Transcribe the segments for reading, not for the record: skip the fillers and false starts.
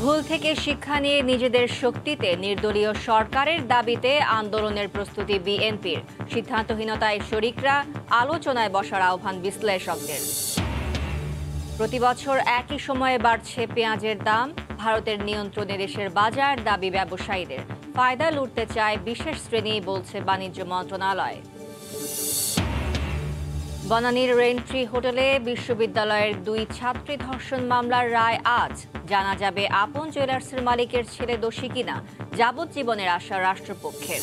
ভুল থেকে শিক্ষা নিয়ে নিজেদের শক্তিতে নির্দলীয় সরকারের দাবিতে আন্দোলনের প্রস্তুতি বিএনপির। সিদ্ধান্তহীনতায় শরিকরা আলোচনায় বসার আহ্বান বিশ্লেষকদের। প্রতি বছর একই সময়ে বাড়ছে পেঁয়াজের দাম। ভারতের নিয়ন্ত্রণে দেশের বাজার, দাবি ব্যবসায়ীদের। ফায়দা লুটতে চায় বিশেষ শ্রেণী, বলছে বাণিজ্য মন্ত্রণালয়। বনানীর রেন্ট্রি হোটেলে বিশ্ববিদ্যালয়ের 2 ছাত্রী ধর্ষণ মামলার রায় আজ। জানা যাবে আপন জুয়েলার্সের মালিকের ছেলে দোষী কিনা। যাবজ্জীবনের আশা রাষ্ট্রপক্ষের।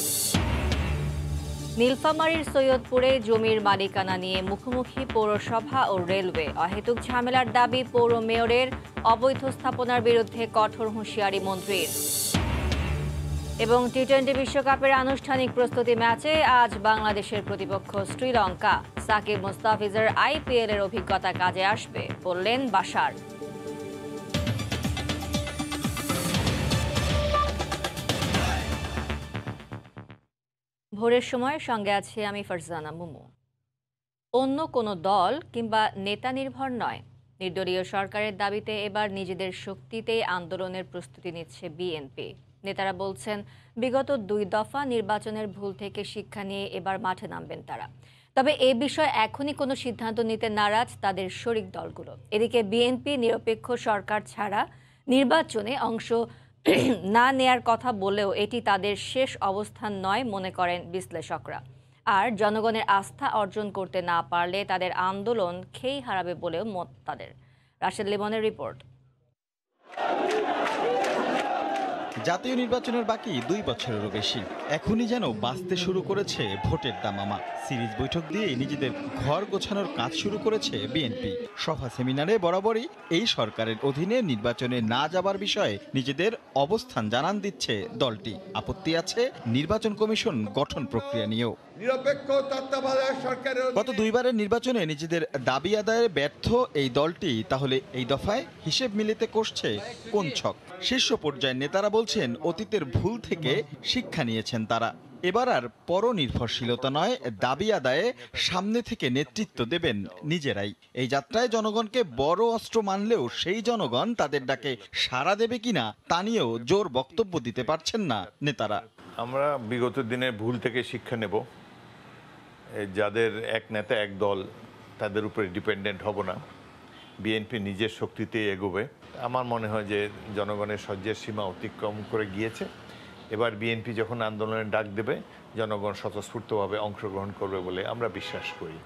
নীলফামারীর সৈয়দপুরে জমির মালিকানা নিয়ে মুখোমুখি পৌরসভা ও রেলওয়ে। অহেতুক ঝামেলার দাবি পৌর মেয়রের। অবৈধ স্থাপনার বিরুদ্ধে কঠোর হুঁশিয়ারি মন্ত্রীর। এবং টি-20 বিশ্বকাপের আনুষ্ঠানিক প্রস্তুতি ম্যাচে আজ বাংলাদেশের প্রতিপক্ষ শ্রীলঙ্কা। সাকিব মুস্তাফিজের আইপিএল এর অভিজ্ঞতা কাজে আসবে, বললেন বাশার। ভোরের সময় সঙ্গে আছে আমি ফারজানা মুমু। অন্য কোনো দল কিংবা নেতা নির্ভর নয়, নির্দলীয় সরকারের দাবিতে এবার নিজেদের শক্তিতেই আন্দোলনের প্রস্তুতি নিচ্ছে বিএনপি। নেতারা বলছেন, বিগত 2 দফা নির্বাচনের ভুল থেকে শিক্ষা নিয়ে এবার মাঠে নামবেন তারা। তবে এ বিষয়ে এখনই কোনো সিদ্ধান্ত নিতে নারাজ তাদের শরিক দলগুলো। এদিকে বিএনপি নিরপেক্ষ সরকার ছাড়া নির্বাচনে অংশ না নেয়ার কথা বলেও এটি তাদের শেষ অবস্থান নয় মনে করেন বিশ্লেষকরা। আর জনগণের আস্থা অর্জন করতে না পারলে তাদের আন্দোলন খেই হারাবে বলেও মত তাদের। রাশেদ লিমনের রিপোর্ট। জাতীয় নির্বাচনের বাকি 2 বছরেরও বেশি। এখনই যেন বাঁচতে শুরু করেছে ভোটের দামামা। সিরিজ বৈঠক দিয়ে নিজেদের ঘর গোছানোর কাজ শুরু করেছে বিএনপি। সভা সেমিনারে বরাবরই এই সরকারের অধীনে নির্বাচনে না যাবার বিষয়ে নিজেদের অবস্থান জানান দিচ্ছে দলটি। আপত্তি আছে নির্বাচন কমিশন গঠন প্রক্রিয়া নিয়েও। গত 2 বারের নির্বাচনে নিজেদের দাবি আদায়ে ব্যর্থ এই দলটি তাহলে এই দফায় হিসেব মিলিতে কষছে কোন ছক? শীর্ষ পর্যায়ের নেতারা বলছেন, অতীতের ভুল থেকে শিক্ষা নিয়েছেন তারা। এবার আর পরনির্ভরশীলতা নয়, দাবি আদায়ে সামনে থেকে নেতৃত্ব দেবেন নিজেরাই। এই যাত্রায় জনগণকে বড় অস্ত্র মানলেও সেই জনগণ তাদের ডাকে সাড়া দেবে কিনা তা নিয়েও জোর বক্তব্য দিতে পারছেন না নেতারা। আমরা বিগত দিনের ভুল থেকে শিক্ষা নেব। যাদের এক নেতা এক দল, তাদের উপরে ডিপেন্ডেন্ট হব না। বিএনপি নিজের শক্তিতে এগোবে। আমার মনে হয় যে জনগণের সহ্যের সীমা অতিক্রম করে গিয়েছে। এবার বিএনপি যখন আন্দোলনের ডাক দেবে, জনগণ স্বতঃস্ফূর্তভাবে অংশগ্রহণ করবে বলে আমরা বিশ্বাস করি।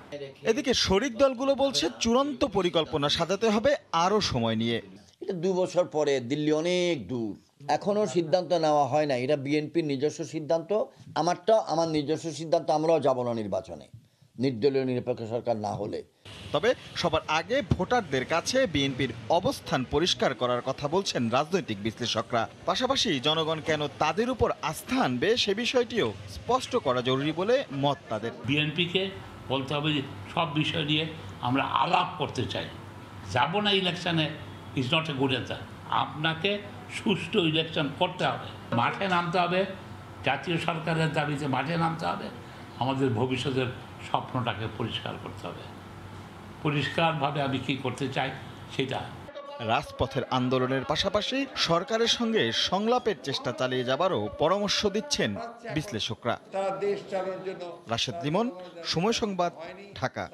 এদিকে শরিক দলগুলো বলছে, চূড়ান্ত পরিকল্পনা সাজাতে হবে আরও সময় নিয়ে। এটা 2 বছর পরে, দিল্লি অনেক দূর, এখনো সিদ্ধান্ত নেওয়া হয় না। এটা বিএনপির নিজস্ব সিদ্ধান্ত, আমার নিজস্ব সিদ্ধান্ত। আমরাও যাব না নির্বাচনে নির্দলীয় নিরপেক্ষ সরকার না হলে। তবে সবার আগে ভোটারদের কাছে বিএনপির অবস্থান পরিষ্কার করার কথা বলছেন রাজনৈতিক বিশ্লেষকরা। পাশাপাশি জনগণ কেন তাদের উপর আস্থা আনবে সে বিষয়টিও স্পষ্ট করা জরুরি বলে মত তাদের। বিএনপিকে বলতে হবে যে সব বিষয় নিয়ে আমরা আলাপ করতে চাই, যাব না ইলেকশনে is not a good answer. আপনাকে সুষ্ঠু ইলেকশন করতে হবে, মাঠে নামতে হবে, জাতীয় সরকারের দাবিতে মাঠে নামতে হবে, আমাদের ভবিষ্যতের স্বপ্নটাকে পরিষ্কার করতে হবে। পরিষ্কারভাবে আমি কি করতে চাই সেটা। রাজপথের আন্দোলনের পাশাপাশি সরকারের সঙ্গে সংলাপের চেষ্টা চালিয়ে যাবারও পরামর্শ দিচ্ছেন বিশ্লেষকরা। রাশেদ লিমন, সময় সংবাদ, ঢাকা।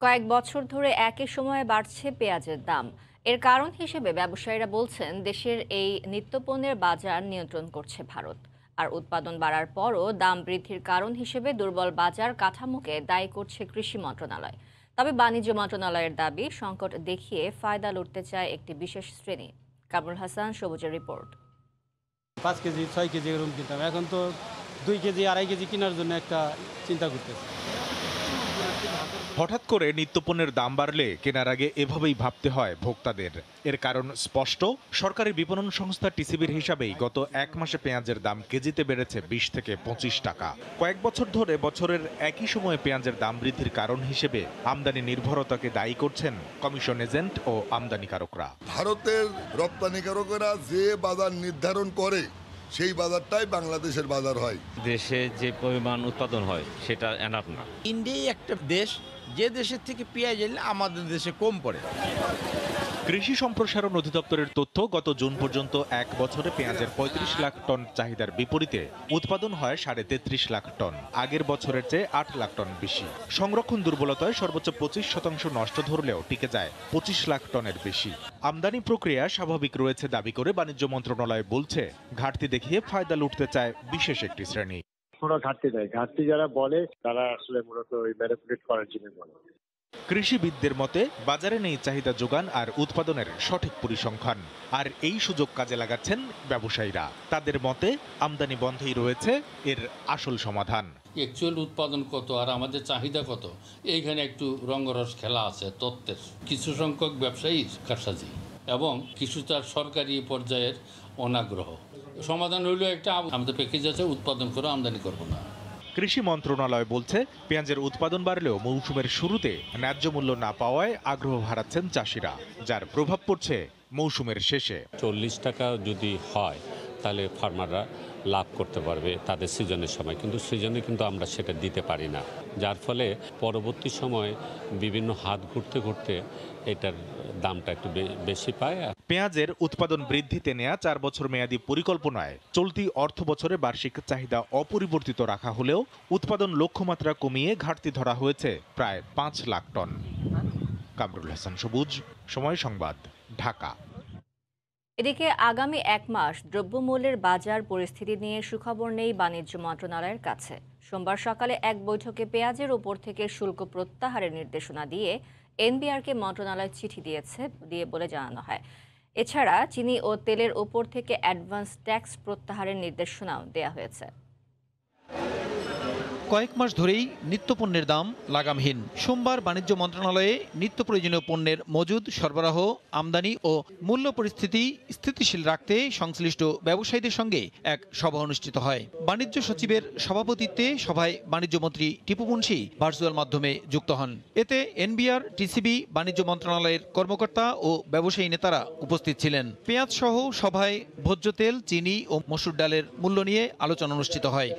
কয়েক বছর ধরে একই সময়ে বাড়ছে পেঁয়াজের দাম। এর কারণ হিসেবে ব্যবসায়ীরা বলছেন, দেশের এই নিত্যপণ্যের বাজার নিয়ন্ত্রণ করছে ভারত। আর উৎপাদন বাড়ার পরও দাম বৃদ্ধির কারণ হিসেবে দুর্বল বাজার কাঠামোকে দায়ী করছে কৃষি মন্ত্রণালয়। তবে বাণিজ্য মন্ত্রণালয়ের দাবি, সংকট দেখিয়ে ফায়দা লুটতে চায় একটি বিশেষ শ্রেণী। কামরুল হাসান, সবুজের রিপোর্ট। 5 কেজি 6 কেজি এরকম কিনতাম, এখন তো 2 কেজি 2.5 কেজি কেনার জন্য একটা চিন্তা করতেছি। হঠাৎ করে নিত্যপণ্যের দাম বাড়লে কেনার আগে এভাবেই ভাবতে হয় ভোক্তাদের। এর কারণ স্পষ্ট। সরকারি বিপণন সংস্থা টিসিবির হিসাবেই গত 1 মাসে পেঁয়াজের দাম কেজিতে বেড়েছে 20 থেকে 25 টাকা। কয়েক বছর ধরে বছরের একই সময়ে পেঁয়াজের দাম বৃদ্ধির কারণ হিসেবে আমদানি নির্ভরতাকে দায়ী করছেন কমিশন এজেন্ট ও আমদানিকারকরা। ভারতের রপ্তানিকারকেরা যে বাজার নির্ধারণ করে সেই বাজারটাই বাংলাদেশের বাজার হয়। দেশে যে পরিমাণ উৎপাদন হয় সেটা এনাফ না। ইন্ডিয়া একটা দেশ, যে দেশের থেকে পেঁয়াজ এলে আমাদের দেশে কম পড়ে। কৃষি সম্প্রসারণ অধিদপ্তরের তথ্য, গত জুন পর্যন্ত এক বছরে পেঁয়াজের ৩৫ লাখ টন চাহিদার বিপরীতে উৎপাদন হয় ৩.৫ লাখ টন, আগের বছরের চেয়ে ৮ লাখ টন বেশি। সংরক্ষণ দুর্বলতায় সর্বোচ্চ 25% নষ্ট ধরলেও টিকে যায় 25 লাখ টনের বেশি। আমদানি প্রক্রিয়া স্বাভাবিক রয়েছে দাবি করে বাণিজ্য মন্ত্রণালয় বলছে, ঘাটতি দেখিয়ে ফায়দা লুটতে চায় বিশেষ একটি শ্রেণী। কোনো ঘাটতি নেই, ঘাটতি যারা বলে তারা আসলে মূলত ওই ম্যানিপুলেট করার জন্য বলে। কৃষিবিদদের মতে বাজারে নেই চাহিদা যোগান আর উৎপাদনের সঠিক পরিসংখ্যান, আর এই সুযোগ কাজে লাগাচ্ছেন ব্যবসায়ীরা। তাদের মতে আমদানি বন্ধেই রয়েছে এর আসল সমাধান। অ্যাকচুয়াল উৎপাদন কত আর আমাদের চাহিদা কত, এইখানে একটু রঙ্গরস খেলা আছে তত্ত্বের। কিছু সংখ্যক ব্যবসায়ী কারসাজি এবং কিছু তার সরকারি পর্যায়ের অনাগ্রহ। সমাধান হইল একটা, আমাদের প্যাকেজ আছে, উৎপাদন করে আমদানি করব না। কৃষি মন্ত্রণালয় বলছে, পেঁয়াজের উৎপাদন বাড়লেও মৌসুমের শুরুতে ন্যায্য মূল্য না পাওয়ায় আগ্রহ হারাচ্ছেন চাষিরা, যার প্রভাব পড়ছে মৌসুমের শেষে। 40 টাকা যদি হয় তাহলে ফার্মাররা লাভ করতে পারবে তাদের সিজনের সময়, কিন্তু সিজনে কিন্তু আমরা সেটা দিতে পারি না, যার ফলে পরবর্তী সময় বিভিন্ন হাত ঘুরতে ঘুরতে এটার দামটা একটু বেশি পায়। পেঁয়াজের উৎপাদন বৃদ্ধিতে নেয়া 4 বছর মেয়াদী পরিকল্পনায় চলতি অর্থ বছরে বার্ষিক চাহিদা অপরিবর্তিত রাখা হলেও উৎপাদন লক্ষ্যমাত্রা কমিয়ে ঘাটতি ধরা হয়েছে প্রায় 5 লাখ টন। কামরুল হাসান সবুজ, সময় সংবাদ, ঢাকা। এদিকে আগামী 1 মাস দ্রব্যমূল্যের বাজার পরিস্থিতি নিয়ে সুখবর নেই বাণিজ্য মন্ত্রণালয়ের কাছে। সোমবার সকালে এক বৈঠকে পেঁয়াজের ওপর থেকে শুল্ক প্রত্যাহারের নির্দেশনা দিয়ে এনবিআরকে মন্ত্রণালয় চিঠি দিয়ে বলে জানানো হয়। এছাড়া চিনি ও তেলের ওপর থেকে অ্যাডভান্স ট্যাক্স প্রত্যাহারের নির্দেশনাও দেওয়া হয়েছে। কয়েক মাস ধরেই নিত্যপণ্যের দাম লাগামহীন। সোমবার বাণিজ্য মন্ত্রণালয়ে নিত্য প্রয়োজনীয় পণ্যের মজুদ, সরবরাহ, আমদানি ও মূল্য পরিস্থিতি স্থিতিশীল রাখতে সংশ্লিষ্ট ব্যবসায়ীদের সঙ্গে এক সভা অনুষ্ঠিত হয়। বাণিজ্য সচিবের সভাপতিত্বে সভায় বাণিজ্যমন্ত্রী টিপু মুনশি ভার্চুয়াল মাধ্যমে যুক্ত হন। এতে এনবিআর, টিসিবি, বাণিজ্য মন্ত্রণালয়ের কর্মকর্তা ও ব্যবসায়ী নেতারা উপস্থিত ছিলেন। পেঁয়াজ সহ সভায় ভোজ্য তেল, চিনি ও মসুর ডালের মূল্য নিয়ে আলোচনা অনুষ্ঠিত হয়।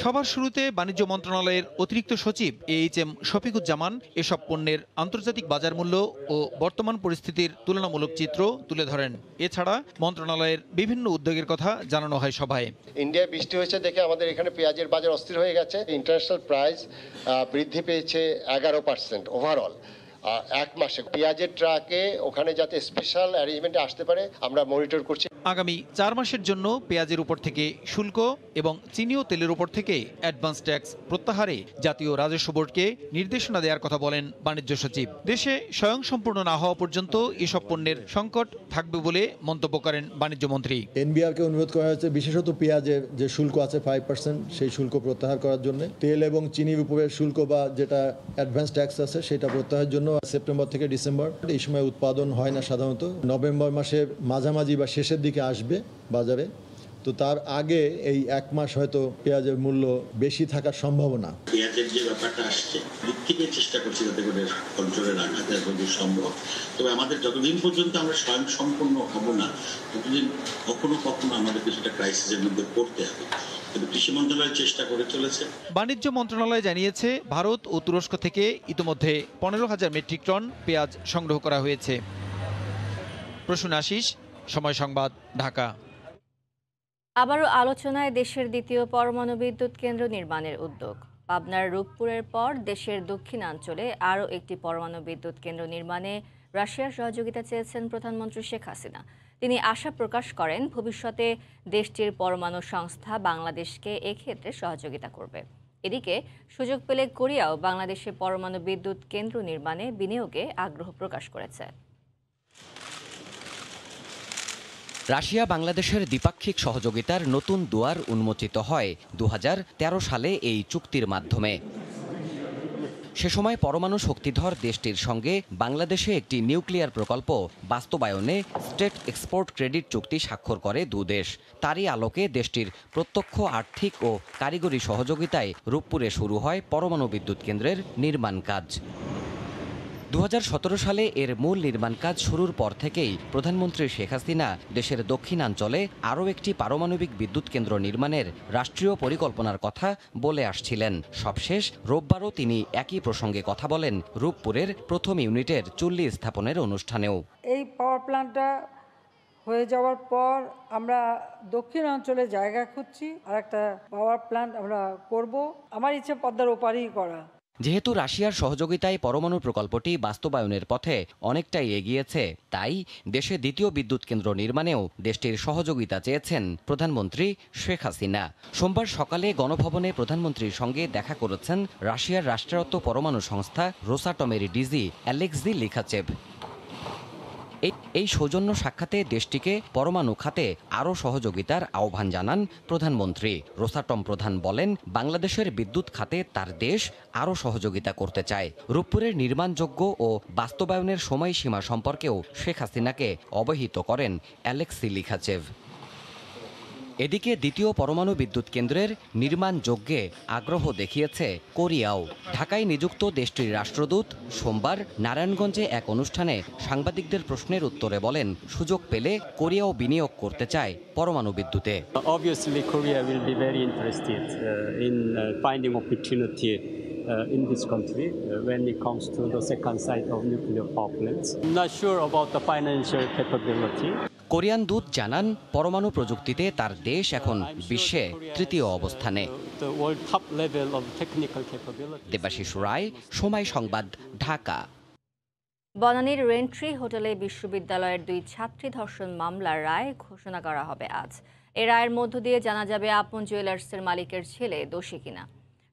সভার শুরুতে বাণিজ্য মন্ত্রণালয়ের অতিরিক্ত সচিব এইচএম শফিকুজ্জামান এসব পণ্যের আন্তর্জাতিক বাজার মূল্য ও বর্তমান পরিস্থিতির তুলনামূলক চিত্র তুলে ধরেন। এছাড়া মন্ত্রণালয়ের বিভিন্ন উদ্যোগের কথা জানানো হয় সভায়। ইন্ডিয়ায় বৃষ্টি হয়েছে দেখে আমাদের এখানে পেঁয়াজের বাজার অস্থির হয়ে গেছে। ইন্টারন্যাশনাল প্রাইস বৃদ্ধি পেয়েছে 11% ওভারঅল। 1 মাসে পেঁয়াজের ট্রাকে ওখানে যাতে স্পেশাল অ্যারেঞ্জমেন্টে আসতে পারে আমরা মনিটর করছি। আগামী 4 মাসের জন্য পেঁয়াজের উপর থেকে শুল্ক এবং চিনি ও তেলের উপর থেকে অ্যাডভান্স ট্যাক্স প্রত্যাহারে জাতীয় রাজস্ব বোর্ডকে নির্দেশনা দেওয়ার কথা বলেন বাণিজ্য সচিব। দেশে স্বয়ংসম্পূর্ণ না হওয়া পর্যন্ত এসব পণ্যের সংকট থাকবে বলে মন্তব্য করেন বাণিজ্য মন্ত্রী। এনবিআরকে অনুরোধ করা হয়েছে বিশেষত পেঁয়াজের যে শুল্ক আছে 5%, সেই শুল্ক প্রত্যাহার করার জন্য। তেল এবং চিনির উপরের শুল্ক বা যেটা অ্যাডভান্স ট্যাক্স আছে সেটা প্রত্যাহারের জন্য সেপ্টেম্বর থেকে ডিসেম্বর, এই সময় উৎপাদন হয় না সাধারণত। নভেম্বর মাসের মাঝামাঝি বা শেষের দিকে আসবে বাজারে, তো তার আগে এই 1 মাস হয়তো পেঁয়াজের মূল্য বেশি থাকার সম্ভাবনা। পেঁয়াজের যে ব্যাপারটা আসছে দিক থেকে চেষ্টা করছি যাতে করে কন্ট্রোলে রাখা যতদূর সম্ভব। তবে আমাদের যতদিন পর্যন্ত আমরা স্বয়ং সম্পূর্ণ হব না ততদিন কখনো আমাদেরকে সেটা ক্রাইসিসের মধ্যে পড়তে হবে। কিন্তু কৃষি মন্ত্রণালয় চেষ্টা করে চলেছে। বাণিজ্য মন্ত্রণালয় জানিয়েছে, ভারত ও তুরস্ক থেকে ইতিমধ্যে 15,000 মেট্রিক টন পেঁয়াজ সংগ্রহ করা হয়েছে। প্রসূন আশিস, সময় সংবাদ, ঢাকা। আবারও আলোচনায় দেশের দ্বিতীয় পরমাণু বিদ্যুৎ কেন্দ্র নির্মাণের উদ্যোগ। পাবনার রূপপুরের পর দেশের দক্ষিণাঞ্চলে আরও একটি পরমাণু বিদ্যুৎ কেন্দ্র নির্মাণে রাশিয়ার সহযোগিতা চেয়েছেন প্রধানমন্ত্রী শেখ হাসিনা। তিনি আশা প্রকাশ করেন ভবিষ্যতে দেশটির পরমাণু সংস্থা বাংলাদেশকে এক্ষেত্রে সহযোগিতা করবে। এদিকে সুযোগ পেলে কোরিয়াও বাংলাদেশে পরমাণু বিদ্যুৎ কেন্দ্র নির্মাণে বিনিয়োগে আগ্রহ প্রকাশ করেছে। রাশিয়া বাংলাদেশের দ্বিপাক্ষিক সহযোগিতার নতুন দুয়ার উন্মোচিত হয় 2013 সালে এই চুক্তির মাধ্যমে। সে সময় পরমাণু শক্তিধর দেশটির সঙ্গে বাংলাদেশে একটি নিউক্লিয়ার প্রকল্প বাস্তবায়নে স্টেট এক্সপোর্ট ক্রেডিট চুক্তি স্বাক্ষর করে দুদেশ। তারই আলোকে দেশটির প্রত্যক্ষ আর্থিক ও কারিগরি সহযোগিতায় রূপপুরে শুরু হয় পরমাণু বিদ্যুৎ কেন্দ্রের নির্মাণ কাজ। 2017 সালে এর মূল নির্মাণ কাজ শুরুর পর থেকেই প্রধানমন্ত্রী শেখ হাসিনা দেশের দক্ষিণাঞ্চলে আরও একটি পারমাণবিক বিদ্যুৎ কেন্দ্র নির্মাণের রাষ্ট্রীয় পরিকল্পনার কথা বলে আসছিলেন। সবশেষ রোববারও তিনি একই প্রসঙ্গে কথা বলেন রূপপুরের প্রথম ইউনিটের চুল্লি স্থাপনের অনুষ্ঠানেও। এই পাওয়ার প্ল্যান্টটা হয়ে যাওয়ার পর আমরা দক্ষিণাঞ্চলে জায়গা খুঁজছি, আর একটা পাওয়ার প্ল্যান্ট আমরা করব। আমার ইচ্ছে পদ্মার ওপারেই করা। যেহেতু রাশিয়ার সহযোগিতায় পরমাণু প্রকল্পটি বাস্তবায়নের পথে অনেকটাই এগিয়েছে, তাই দেশে দ্বিতীয় বিদ্যুৎ কেন্দ্র নির্মাণেও দেশটির সহযোগিতা চেয়েছেন প্রধানমন্ত্রী শেখ হাসিনা। সোমবার সকালে গণভবনে প্রধানমন্ত্রীর সঙ্গে দেখা করেছেন রাশিয়ার রাষ্ট্রায়ত্ত পরমাণু সংস্থা রোসাটমের ডিজি অ্যালেক্সি লিখাচেভ। এই সৌজন্য সাক্ষাতে দেশটিকে পরমাণু খাতে আরও সহযোগিতার আহ্বান জানান প্রধানমন্ত্রী। রোসাটম প্রধান বলেন, বাংলাদেশের বিদ্যুৎ খাতে তার দেশ আরও সহযোগিতা করতে চায়। রূপপুরের নির্মাণযোগ্য ও বাস্তবায়নের সময়সীমা সম্পর্কেও শেখ হাসিনাকে অবহিত করেন অ্যালেক্সি লিখাচেভ। এদিকে দ্বিতীয় পরমাণু বিদ্যুৎ কেন্দ্রের নির্মাণ যজ্ঞে আগ্রহ দেখিয়েছে কোরিয়াও। ঢাকায় নিযুক্ত দেশটির রাষ্ট্রদূত সোমবার নারায়ণগঞ্জে এক অনুষ্ঠানে সাংবাদিকদের প্রশ্নের উত্তরে বলেন, সুযোগ পেলে কোরিয়াও বিনিয়োগ করতে চায় পরমাণু বিদ্যুতে। Obviously, Korea will be very interested in finding opportunity in this country when it comes to the second site of nuclear power plants. I'm not sure about the financial capability. Korean দূত জানান, পরমাণু প্রযুক্তিতে তার দেশ এখন বিশ্বে তৃতীয় অবস্থানে। দেবাশিস রায়, সময় সংবাদ, ঢাকা। বনানীর রেন্ট্রি হোটেলে বিশ্ববিদ্যালয়ের 2 ছাত্রী ধর্ষণ মামলার রায় ঘোষণা করা হবে আজ। এ রায়ের মধ্য দিয়ে জানা যাবে আপন জুয়েলার্সের মালিকের ছেলে দোষী কিনা।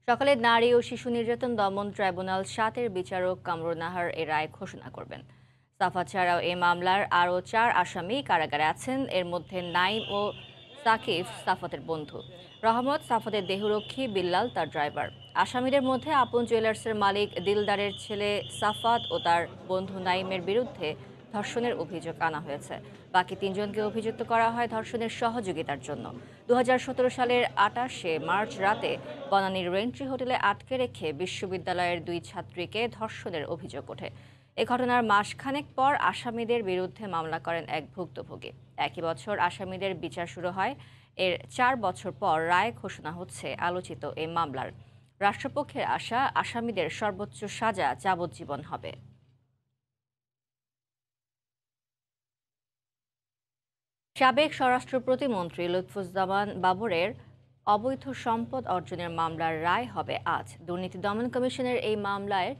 সকালে নারী ও শিশু নির্যাতন দমন ট্রাইব্যুনাল 7-এর বিচারক কামরুন নাহার এ রায় ঘোষণা করবেন। সাফাত ছাড়াও এই মামলার আরও 4 আসামি কারাগারে আছেন। এর মধ্যে নাইম ও সাকিব সাফাতের বন্ধু, রহমত সাফাতের দেহরক্ষী, বিল্লাল তার ড্রাইভার। আসামিদের মধ্যে আপন জুয়েলার্সের মালিক দিলদারের ছেলে সাফাত ও তার বন্ধু নাইমের বিরুদ্ধে ধর্ষণের অভিযোগ আনা হয়েছে। বাকি 3 জনকে অভিযুক্ত করা হয় ধর্ষণের সহযোগিতার জন্য। 2017 সালের 28শে মার্চ রাতে বনানীর রেন্ট্রি হোটেলে আটকে রেখে বিশ্ববিদ্যালয়ের 2 ছাত্রীকে ধর্ষণের অভিযোগ ওঠে। এ ঘটনার মাসখানেক পর আসামিদের বিরুদ্ধে মামলা করেন এক ভুক্তভোগী। একই বছর আসামিদের বিচার শুরু হয়। এর 4 বছর পর রায় ঘোষণা হচ্ছে আলোচিত এই মামলার। রাষ্ট্রপক্ষের আশা, আসামিদের সর্বোচ্চ সাজা যাবজ্জীবন হবে। সাবেক স্বরাষ্ট্র প্রতিমন্ত্রী লুৎফুজ্জামান বাবরের অবৈধ সম্পদ অর্জনের মামলার রায় হবে আজ। দুর্নীতি দমন কমিশনের এই মামলায়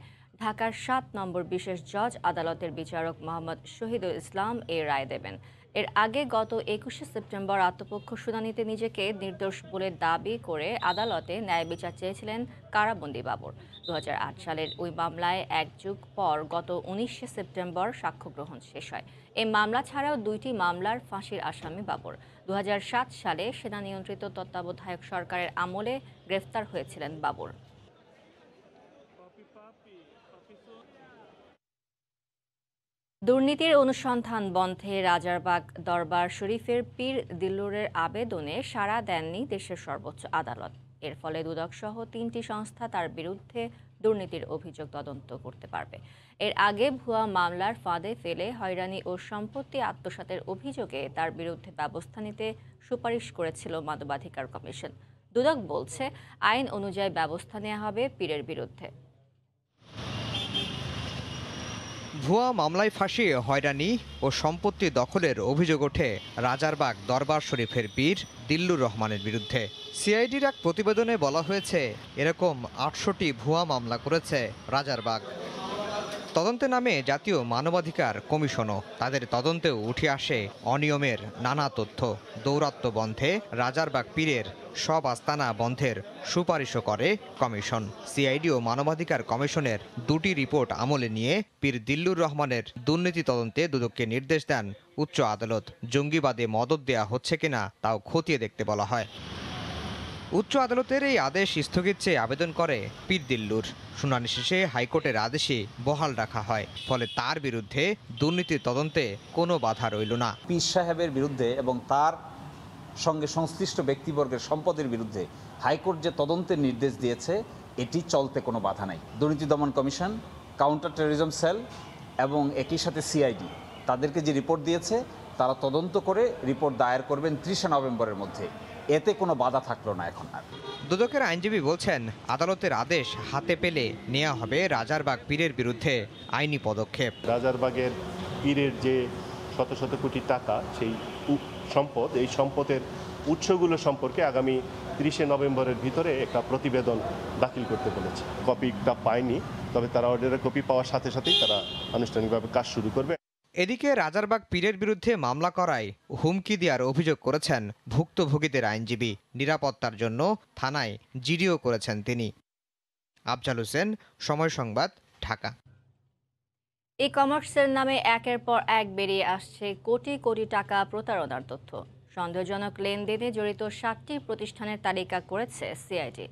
ঢাকার 7 নম্বর বিশেষ জজ আদালতের বিচারক মোহাম্মদ শহীদুল ইসলাম এই রায় দেবেন। এর আগে গত 21শে সেপ্টেম্বর আত্মপক্ষ শুনানিতে নিজেকে নির্দোষ বলে দাবি করে আদালতে ন্যায় বিচার চেয়েছিলেন কারাবন্দী বাবর। 2008 সালের ওই মামলায় 1 যুগ পর গত 19শে সেপ্টেম্বর সাক্ষ্য গ্রহণ শেষ হয়। এই মামলা ছাড়াও 2টি মামলার ফাঁসির আসামি বাবর। 2007 সালে সেনা নিয়ন্ত্রিত তত্ত্বাবধায়ক সরকারের আমলে গ্রেফতার হয়েছিলেন বাবর। দুর্নীতির অনুসন্ধান বন্ধে রাজারবাগ দরবার শরীফের পীর দিল্লুরের আবেদনে সাড়া দেননি দেশের সর্বোচ্চ আদালত। এর ফলে দুদকসহ 3টি সংস্থা তার বিরুদ্ধে দুর্নীতির অভিযোগ তদন্ত করতে পারবে। এর আগে ভুয়া মামলার ফাঁদে ফেলে হয়রানি ও সম্পত্তি আত্মসাতের অভিযোগে তার বিরুদ্ধে ব্যবস্থা নিতে সুপারিশ করেছিল মানবাধিকার কমিশন। দুদক বলছে, আইন অনুযায়ী ব্যবস্থা নেওয়া হবে পীরের বিরুদ্ধে। ভুয়া মামলায় ফাঁসিয়ে হয়রানি ও সম্পত্তি দখলের অভিযোগ ওঠে রাজারবাগ দরবার শরীফের পীর দিল্লুর রহমানের বিরুদ্ধে। সিআইডির এক প্রতিবেদনে বলা হয়েছে, এরকম 800টি ভুয়া মামলা করেছে রাজারবাগ। তদন্তে নামে জাতীয় মানবাধিকার কমিশনও। তাদের তদন্তেও উঠে আসে অনিয়মের নানা তথ্য। দৌরাত্ম্য বন্ধে রাজারবাগ পীরের সব আস্তানা বন্ধের সুপারিশও করে কমিশন। সিআইডি ও মানবাধিকার কমিশনের 2টি রিপোর্ট আমলে নিয়ে পীর দিল্লুর রহমানের দুর্নীতি তদন্তে দুদককে নির্দেশ দেন উচ্চ আদালত। জঙ্গিবাদে মদদ দেয়া হচ্ছে কিনা তাও খতিয়ে দেখতে বলা হয়। উচ্চ আদালতের এই আদেশ স্থগিত চেয়ে আবেদন করে পীর দিল্লুর। শুনানি শেষে হাইকোর্টের আদেশে বহাল রাখা হয়। ফলে তার বিরুদ্ধে দুর্নীতির তদন্তে কোনো বাধা রইল না। পীর সাহেবের বিরুদ্ধে এবং তার সঙ্গে সংশ্লিষ্ট ব্যক্তিবর্গের সম্পদের বিরুদ্ধে হাইকোর্ট যে তদন্তের নির্দেশ দিয়েছে, এটি চলতে কোনো বাধা নাই। দুর্নীতি দমন কমিশন কাউন্টার টেররিজম সেল এবং একই সাথে সিআইডি তাদেরকে যে রিপোর্ট দিয়েছে তারা তদন্ত করে রিপোর্ট দায়ের করবেন 30 নভেম্বরের মধ্যে। এতে কোনো বাধা থাকলো না এখন আর। দুদকের আইনজীবী বলছেন, আদালতের আদেশ হাতে পেলে নেওয়া হবে রাজারবাগ পীরের বিরুদ্ধে আইনি পদক্ষেপ। রাজারবাগের পীরের যে শত শত কোটি টাকা, সেই সম্পদ, এই সম্পদের উৎসগুলো সম্পর্কে আগামী 30 নভেম্বরের ভিতরে একটা প্রতিবেদন দাখিল করতে বলেছে। কপিটা পায়নি, তবে তারা অর্ডারের কপি পাওয়ার সাথে সাথেই তারা আনুষ্ঠানিকভাবে কাজ শুরু করবে। এদিকে রাজারবাগ পীরের বিরুদ্ধে মামলা করায় হুমকি দেওয়ার অভিযোগ করেছেন ভুক্তভোগীদের আইনজীবী। নিরাপত্তার জন্য থানায় জিডিও করেছেন তিনি। আফজাল হোসেন, সময় সংবাদ, ঢাকা। ই কমার্সের নামে একের পর এক বেরিয়ে আসছে কোটি কোটি টাকা প্রতারণার তথ্য। সন্দেহজনক লেনদেনে জড়িত 7টি প্রতিষ্ঠানের তালিকা করেছে সিআইডি।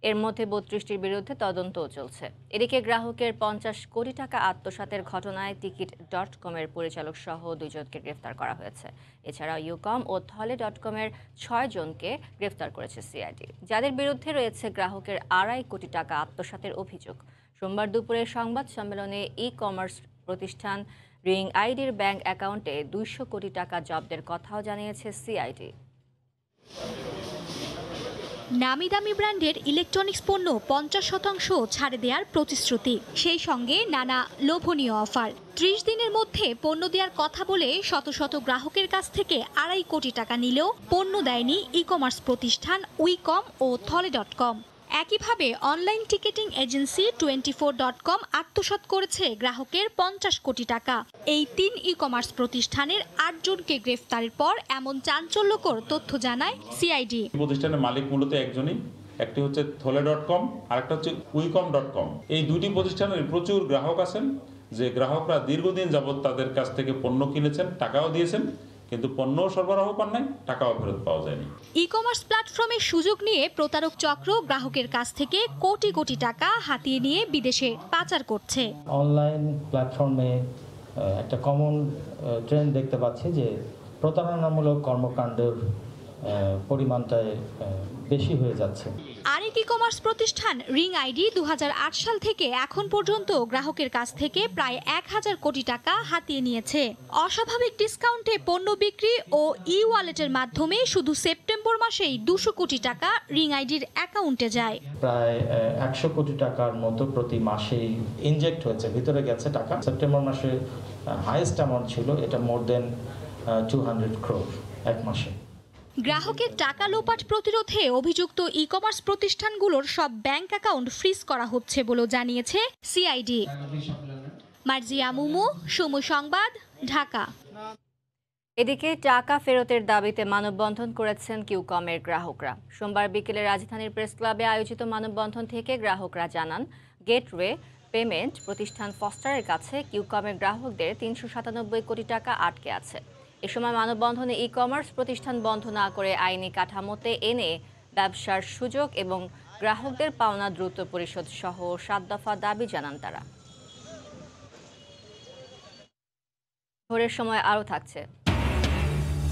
এর মধ্যে 32টির বিরুদ্ধে তদন্তও চলছে। এদিকে গ্রাহকের 50 কোটি টাকা আত্মসাতের ঘটনায় টিকিট.com-এর পরিচালক সহ 2 জনকে গ্রেফতার করা হয়েছে। এছাড়া ইউকম ও থলে.com-এর 6 জনকে গ্রেফতার করেছে সিআইডি, যাদের বিরুদ্ধে রয়েছে গ্রাহকের 2.5 কোটি টাকা আত্মসাতের অভিযোগ। সোমবার দুপুরে সংবাদ সম্মেলনে ই কমার্স প্রতিষ্ঠান রিং আইডির ব্যাংক অ্যাকাউন্টে 200 কোটি টাকা জব্দের কথাও জানিয়েছে সিআইডি। নামি দামি ব্র্যান্ডের ইলেকট্রনিক্স পণ্য 50% ছাড়ে দেওয়ার প্রতিশ্রুতি, সেই সঙ্গে নানা লোভনীয় অফার। 30 দিনের মধ্যে পণ্য দেওয়ার কথা বলে শত শত গ্রাহকের কাছ থেকে 2.5 কোটি টাকা নিলেও পণ্য দেয়নি ই কমার্স প্রতিষ্ঠান উইকম ও থলে.com। একইভাবে অনলাইন টিকেটিং এজেন্সি 24.com আত্মসাৎ করেছে গ্রাহকের 50 কোটি টাকা। এই 3 ই কমার্স প্রতিষ্ঠানের 8 জনকে গ্রেফতারের পর এমন চাঞ্চল্যকর তথ্য জানায় সিআইডি। প্রতিষ্ঠানের মালিক মূলত একজনই, একটি হচ্ছে থলে.com আর একটা হচ্ছে উইকম.com। এই দুটি প্রতিষ্ঠানের প্রচুর গ্রাহক আছেন, যে গ্রাহকরা দীর্ঘদিন যাবৎ তাদের কাছ থেকে পণ্য কিনেছেন, টাকাও দিয়েছেন, কিন্তু পণ্য সরবরাহ পান নাই, টাকাও ফেরত পাওয়া যায়নি। ই কমার্স প্ল্যাটফর্মের সুযোগ নিয়ে প্রতারক চক্র গ্রাহকের কাছ থেকে কোটি কোটি টাকা হাতিয়ে নিয়ে বিদেশে পাচার করছে। অনলাইন প্ল্যাটফর্মে একটা কমন ট্রেন্ড দেখতে পাচ্ছি যে প্রতারণামূলক কর্মকাণ্ডের পরিমাণটাই বেশি হয়ে যাচ্ছে। আরেক ই কমার্স প্রতিষ্ঠান রিং আইডি 2008 সাল থেকে এখন পর্যন্ত গ্রাহকের কাছ থেকে প্রায় 1000 কোটি টাকা হাতিয়ে নিয়েছে। অস্বাভাবিক ডিসকাউন্টে পণ্য বিক্রি ও ই ওয়ালেটের মাধ্যমে শুধু সেপ্টেম্বর মাসেই 200 কোটি টাকা রিং আইডির অ্যাকাউন্টে যায়। প্রায় 100 কোটি টাকার মতো প্রতি মাসেই ইনজেক্ট হয়েছে, ভিতরে গেছে টাকা। সেপ্টেম্বর মাসে হাইয়েস্ট অ্যামাউন্ট ছিল, এটা মোর দেন 200 crore এক মাসে। গ্রাহকের টাকা লোপাট প্রতিরোধে অভিযুক্ত ই কমার্স প্রতিষ্ঠানগুলোর সব ব্যাংক অ্যাকাউন্ট ফ্রিজ করা হচ্ছে বলেও জানিয়েছে সিআইডি। মার্জিয়া মুমু, সময় সংবাদ, ঢাকা। এদিকে টাকা ফেরতের দাবিতে মানববন্ধন করেছেন কিউকমের গ্রাহকরা। সোমবার বিকেলে রাজধানীর প্রেস ক্লাবে আয়োজিত মানববন্ধন থেকে গ্রাহকরা জানান, গেটওয়ে পেমেন্ট প্রতিষ্ঠান ফস্টারের কাছে কিউকমের গ্রাহকদের 397 কোটি টাকা আটকে আছে। এ সময় মানববন্ধনে ই কমার্স প্রতিষ্ঠান বন্ধ না করে আইনি কাঠামোতে এনে ব্যবসার সুযোগ এবং গ্রাহকদের পাওনা দ্রুত পরিশোধ সহ 7 দফা দাবি জানান তারা। ভোরের সময় আরও থাকছে,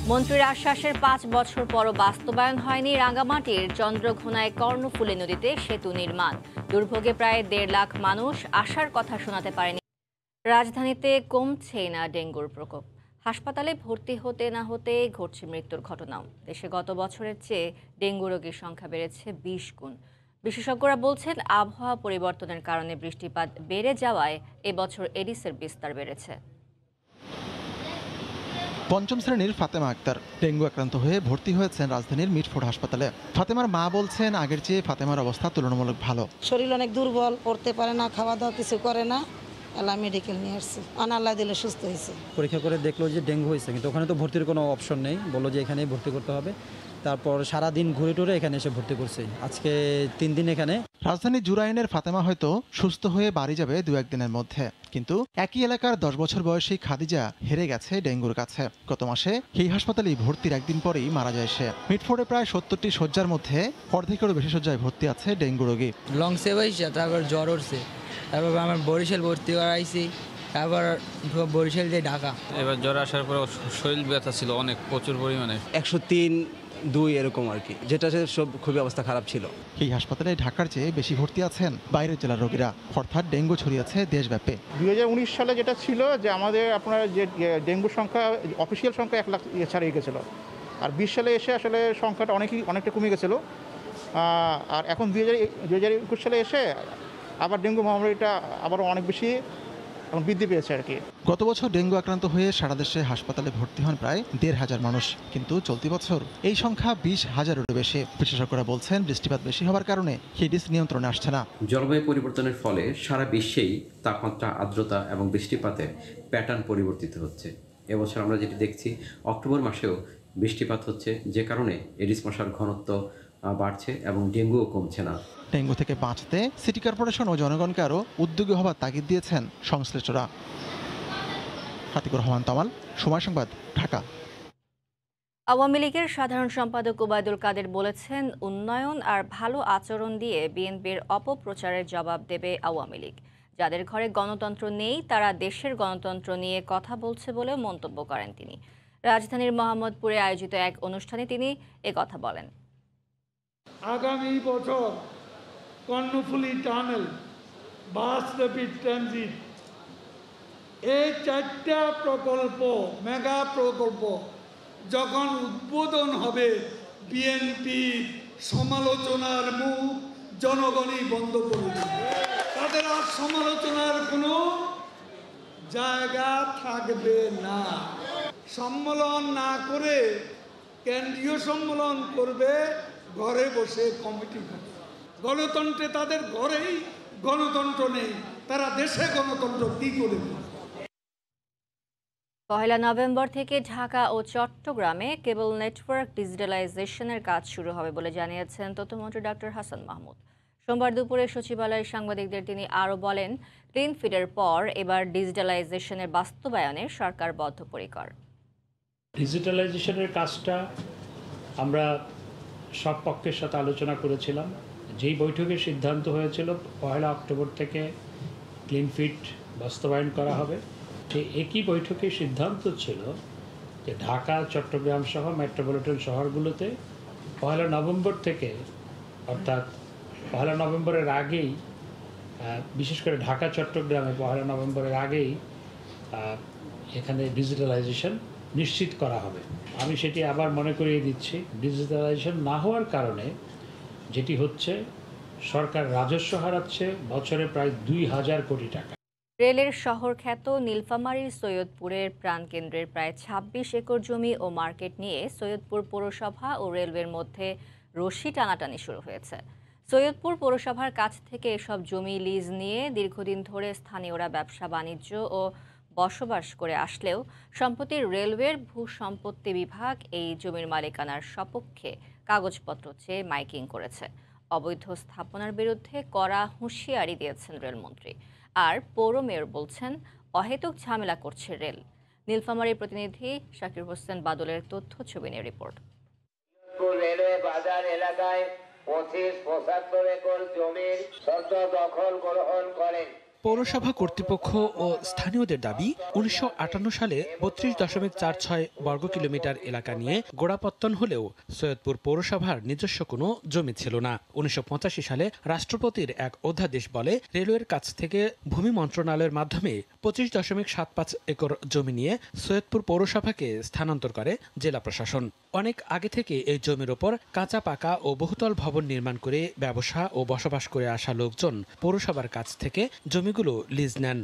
মন্ত্রীর আশ্বাসের 5 বছর পরও বাস্তবায়ন হয়নি রাঙ্গামাটির চন্দ্রঘোনায় কর্ণফুলী নদীতে সেতু নির্মাণ। দুর্ভোগে প্রায় 1.5 লাখ মানুষ, আশার কথা শোনাতে পারেনি। রাজধানীতে কমছেই না ডেঙ্গুর প্রকোপ। হাসপাতালে ভর্তি হতে না হতে ঘটছে মৃত্যুর ঘটনাও। দেশে গত বছরের চেয়ে ডেঙ্গু রোগীর সংখ্যা বেড়েছে 20 গুণ। বিশেষজ্ঞরা বলছেন, আবহাওয়া পরিবর্তনের কারণে বৃষ্টিপাত বেড়ে যাওয়ায় এবছর এডিসের বিস্তার বেড়েছে। 5ম শ্রেণীর ফাতেমা আক্তার ডেঙ্গু আক্রান্ত হয়ে ভর্তি হয়েছেন রাজধানীর মিটফোর্ড হাসপাতালে। ফাতেমার মা বলছেন, আগের চেয়ে ফাতেমার অবস্থা তুলনামূলক ভালো। শরীর অনেক দুর্বল, পড়তে পারে না, খাওয়া দাওয়া কিছু করে না। আল্লাহ মেডিকেল নিয়ে আসছে, আল্লাহ দিলে সুস্থ হয়েছে। পরীক্ষা করে দেখলো যে ডেঙ্গু হয়েছে, কিন্তু ওখানে তো ভর্তির কোনো অপশন নেই, বললো যে এখানেই ভর্তি করতে হবে। তারপর সারাদিন ঘুরে টুরে এখানে এসে ভর্তি করছে, আজকে 3 দিন এখানে। রাজধানী জুরাইনের ফাতেমা হয়তো সুস্থ হয়ে বাড়ি যাবে 2-1 দিনের মধ্যে, কিন্তু একই এলাকার 10 বছর বয়সী খাদিজা হেরে গেছে ডেঙ্গুর কাছে। গত মাসে এই হাসপাতালেই ভর্তির 1 দিন পরেই মারা যায় সে। মিটফোর্ডে প্রায় 70টি শয্যার মধ্যে অর্ধেকেরও বেশি শয্যায় ভর্তি আছে ডেঙ্গু রোগী। লং সেভাইছে, তারপর জ্বর উঠছে, তারপর আমার বরিশাল ভর্তি করাইছি, তারপর বরিশাল দিয়ে ঢাকা। এবার জ্বর আসার পর শরীর ব্যথা ছিল অনেক, প্রচুর পরিমাণে। 103 2 এরকম আর কি, যেটা সব খুবই অবস্থা খারাপ ছিল। এই হাসপাতালে ঢাকার চেয়ে বেশি ভর্তি আছেন বাইরের জেলার রোগীরা, অর্থাৎ ডেঙ্গু ছড়িয়েছে দেশব্যাপী। 2019 সালে যেটা ছিল যে আমাদের আপনার যে ডেঙ্গুর সংখ্যা অফিসিয়াল সংখ্যা 1 লাখ ছাড়িয়ে গেছিলো, আর 20 সালে এসে আসলে সংখ্যাটা অনেকটা কমে গেছিলো। আর এখন 2021 সালে এসে আবার ডেঙ্গু মহামারীটা আবারও অনেক বেশি বৃদ্ধি পেয়েছে আর কি। গত বছর ডেঙ্গু আক্রান্ত হয়ে সারা দেশে হাসপাতালে ভর্তি হন প্রায় 1,500 মানুষ, কিন্তু চলতি বছর এই সংখ্যা 20,000-এরও বেশি। বিশেষজ্ঞরা বলছেন বৃষ্টিপাত বেশি হওয়ার কারণে হিডিস নিয়ন্ত্রণে আসছে না। জলবায়ু পরিবর্তনের ফলে সারা বিশ্বেই তাপমাত্রা, আর্দ্রতা এবং বৃষ্টিপাতের প্যাটার্ন পরিবর্তিত হচ্ছে। এবছর আমরা যেটি দেখছি, অক্টোবর মাসেও বৃষ্টিপাত হচ্ছে, যে কারণে এডিস মশার ঘনত্ব বাড়ছে এবং ডেঙ্গুও কমছে না। ডেঙ্গু থেকে বাঁচতে সিটি কর্পোরেশন ও জনগণকে আরও উদ্যোগী হবার তাগিদ দিয়েছেন সংশ্লিষ্টরা। হাতিকুর রহমান তামাল, সময় সংবাদ, ঢাকা। আওয়ামী লীগের সাধারণ সম্পাদক ওবায়দুল কাদের বলেছেন, উন্নয়ন আর ভালো আচরণ দিয়ে বিএনপির অপপ্রচারের জবাব দেবে আওয়ামী লীগ। যাদের ঘরে গণতন্ত্র নেই তারা দেশের গণতন্ত্র নিয়ে কথা বলছে বলেও মন্তব্য করেন তিনি। রাজধানীর মোহাম্মদপুরে আয়োজিত এক অনুষ্ঠানে তিনি একথা বলেন। আগামী বছর কর্ণফুলী টানেল, বাস র্যাপিড ট্রানজিট, এই 4টা প্রকল্প, মেগা প্রকল্প যখন উদ্বোধন হবে, বিএনপি সমালোচনার মুখ জনগণই বন্ধ করে দেবে। তাদের আর সমালোচনার কোনো জায়গা থাকবে না। সম্মেলন না করে কেন্দ্রীয় সম্মেলন করবে, ঘরে বসে কমিটি করবে। গণতন্ত্রে তাদের ঘরেই গণতন্ত্র নেই, তারা দেশে গণতন্ত্র কি করে? 1 নভেম্বর থেকে ঢাকা ও চট্টগ্রামে কেবল নেটওয়ার্ক ডিজিটালাইজেশনের কাজ শুরু হবে বলে জানিয়েছেন তথ্যমন্ত্রী ডক্টর হাসান মাহমুদ। সোমবার দুপুরে সচিবালয়ে সাংবাদিকদের তিনি আরও বলেন, ক্লিন ফিডের পর এবার ডিজিটালাইজেশনের বাস্তবায়নে সরকার বদ্ধপরিকর। ডিজিটালাইজেশনের কাজটা আমরা সব পক্ষের সাথে আলোচনা করেছিলাম। যেই বৈঠকে সিদ্ধান্ত হয়েছিল 1 অক্টোবর থেকে ক্লিন ফিট বাস্তবায়ন করা হবে, সেই একই বৈঠকে সিদ্ধান্ত ছিল যে ঢাকা, চট্টগ্রাম সহ মেট্রোপলিটন শহরগুলোতে 1 নভেম্বর থেকে, অর্থাৎ 1 নভেম্বরের আগেই, বিশেষ করে ঢাকা, চট্টগ্রামে 1 নভেম্বরের আগেই এখানে ডিজিটালাইজেশন নিশ্চিত করা হবে। আমি সেটি আবার মনে করিয়ে দিচ্ছি, ডিজিটালাইজেশন না হওয়ার কারণে যেটি হচ্ছে, সরকার রাজস্ব হারাচ্ছে বছরে প্রায় 2,000 কোটি টাকা। রেলের শহর খ্যাত নীলফামারীর সৈয়দপুরের প্রাণকেন্দ্রের প্রায় 26 একর জমি ও মার্কেট নিয়ে সৈয়দপুর পৌরসভা ও রেলওয়ের মধ্যে রশি টানাটানি শুরু হয়েছে। সৈয়দপুর পৌরসভার কাছ থেকে এসব জমি লিজ নিয়ে দীর্ঘদিন ধরে স্থানীয়রা ব্যবসা বাণিজ্য ও বসবাস করে আসলেও সম্প্রতি রেলওয়ের ভূসম্পত্তি বিভাগ এই জমির মালিকানার সপক্ষে কাগজপত্র চেয়ে মাইকিং করেছে। অবৈধ স্থাপনার বিরুদ্ধে কড়া হুঁশিয়ারি দিয়েছেন রেলমন্ত্রী। আর পৌর মেয়র বলছেন, অহেতুক ঝামেলা করছে রেল। নীলফামারীর প্রতিনিধি শাকির হোসেন বাদলের তথ্য ছবি নিয়ে রিপোর্ট। রেলওয়ে বাজার এলাকায় 25-75 একর জমির শর্ত দখল গ্রহণ করেন। পৌরসভা কর্তৃপক্ষ ও স্থানীয়দের দাবি, 1958 সালে 32.46 বর্গ কিলোমিটার এলাকা নিয়ে গোড়াপত্তন হলেও সৈয়দপুর পৌরসভার নিজস্ব কোনো জমি ছিল না। 1985 সালে রাষ্ট্রপতির এক অধ্যাদেশ বলে রেলওয়ের কাছ থেকে ভূমি মন্ত্রণালয়ের মাধ্যমে 25.75 একর জমি নিয়ে সৈয়দপুর পৌরসভাকে স্থানান্তর করে জেলা প্রশাসন। অনেক আগে থেকে এই জমির ওপর কাঁচা পাকা ও বহুতল ভবন নির্মাণ করে ব্যবসা ও বসবাস করে আসা লোকজন পৌরসভার কাছ থেকে জমিগুলো লিজ নেন।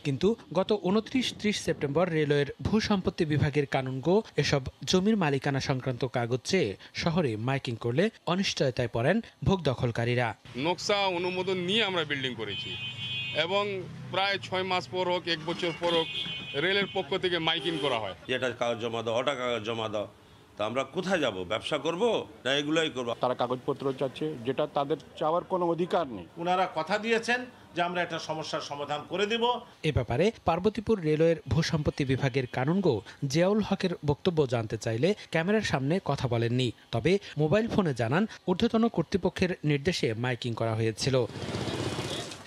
কিন্তু গত 29-30 সেপ্টেম্বর রেলওয়ের ভূসম্পত্তি বিভাগের কানুনগো এসব জমির মালিকানা সংক্রান্ত কাগজ চেয়ে শহরে মাইকিং করলে অনিশ্চয়তায় পড়েন ভোগ দখলকারীরা। নকশা অনুমোদন নিয়ে আমরা বিল্ডিং করেছি এবং প্রায় 6 মাস পর হোক, 1 বছর পর হোক, রেলের পক্ষ থেকে মাইকিং করা হয়, এটা কাগজ জমা দাও, ওটা কাগজ জমা দাও। তা আমরা কোথায় যাব? ব্যবসা করব না এগুলোই করব? তারা কাগজপত্র চাচ্ছে, যেটা তাদের চাওয়ার কোনো অধিকার নেই। ওনারা কথা দিয়েছেন যে আমরা একটা সমস্যার সমাধান করে দেব। এ ব্যাপারে পার্বতীপুর রেলওয়ের ভূসম্পত্তি বিভাগের কানুনগো জিয়াউল হকের বক্তব্য জানতে চাইলে ক্যামেরার সামনে কথা বলেননি। তবে মোবাইল ফোনে জানান, ঊর্ধ্বতন কর্তৃপক্ষের নির্দেশে মাইকিং করা হয়েছিল।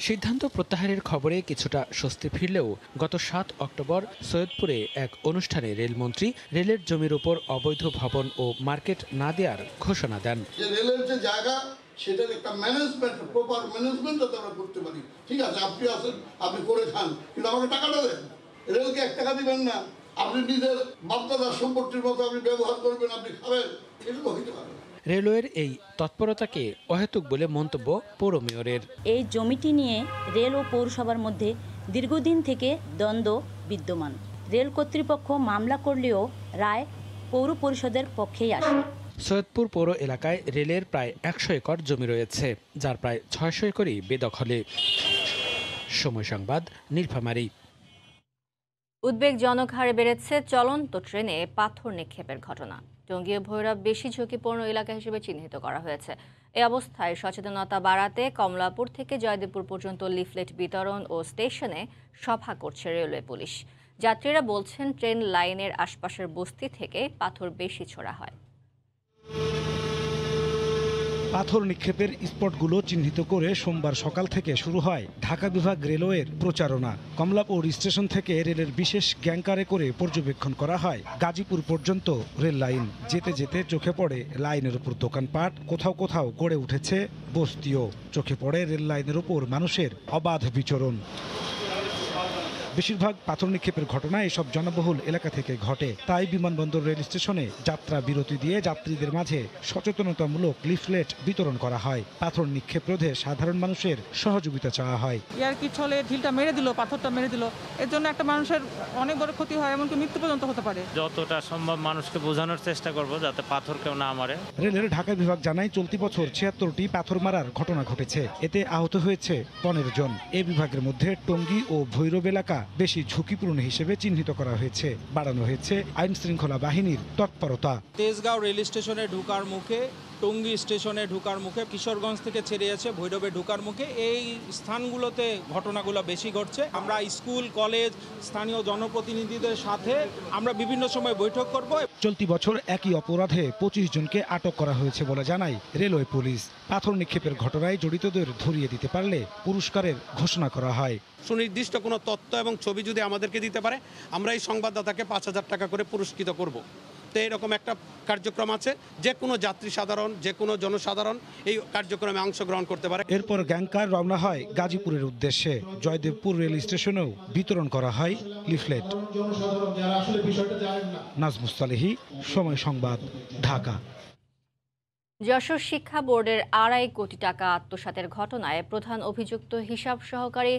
সিদ্ধান্ত প্রত্যাহারের খবরে কিছুটা স্বস্তি ফিরলেও গত 7 অক্টোবর সৈয়দপুরে এক অনুষ্ঠানে রেলমন্ত্রী রেলের জমির উপর অবৈধ ভবন ও মার্কেট না দেওয়ার ঘোষণা দেন। রেলের যে জায়গা সেটার একটা ম্যানেজমেন্ট, প্রপার ম্যানেজমেন্ট যাতে আমরা করতে পারি। ঠিক আছে, আপনি আসেন, আপনি করে খান, কিন্তু আমাকে টাকাটা দেন। রেলকে 1 টাকা দিবেন না, আপনি নিজের বাপদাদার সম্পত্তির মতো আপনি ব্যবহার করবেন, আপনি খাবেন, এগুলো হইতে পারে। রেলওয়ের এই তৎপরতাকে অহেতুক বলে মন্তব্য পৌর মেয়রের। এই জমিটি নিয়ে রেল ও পৌরসভার মধ্যে দীর্ঘদিন থেকে দ্বন্দ্ব বিদ্যমান। রেল কর্তৃপক্ষ মামলা করলেও রায় পৌর পরিষদের পক্ষেই আসে। সৈয়দপুর পৌর এলাকায় রেলের প্রায় 100 একর জমি রয়েছে, যার প্রায় 600 একরই বেদখলে। সময় সংবাদ, নীলফামারী। উদ্বেগজনক হারে বেড়েছে চলন্ত ট্রেনে পাথর নিক্ষেপের ঘটনা। টঙ্গী ও ভৈরব বেশি ঝুঁকিপূর্ণ এলাকা হিসেবে চিহ্নিত করা হয়েছে। এই অবস্থায় সচেতনতা বাড়াতে কমলাপুর থেকে জয়দেবপুর পর্যন্ত লিফলেট বিতরণ ও স্টেশনে সভা করছে রেলওয়ে পুলিশ। যাত্রীরা বলছেন ট্রেন লাইনের আশপাশের বস্তি থেকে পাথর বেশি ছোড়া হয়। পাথর নিক্ষেপের স্পটগুলো চিহ্নিত করে সোমবার সকাল থেকে শুরু হয় ঢাকা বিভাগ রেলওয়ের প্রচারণা। কমলাপুর স্টেশন থেকে রেলের বিশেষ গ্যাংকারে করে পর্যবেক্ষণ করা হয় গাজীপুর পর্যন্ত রেল লাইন। যেতে যেতে চোখে পড়ে লাইনের উপর দোকানপাট, কোথাও কোথাও গড়ে উঠেছে বস্তিও। চোখে পড়ে রেল লাইনের উপর মানুষের অবাধ বিচরণ। বেশিরভাগ পাথর নিক্ষেপের ঘটনা এসব জনবহুল এলাকা থেকে ঘটে। তাই বিমানবন্দর রেল স্টেশনে যাত্রা বিরতি দিয়ে যাত্রীদের মাঝে সচেতনতামূলক লিফলেট বিতরণ করা হয়। পাথর নিক্ষেপ রোধে সাধারণ মানুষের সহযোগিতা চাওয়া হয়। ইয়ারকি ছলে ঢিলটা মেরে দিল, পাথরটা মেরে দিল, এর জন্য একটা মানুষের অনেক বড় ক্ষতি হয়, এমনকি মৃত্যু পর্যন্ত হতে পারে। যতটা সম্ভব মানুষকে বোঝানোর চেষ্টা করব যাতে পাথর কেউ না মারে। রেলের ঢাকা বিভাগ জানায় চলতি বছর 76টি পাথর মারার ঘটনা ঘটেছে। এতে আহত হয়েছে 15 জন। এ বিভাগের মধ্যে টঙ্গী ও ভৈরব এলাকা বেশি ঝুঁকিপূর্ণ হিসেবে চিহ্নিত করা হয়েছে। বাড়ানো হয়েছে আইন শৃঙ্খলা বাহিনীর তৎপরতা। তেজগাঁও রেল স্টেশনে ঢোকার মুখে, টঙ্গী স্টেশনে ঢোকার মুখে, কিশোরগঞ্জ থেকে ছেড়ে আছে ভৈরবে ঢোকার মুখে, এই স্থানগুলোতে ঘটনাগুলো বেশি ঘটছে। আমরা স্কুল, কলেজ, স্থানীয় জনপ্রতিনিধিদের সাথে আমরা বিভিন্ন সময় বৈঠক করব। চলতি বছর একই অপরাধে 25 জনকে আটক করা হয়েছে বলে জানায় রেলওয়ে পুলিশ। পাথর নিক্ষেপের ঘটনায় জড়িতদের ধরিয়ে দিতে পারলে পুরস্কারের ঘোষণা করা হয়। সুনির্দিষ্ট কোনো তথ্য এবং ছবি যদি আমাদেরকে দিতে পারে, আমরা এই সংবাদদাতাকে 5000 টাকা করে পুরস্কৃত করব। তো এরকম একটা কার্যক্রম আছে, যে কোনো যাত্রী সাধারণ, যে কোনো জনসাধারণ এই কার্যক্রমে অংশগ্রহণ করতে পারে। এরপর গ্যাংকার রওনা হয় গাজীপুরের উদ্দেশ্যে। জয়দেবপুর রেল স্টেশনেও বিতরণ করা হয় লিফলেট। নাজমুস সালেহী, সময় সংবাদ, ঢাকা। যশোর শিক্ষা বোর্ডের 2.5 কোটি টাকা আত্মসাতের ঘটনায় প্রধান অভিযুক্ত হিসাব সহকারী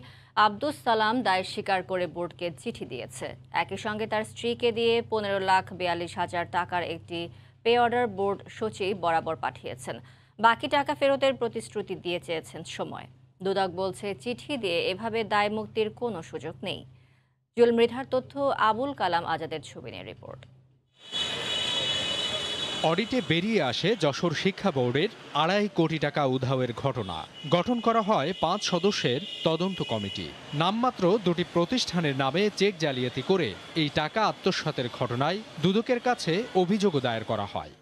আব্দুস সালাম দায় স্বীকার করে বোর্ডকে চিঠি দিয়েছে। একই সঙ্গে তার স্ত্রীকে দিয়ে 15,42,000 টাকার একটি পে অর্ডার বোর্ড সচিব বরাবর পাঠিয়েছেন। বাকি টাকা ফেরতের প্রতিশ্রুতি দিয়ে চেয়েছেন সময়। দুদক বলছে চিঠি দিয়ে এভাবে দায় মুক্তির কোনো সুযোগ নেই। জুয়েল মৃধার তথ্য, আবুল কালাম আজাদের ছবি নিয়ে রিপোর্ট। অডিটে বেরিয়ে আসে যশোর শিক্ষা বোর্ডের 2.5 কোটি টাকা উধাওয়ের ঘটনা। গঠন করা হয় 5 সদস্যের তদন্ত কমিটি। নামমাত্র 2টি প্রতিষ্ঠানের নামে চেক জালিয়াতি করে এই টাকা আত্মসাতের ঘটনায় দুদকের কাছে অভিযোগও দায়ের করা হয়।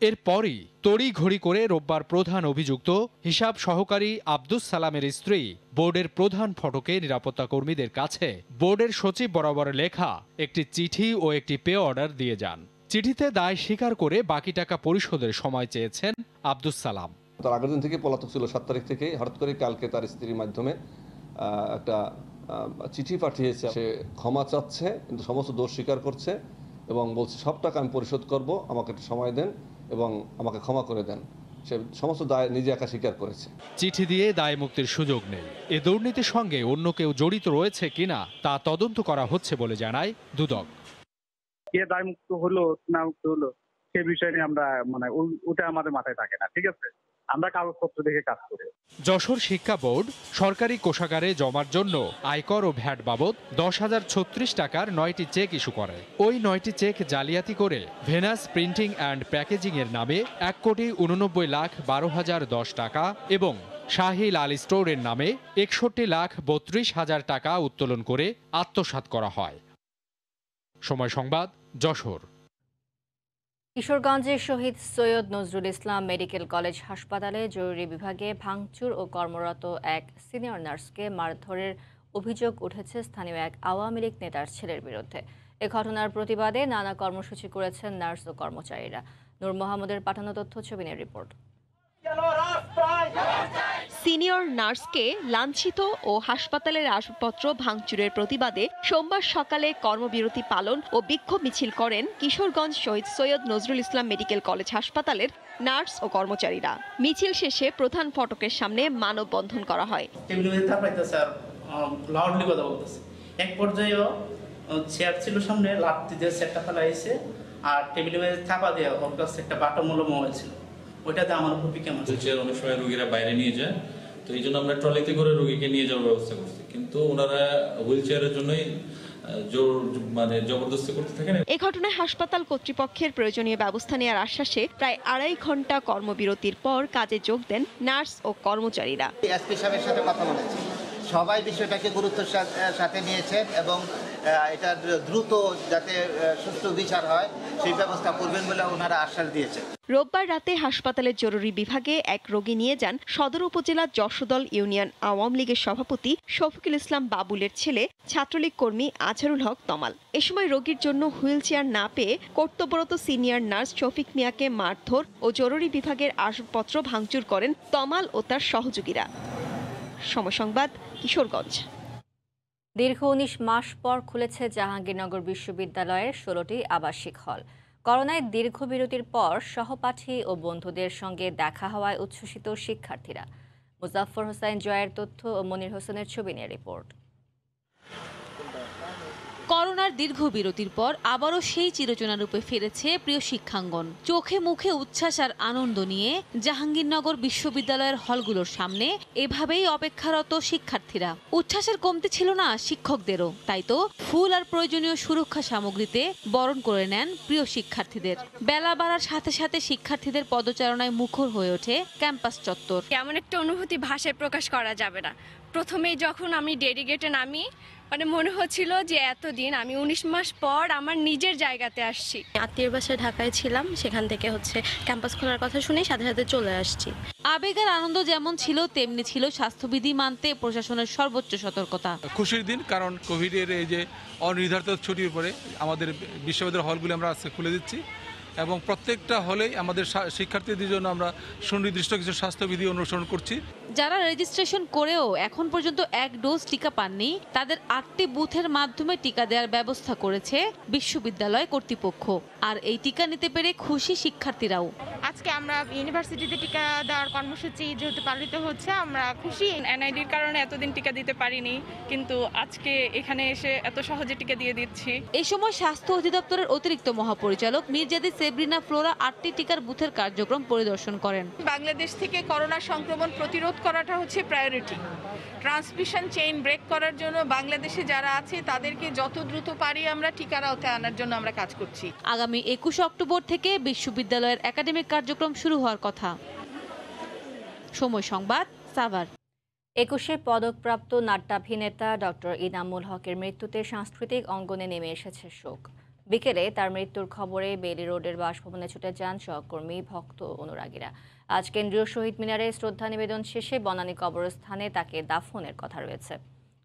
এরপরই তড়িঘড়ি করে রোববার প্রধান অভিযুক্ত হিসাব সহকারী আব্দুস সালামের স্ত্রী বোর্ডের প্রধান ফটকে নিরাপত্তা কর্মীদের কাছে বোর্ডের সচিব বরাবর লেখা একটি চিঠি ও একটি পে অর্ডার দিয়ে যান। চিঠিতে দায় স্বীকার করে বাকি টাকা পরিশোধের সময় চেয়েছেন আব্দুস সালাম। তার আগের দিন থেকে পলাতক ছিল, 7 তারিখ থেকে। হঠাৎ করে কালকে তার স্ত্রীর মাধ্যমে একটা চিঠি পাঠিয়েছে। সে ক্ষমা চাচ্ছে, কিন্তু সমস্ত দোষ স্বীকার করছে এবং বলছে সব টাকা আমি পরিশোধ করব, আমাকে একটু সময় দেন এবং আমাকে ক্ষমা করে দেন। সে সমস্ত দায় নিজে একা স্বীকার করেছে। চিঠি দিয়ে দায় মুক্তির সুযোগ নেই। এ দুর্নীতির সঙ্গে অন্য কেউ জড়িত রয়েছে কিনা তা তদন্ত করা হচ্ছে বলে জানায় দুদক। কে দায় মুক্ত হলো না মুক্ত হলো সে বিষয় নিয়ে আমরা ওটা আমাদের মাথায় থাকে না। ঠিক আছে, আমরা কাগজপত্র দেখে কাজ করি। যশোর শিক্ষা বোর্ড সরকারি কোষাগারে জমার জন্য আয়কর ও ভ্যাট বাবদ 10,036 টাকার 9টি চেক ইস্যু করে। ওই 9টি চেক জালিয়াতি করে ভেনাস প্রিন্টিং অ্যান্ড প্যাকেজিং এর নামে 1,89,12,010 টাকা এবং শাহিল আল স্টোরের নামে 61,32,000 টাকা উত্তোলন করে আত্মসাৎ করা হয়। সময় সংবাদ, যশোর। কিশোরগঞ্জের শহীদ সৈয়দ নজরুল ইসলাম মেডিকেল কলেজ হাসপাতালে জরুরি বিভাগে ভাঙচুর ও কর্মরত এক সিনিয়র নার্সকে মারধরের অভিযোগ উঠেছে স্থানীয় এক আওয়ামী লীগ নেতার ছেলের বিরুদ্ধে। এ ঘটনার প্রতিবাদে নানা কর্মসূচি করেছেন নার্স ও কর্মচারীরা। নূর মোহাম্মদের পাঠানো তথ্য ছবিনের রিপোর্ট। সিনিয়র নার্সকে লাঞ্ছিত ও হাসপাতালের আসবাবপত্র ভাঙচুরের প্রতিবাদে সোমবার সকালে কর্মবিরতি পালন ও বিক্ষোভ মিছিল করেন কিশোরগঞ্জ শহীদ সৈয়দ নজরুল ইসলাম মেডিকেল কলেজ হাসপাতালের নার্স ও কর্মচারীরা। মিছিল শেষে প্রধান ফটকের সামনে মানববন্ধন করা হয়। এক পর্যায়ে চেয়ার ছিল সামনে, লাঠি দিয়ে চেয়ারটা ফেলাইছে আর টেবিলের মধ্যে চাপা দিয়ে ওর কাছে একটা বাটা মূল্য মোবাইল ছিল, ওইটাতে আমার উপর পিকে মারছে। চেয়ার অনেক সময় রোগীরা বাইরে নিয়ে যায়, তো এই জন্য আমরা ট্রলিতে করে রোগীকে নিয়ে যাওয়ার ব্যবস্থা করছি, কিন্তু ওনারা হুইল চেয়ারের জন্যই জবরদস্তি করতে থাকেন। এই ঘটনায় হাসপাতাল কর্তৃপক্ষের প্রয়োজনীয় ব্যবস্থা নেওয়ার আশ্বাসে প্রায় 2.5 ঘন্টা কর্মবিরতির পর কাজে যোগ দেন নার্স ও কর্মচারীরা। এসপি সাহেবের সাথে কথা বলেছি, সবাই বিষয়টাকে গুরুত্বের সাথে নিয়েছেন এবং এটা দ্রুত যাতে সুষ্ঠু বিচার হয় সেই ব্যবস্থা করবেন বলে ওনারা আশ্বাস দিয়েছেন। রোববার রাতে হাসপাতালের জরুরি বিভাগে এক রোগী নিয়ে যান সদর উপজেলার যশোদল ইউনিয়ন আওয়ামী লীগের সভাপতি শফিকুল ইসলাম বাবুলের ছেলে ছাত্রলীগ কর্মী আজহারুল হক তমাল। এ সময় রোগীর জন্য হুইল চেয়ার না পেয়ে কর্তব্যরত সিনিয়র নার্স শফিক মিয়াকে মারধর ও জরুরি বিভাগের আসবাবপত্র ভাঙচুর করেন তমাল ও তার সহযোগীরা। সময় সংবাদ, কিশোরগঞ্জ। দীর্ঘ 19 মাস পর খুলেছে জাহাঙ্গীরনগর বিশ্ববিদ্যালয়ের 16টি আবাসিক হল। করোনায় দীর্ঘ বিরতির পর সহপাঠী ও বন্ধুদের সঙ্গে দেখা হওয়ায় উচ্ছ্বসিত শিক্ষার্থীরা। মুজাফফর হোসেন জয়ের তথ্য ও মনির হোসেনের ছবি নিয়ে রিপোর্ট। করোনার দীর্ঘ বিরতির পর আবারও সেই চিরচেনা রূপে ফিরেছে প্রিয় শিক্ষাঙ্গন। চোখে মুখে উচ্ছ্বাস আর আনন্দ নিয়ে জাহাঙ্গীরনগর বিশ্ববিদ্যালয়ের হলগুলোর সামনে এভাবেই অপেক্ষারত শিক্ষার্থীরা। উচ্ছ্বাসের কমতি ছিল না শিক্ষকদেরও, তাই তো ফুল আর প্রয়োজনীয় সুরক্ষা সামগ্রীতে বরণ করে নেন প্রিয় শিক্ষার্থীদের। বেলা বাড়ার সাথে সাথে শিক্ষার্থীদের পদচারণায় মুখর হয়ে ওঠে ক্যাম্পাস চত্বর। এমন একটা অনুভূতি ভাষায় প্রকাশ করা যাবে না। প্রথমেই যখন আমি ডেডিকেটে নামি, মনে হচ্ছিল যে এতদিন আমি 19 মাস পর আমার নিজের জায়গাতে আসছি। আত্মীয়ের বাসায় ঢাকায় ছিলাম, সেখান থেকে ক্যাম্পাস খোলার কথা শুনে সাথে সাথে চলে আসছি। আবেগ আর আনন্দ যেমন ছিল তেমনি ছিল স্বাস্থ্যবিধি মানতে প্রশাসনের সর্বোচ্চ সতর্কতা। খুশির দিন, কারণ কোভিডের এই যে অনির্ধারিত ছুটির পরে আমাদের বিশ্ববিদ্যালয়ের হলগুলি আমরা আজকে খুলে দিচ্ছি এবং প্রত্যেকটা হলেই আমাদের শিক্ষার্থীদের জন্য আমরা সুনির্দিষ্ট কিছু স্বাস্থ্যবিধি অনুসরণ করছি। যারা রেজিস্ট্রেশন করেও এখন পর্যন্ত 1 ডোজ টিকা পাননি, তাদের 8টি বুথের মাধ্যমে টিকা দেওয়ার ব্যবস্থা করেছে বিশ্ববিদ্যালয় কর্তৃপক্ষ। আর এই টিকা নিতে পেরে খুশি শিক্ষার্থীরাও। আজকে আমরা ইউনিভার্সিটিতে টিকা দেওয়ার কর্মসূচি যেহেতু পালিত হচ্ছে, আমরা খুশি। এনআইডির কারণে এতদিন টিকা দিতে পারিনি, কিন্তু আজকে এখানে এসে এত সহজে টিকা দিয়ে দিচ্ছি। এই সময় স্বাস্থ্য অধিদপ্তরের অতিরিক্ত মহাপরিচালক মির্জাদি সেব্রিনা ফ্লোরা 8টি টিকার বুথের কার্যক্রম পরিদর্শন করেন। বাংলাদেশ থেকে করোনা সংক্রমণ প্রতিরোধ করাটা হচ্ছে প্রায়োরিটি। ট্রান্সমিশন চেইন ব্রেক করার জন্য বাংলাদেশে যারা আছে তাদেরকে যত দ্রুত পারি আমরা টিকার আওতায় আনার জন্য আমরা কাজ করছি। আগামী 21 অক্টোবর থেকে বিশ্ববিদ্যালয়ের একাডেমিক কার্যক্রম শুরু হওয়ার কথা। সময় সংবাদ, সাভার। 21শে পদকপ্রাপ্ত নাট্যাভিনেতা ডক্টর ইনামুল হকের মৃত্যুতে সাংস্কৃতিক অঙ্গনে নেমে এসেছে শোক। বিকেলে তার মৃত্যুর খবরে বেইলি রোডের বাসভবনে ছুটে যান সহকর্মী, ভক্ত, অনুরাগীরা। আজ কেন্দ্রীয় শহীদ মিনারে শ্রদ্ধা নিবেদন শেষে বনানী কবরস্থানে তাকে দাফনের কথা রয়েছে।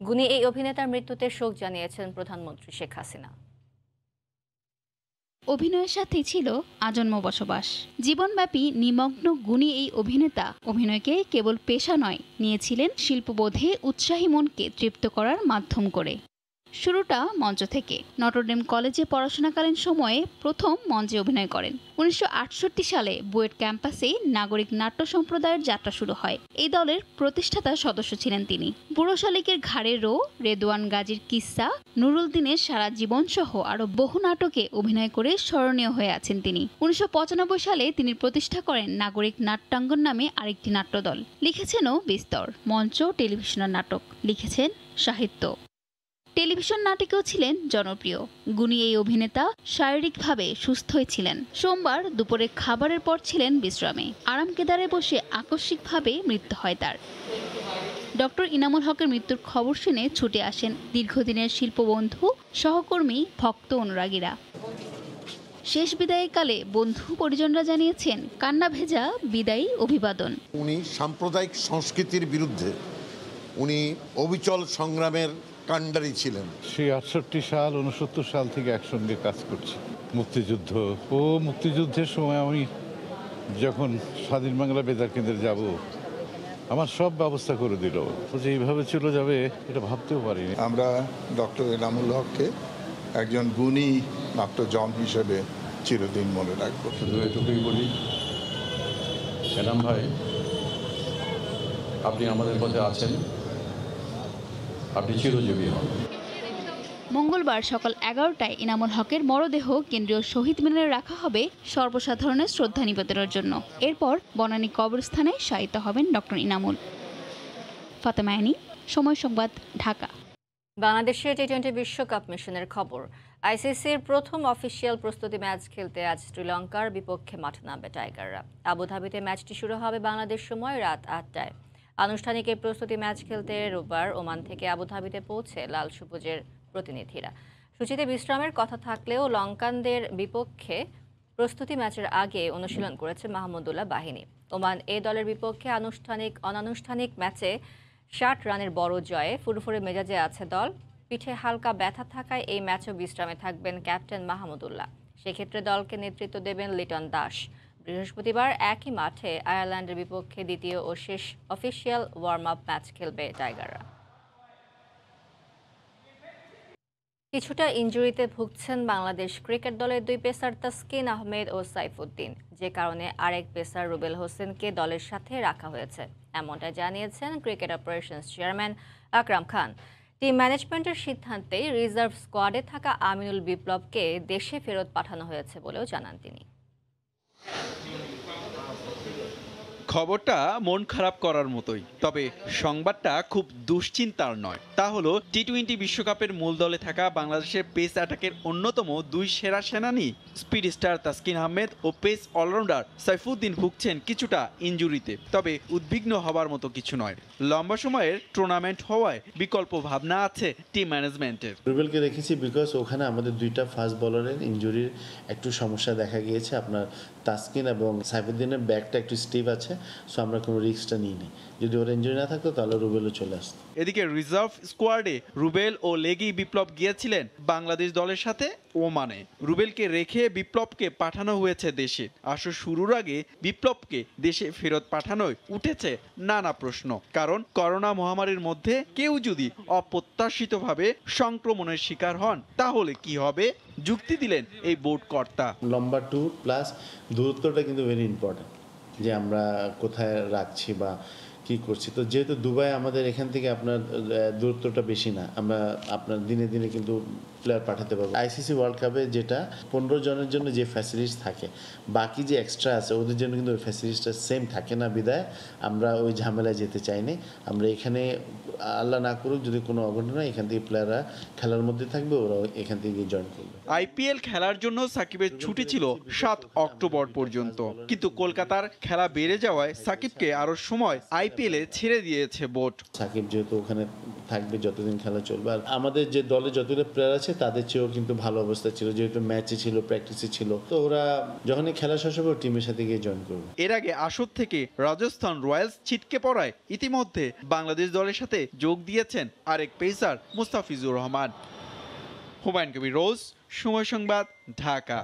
গুণী এই অভিনেতার মৃত্যুতে শোক জানিয়েছেন প্রধানমন্ত্রী শেখ হাসিনা। অভিনয়ের সাথেই ছিল আজন্ম বসবাস। জীবনব্যাপী নিমগ্ন গুণী এই অভিনেতা অভিনয়কে কেবল পেশা নয়, নিয়েছিলেন শিল্পবোধে উৎসাহী মনকে তৃপ্ত করার মাধ্যম করে। শুরুটা মঞ্চ থেকে। নটরডেম কলেজে পড়াশোনাকালীন সময়ে প্রথম মঞ্চে অভিনয় করেন। 1968 সালে বুয়েট ক্যাম্পাসে নাগরিক নাট্য সম্প্রদায়ের যাত্রা শুরু হয়। এই দলের প্রতিষ্ঠাতা সদস্য ছিলেন তিনি। বুড়ো শালিকের ঘাড়ে রো, রেদওয়ান গাজীর কিস্সা, নুরুল দিনের সারা জীবন সহ আরো বহু নাটকে অভিনয় করে স্মরণীয় হয়ে আছেন তিনি। 1995 সালে তিনি প্রতিষ্ঠা করেন নাগরিক নাট্যাঙ্গন নামে আরেকটি নাট্যদল। লিখেছেনও বিস্তর মঞ্চ, টেলিভিশনের নাটক, লিখেছেন সাহিত্য। টেলিভিশন নাটকেও ছিলেন জনপ্রিয়। গুণী এই অভিনেতা শারীরিকভাবে সুস্থই ছিলেন। সোমবার দুপুরে খাবারের পর ছিলেন বিশ্রামে। আরাম কেদারে বসে আকস্মিকভাবে মৃত্যু হয় তার। ডক্টর ইনামুল হকের মৃত্যুর খবর শুনে ছুটে আসেন দীর্ঘদিনের শিল্পবন্ধু, সহকর্মী, ভক্ত, অনুরাগীরা। শেষ বিদায়কালে বন্ধু পরিজনরা জানিয়েছেন কান্না ভেজা বিদায়ী অভিবাদন। উনি সাম্প্রদায়িক সংস্কৃতির বিরুদ্ধে উনি অবিচল সংগ্রামের কাণ্ডারি ছিলেন। সেই 68 সাল 69 সাল থেকে একসঙ্গে কাজ করছি। মুক্তিযুদ্ধ ও মুক্তিযুদ্ধের সময় আমি যখন স্বাধীন বাংলা বেতার কেন্দ্রে যাব, আমার সব ব্যবস্থা করে দিল। যে এইভাবে চলে যাবে এটা ভাবতেও পারিনি। আমরা ডক্টর এনামুল হককে একজন গুণী নাট্যজন হিসেবে চিরদিন মনে রাখবো। শুধু এটুকুই বলি, এনাম ভাই, আপনি আমাদের পথে আছেন, আপনি চিরজীবী হন। মঙ্গলবার সকাল 11টায় ইনামুল হকের মরদেহ কেন্দ্রীয় শহীদ মিনারে রাখা হবে সর্বসাধারণের শ্রদ্ধা নিবেদনের জন্য। এরপর বনানী কবরস্থানে শায়িত হবেন ডক্টর ইনামুল। ফাতেমা আইনি, সময় সংবাদ, ঢাকা। বাংলাদেশের টি-20 বিশ্বকাপ মিশনের খবর। আইসিসির প্রথম অফিসিয়াল প্রস্তুতি ম্যাচ খেলতে আজ শ্রীলঙ্কার বিপক্ষে মাঠে নামবে টাইগাররা। আবুধাবিতে ম্যাচটি শুরু হবে বাংলাদেশ সময় রাত 8টায়। আনুষ্ঠানিক এই প্রস্তুতি ম্যাচ খেলতে রোববার ওমান থেকে আবুধাবিতে পৌঁছে লাল সবুজের প্রতিনিধিরা। সূচিতে বিশ্রামের কথা থাকলেও লঙ্কানদের বিপক্ষে প্রস্তুতি ম্যাচের আগে অনুশীলন করেছে মাহমুদুল্লাহ বাহিনী। ওমান এ দলের বিপক্ষে অনানুষ্ঠানিক ম্যাচে 60 রানের বড় জয়ে ফুরফুরে মেজাজে আছে দল। পিঠে হালকা ব্যথা থাকায় এই ম্যাচও বিশ্রামে থাকবেন ক্যাপ্টেন মাহমুদুল্লাহ। সেক্ষেত্রে দলকে নেতৃত্ব দেবেন লিটন দাস। বৃহস্পতিবার একই মাঠে আয়ারল্যান্ডের বিপক্ষে দ্বিতীয় ও শেষ অফিসিয়াল ওয়ার্ম আপ ম্যাচ খেলবে টাইগাররা। কিছুটা ইনজুরিতে ভুগছেন বাংলাদেশ ক্রিকেট দলের 2 পেসার তাসকিন আহমেদ ও সাইফুদ্দিন, যে কারণে আরেক পেসার রুবেল হোসেনকে দলের সাথে রাখা হয়েছে, এমনটা জানিয়েছেন cricket operations chairman Akram Khan. Team ম্যানেজমেন্টের সিদ্ধান্তে রিজার্ভ স্কোয়াডে থাকা আমিনুল বিপ্লবকে দেশে ফেরত পাঠানো হয়েছে বলেও জানান তিনি। খবরটা মন খারাপ করার মতোই, তবে সংবাদটা খুব দুশ্চিন্তার নয়। তা হলো টি-20 বিশ্বকাপের মূল দলে থাকা বাংলাদেশের পেস অ্যাটাকের অন্যতম 2 সেরা সেনানী স্পিড স্টার তাসকিন আহমেদ ও পেস অলরাউন্ডার সাইফুদ্দিন ভুগছেন কিছুটা ইনজুরিতে। তবে উদ্বিগ্ন হবার মতো কিছু নয়। লম্বা সময়ের টুর্নামেন্ট হওয়ায় বিকল্প ভাবনা আছে টিম ম্যানেজমেন্টের। রুবেলকে রেখেছি বিকজ ওখানে আমাদের 2টা ফাস্ট বোলারের ইনজুরির একটু সমস্যা দেখা গিয়েছে। আপনার তাসকিন এবং সাইফুদ্দিনের ব্যাকটা একটু স্টিভ আছে, সো আমরা কোনো রিস্কটা নিইনি। যদি ওর ইনজুরি না থাকতো তাহলে রুবেলও চলে আসতো। এদিকে রিজার্ভ স্কোয়াডে রুবেল ও লেগি বিপ্লব গিয়েছিলেন বাংলাদেশ দলের সাথে ওমানে। রুবেলকে রেখে বিপ্লবকে পাঠানো হয়েছে দেশে। আসর শুরুর আগে বিপ্লবকে দেশে ফেরত পাঠানোয় উঠেছে নানা প্রশ্ন। কারণ করোনা মহামারীর মধ্যে কেউ যদি অপ্রত্যাশিতভাবে সংক্রমণের শিকার হন তাহলে কি হবে, যুক্তি দিলেন এই বোর্ড কর্তা। লম্বা ট্যুর প্লাস দূরত্বটা কিন্তু ভেরি ইম্পর্টেন্ট, যে আমরা কোথায় রাখছি বা কি করছি। তো যেহেতু দুবাই আমাদের এখান থেকে আপনার দূরত্বটা বেশি না, আমরা আপনার দিনে দিনে কিন্তু প্লেয়ার পাঠাতে পারবো। আইসিসি ওয়ার্ল্ড কাপে যেটা 15 জনের জন্য যে ফ্যাসিলিটিস থাকে, বাকি যে এক্সট্রা আছে ওদের জন্য কিন্তু ওই ফ্যাসিলিটিসটা সেম থাকে না, বিদায় আমরা ওই ঝামেলায় যেতে চাইনি। আমরা এখানে আল্লাহ না করুক যদি কোনো অঘটন হয়, এখান থেকে প্লেয়াররা খেলার মধ্যে থাকবে, ওরা এখান থেকে জয়েন করবে। আইপিএল খেলার জন্য সাকিবের ছুটি ছিল 7 অক্টোবর পর্যন্ত, কিন্তু কলকাতার খেলা বেড়ে যাওয়ায় সাকিবকে আরো সময় আইপিএলে ছেড়ে দিয়েছে বোর্ড। সাকিব যেহেতু ওখানে থাকবে যতদিন খেলা চলবে, আর আমাদের যে দলে যতগুলো প্লেয়ার আছে তাদের চেয়েও কিন্তু ভালো অবস্থা ছিল, যেহেতু ম্যাচে ছিল, প্র্যাকটিসে ছিল, তো ওরা যখনই খেলা শেষ হবে টিমের সাথে গিয়ে জয়েন করবে। এর আগে আসর থেকে রাজস্থান রয়্যালস ছিটকে পড়ায় ইতিমধ্যে বাংলাদেশ দলের সাথে যোগ দিয়েছেন আরেক পেসার মুস্তাফিজুর রহমান। হুমায়ুন কবির রোজ, সময় সংবাদ, ঢাকা।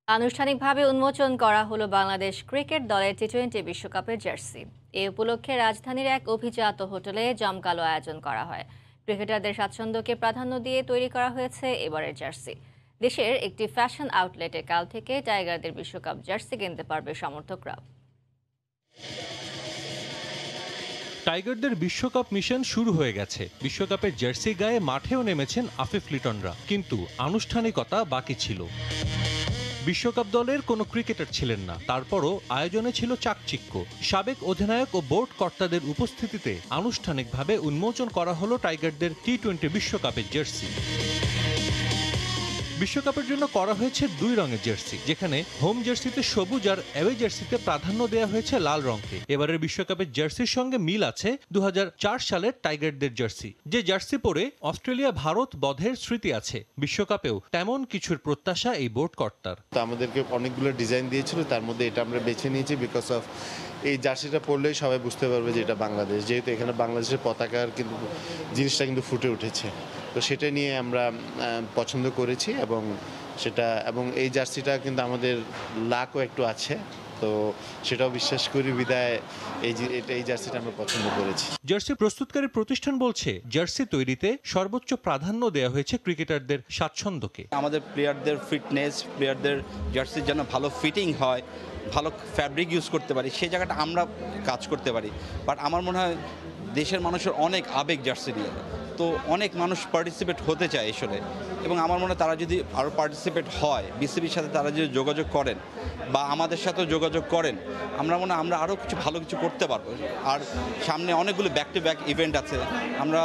আনুষ্ঠানিকভাবে উন্মোচন করা হলো বাংলাদেশ ক্রিকেট দলের টি-20 বিশ্বকাপের জার্সি। এ উপলক্ষে রাজধানীর এক অভিজাত হোটেলে জমকালো আয়োজন করা হয়। ক্রিকেটারদের স্বাচ্ছন্দ্যকে প্রাধান্য দিয়ে তৈরি করা হয়েছে এবারের জার্সি। দেশের একটি ফ্যাশন আউটলেটে কাল থেকে টাইগারদের বিশ্বকাপ জার্সি কিনতে পারবে সমর্থকরা। টাইগারদের বিশ্বকাপ মিশন শুরু হয়ে গেছে। বিশ্বকাপের জার্সি গায়ে মাঠেও নেমেছেন আফিফ লিটনরা, কিন্তু আনুষ্ঠানিকতা বাকি ছিল। বিশ্বকাপ দলের কোনো ক্রিকেটার ছিলেন না, তারপরও আয়োজনে ছিল চাকচিক্য। সাবেক অধিনায়ক ও বোর্ড কর্তাদের উপস্থিতিতে আনুষ্ঠানিকভাবে উন্মোচন করা হলো টাইগারদের টি-20 বিশ্বকাপের জার্সি। বিশ্বকাপের জন্য করা হয়েছে 2 রঙের জার্সি, যেখানে হোম জার্সিতে সবুজ আর অ্যাওয়ে জার্সিতে প্রাধান্য দেওয়া হয়েছে লাল রঙকে। এবারের বিশ্বকাপের জার্সির সঙ্গে মিল আছে 2004 সালের টাইগারদের জার্সি, যে জার্সি পরে অস্ট্রেলিয়া ভারত বধের স্মৃতি আছে। বিশ্বকাপেও তেমন কিছুর প্রত্যাশা এই বোর্ড কর্তার। তো আমাদেরকে অনেকগুলো ডিজাইন দিয়েছিল, তার মধ্যে এটা আমরা বেছে নিয়েছি বিকজ অফ এই জার্সিটা পরলেই সবাই বুঝতে পারবে যে এটা বাংলাদেশ, যেহেতু এখানে বাংলাদেশের পতাকার কিন্তু জিনিসটা কিন্তু ফুটে উঠেছে। তো সেটা নিয়ে আমরা পছন্দ করেছি এবং এই জার্সিটা কিন্তু আমাদের লাকও একটু আছে, তো সেটাও বিশ্বাস করি বিদায় এই জার্সিটা আমরা পছন্দ করেছি। জার্সি প্রস্তুতকারী প্রতিষ্ঠান বলছে, জার্সি তৈরিতে সর্বোচ্চ প্রাধান্য দেওয়া হয়েছে ক্রিকেটারদের স্বাচ্ছন্দ্যকে। আমাদের প্লেয়ারদের ফিটনেস, প্লেয়ারদের জার্সির যেন ভালো ফিটিং হয়, ভালো ফ্যাব্রিক ইউজ করতে পারি, সেই জায়গাটা আমরা কাজ করতে পারি। বাট আমার মনে হয় দেশের মানুষের অনেক আবেগ জার্সি নিয়ে, তো অনেক মানুষ পার্টিসিপেট হতে চায় আসলে, এবং আমার মনে হয় তারা যদি আরও পার্টিসিপেট হয়, বিসিবির সাথে তারা যদি যোগাযোগ করেন বা আমাদের সাথেও যোগাযোগ করেন, আমরা মনে হয় আমরা আরও কিছু ভালো কিছু করতে পারবো। আর সামনে অনেকগুলো ব্যাক টু ব্যাক ইভেন্ট আছে, আমরা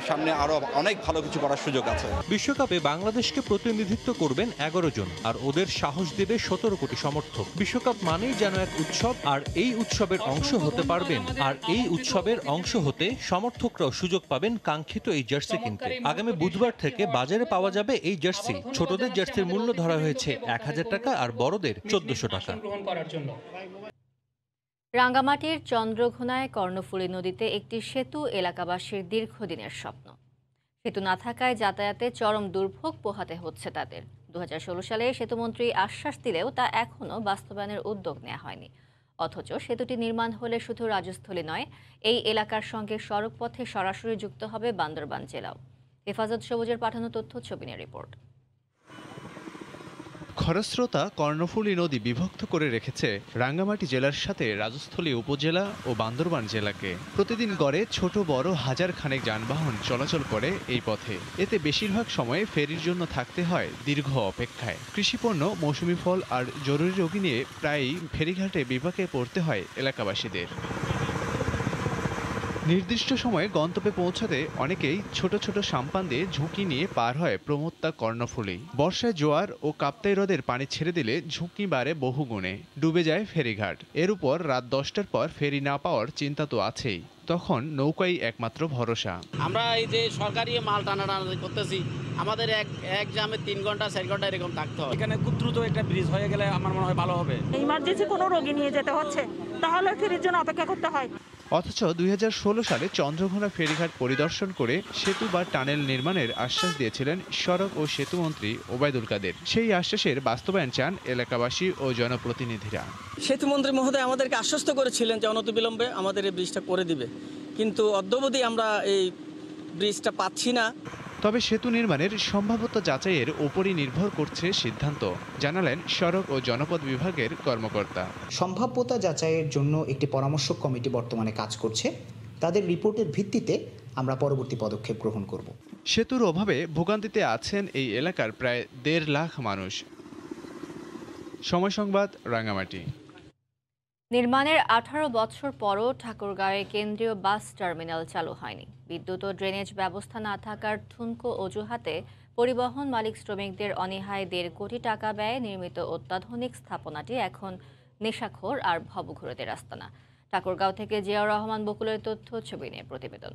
সামনে আরও অনেক ভালো কিছু করার সুযোগ আছে। বিশ্বকাপে বাংলাদেশকে প্রতিনিধিত্ব করবেন 11 জন, আর ওদের সাহস দেবে 17 কোটি সমর্থক। বিশ্বকাপ মানেই যেন এক উৎসব, আর এই উৎসবের অংশ হতে সমর্থকরাও সুযোগ পাবেন কাঙ্ক্ষিত এই জার্সি কিনতে। আগামী বুধবার থেকে বাজারে পাওয়া যাবে এই জার্সি। ছোটদের জার্সির মূল্য ধরা হয়েছে 1000 টাকা আর বড়দের 1400 টাকা। রাঙ্গামাটির চন্দ্রঘোনায় কর্ণফুলী নদীতে একটি সেতু এলাকাবাসীর দীর্ঘদিনের স্বপ্ন। সেতু না থাকায় যাতায়াতে চরম দুর্ভোগ পোহাতে হচ্ছে তাদের। 2016 সালে সেতুমন্ত্রী আশ্বাস দিলেও তা এখনও বাস্তবায়নের উদ্যোগ নেওয়া হয়নি। অথচ সেতুটি নির্মাণ হলে শুধু রাজস্থলী নয়, এই এলাকার সঙ্গে সড়কপথে সরাসরি যুক্ত হবে বান্দরবান জেলাও। হেফাজত সবুজের পাঠানো তথ্য, ছবি নিয়ে রিপোর্ট। খরস্রোতা কর্ণফুলী নদী বিভক্ত করে রেখেছে রাঙ্গামাটি জেলার সাথে রাজস্থলী উপজেলা ও বান্দরবান জেলাকে। প্রতিদিন গড়ে ছোট বড় হাজার খানেক যানবাহন চলাচল করে এই পথে। এতে বেশিরভাগ সময় ফেরির জন্য থাকতে হয় দীর্ঘ অপেক্ষায়। কৃষিপণ্য, মৌসুমি ফল আর জরুরি রোগী নিয়ে প্রায়ই ফেরিঘাটে বিপাকে পড়তে হয় এলাকাবাসীদের। নির্দিষ্ট সময়ে গন্তব্যে পৌঁছাতে অনেকেই ছোট ছোট সাম্পান দিয়ে ঝুঁকি নিয়ে পার হয় প্রমত্তা কর্ণফুলী। বর্ষায় জোয়ার ও কাপ্তাই হ্রদের পানি ছেড়ে দিলে ঝুঁকি বাড়ে বহুগুণে, ডুবে যায় ফেরিঘাট। এর উপর রাত 10টার পর ফেরি না পাওয়ার চিন্তা তো আছেই, তখন নৌকাই একমাত্র ভরসা। আমরা এই যে সরকারি মাল টানাটানি করতেছি, আমাদের এক জামে 3 ঘন্টা 4 ঘন্টা এরকম থাকতে হয়। এখানে খুব দ্রুত একটা ব্রিজ হয়ে গেলে আমার মনে হয় ভালো হবে। ইমার্জেন্সি কোনো রোগী নিয়ে যেতে হচ্ছে, তাহলে ফেরির জন্য অপেক্ষা করতে হয়। অথচ 2016 সালে চন্দ্রঘোনা ফেরিঘাট পরিদর্শন করে সেতু বা টানেল নির্মাণের আশ্বাস দিয়েছিলেন সড়ক ও সেতুমন্ত্রী ওবায়দুল কাদের। সেই আশ্বাসের বাস্তবায়ন চান এলাকাবাসী ও জনপ্রতিনিধিরা। সেতুমন্ত্রী মহোদয় আমাদেরকে আশ্বস্ত করেছিলেন যে অনতিবিলম্বে আমাদের এই ব্রিজটা করে দিবে, কিন্তু অদ্যাবধি আমরা এই ব্রিজটা পাচ্ছি না। তবে সেতু নির্মাণের সম্ভাব্যতা যাচাইয়ের ওপরই নির্ভর করছে সিদ্ধান্ত, জানালেন সড়ক ও জনপথ বিভাগের কর্মকর্তা। সম্ভাব্যতা যাচাইয়ের জন্য একটি পরামর্শ কমিটি বর্তমানে কাজ করছে। তাদের রিপোর্টের ভিত্তিতে আমরা পরবর্তী পদক্ষেপ গ্রহণ করব। সেতুর অভাবে ভোগান্তিতে আছেন এই এলাকার প্রায় 1.5 লাখ মানুষ। সময় সংবাদ, রাঙ্গামাটি। নির্মাণের 18 বছর পরও ঠাকুরগাঁওয়ে কেন্দ্রীয় বাস টার্মিনাল চালু হয়নি। বিদ্যুৎ ও ড্রেনেজ ব্যবস্থা না থাকার ঠুনকো অজুহাতে পরিবহন মালিক শ্রমিকদের অনীহায় 1.5 কোটি টাকা ব্যয়ে নির্মিত অত্যাধুনিক স্থাপনাটি এখন নেশাখোর আর ভবঘুরেদের আস্তানা। ঠাকুরগাঁও থেকে জিয়াউর রহমান বকুলের তথ্য, ছবি নিয়ে প্রতিবেদন।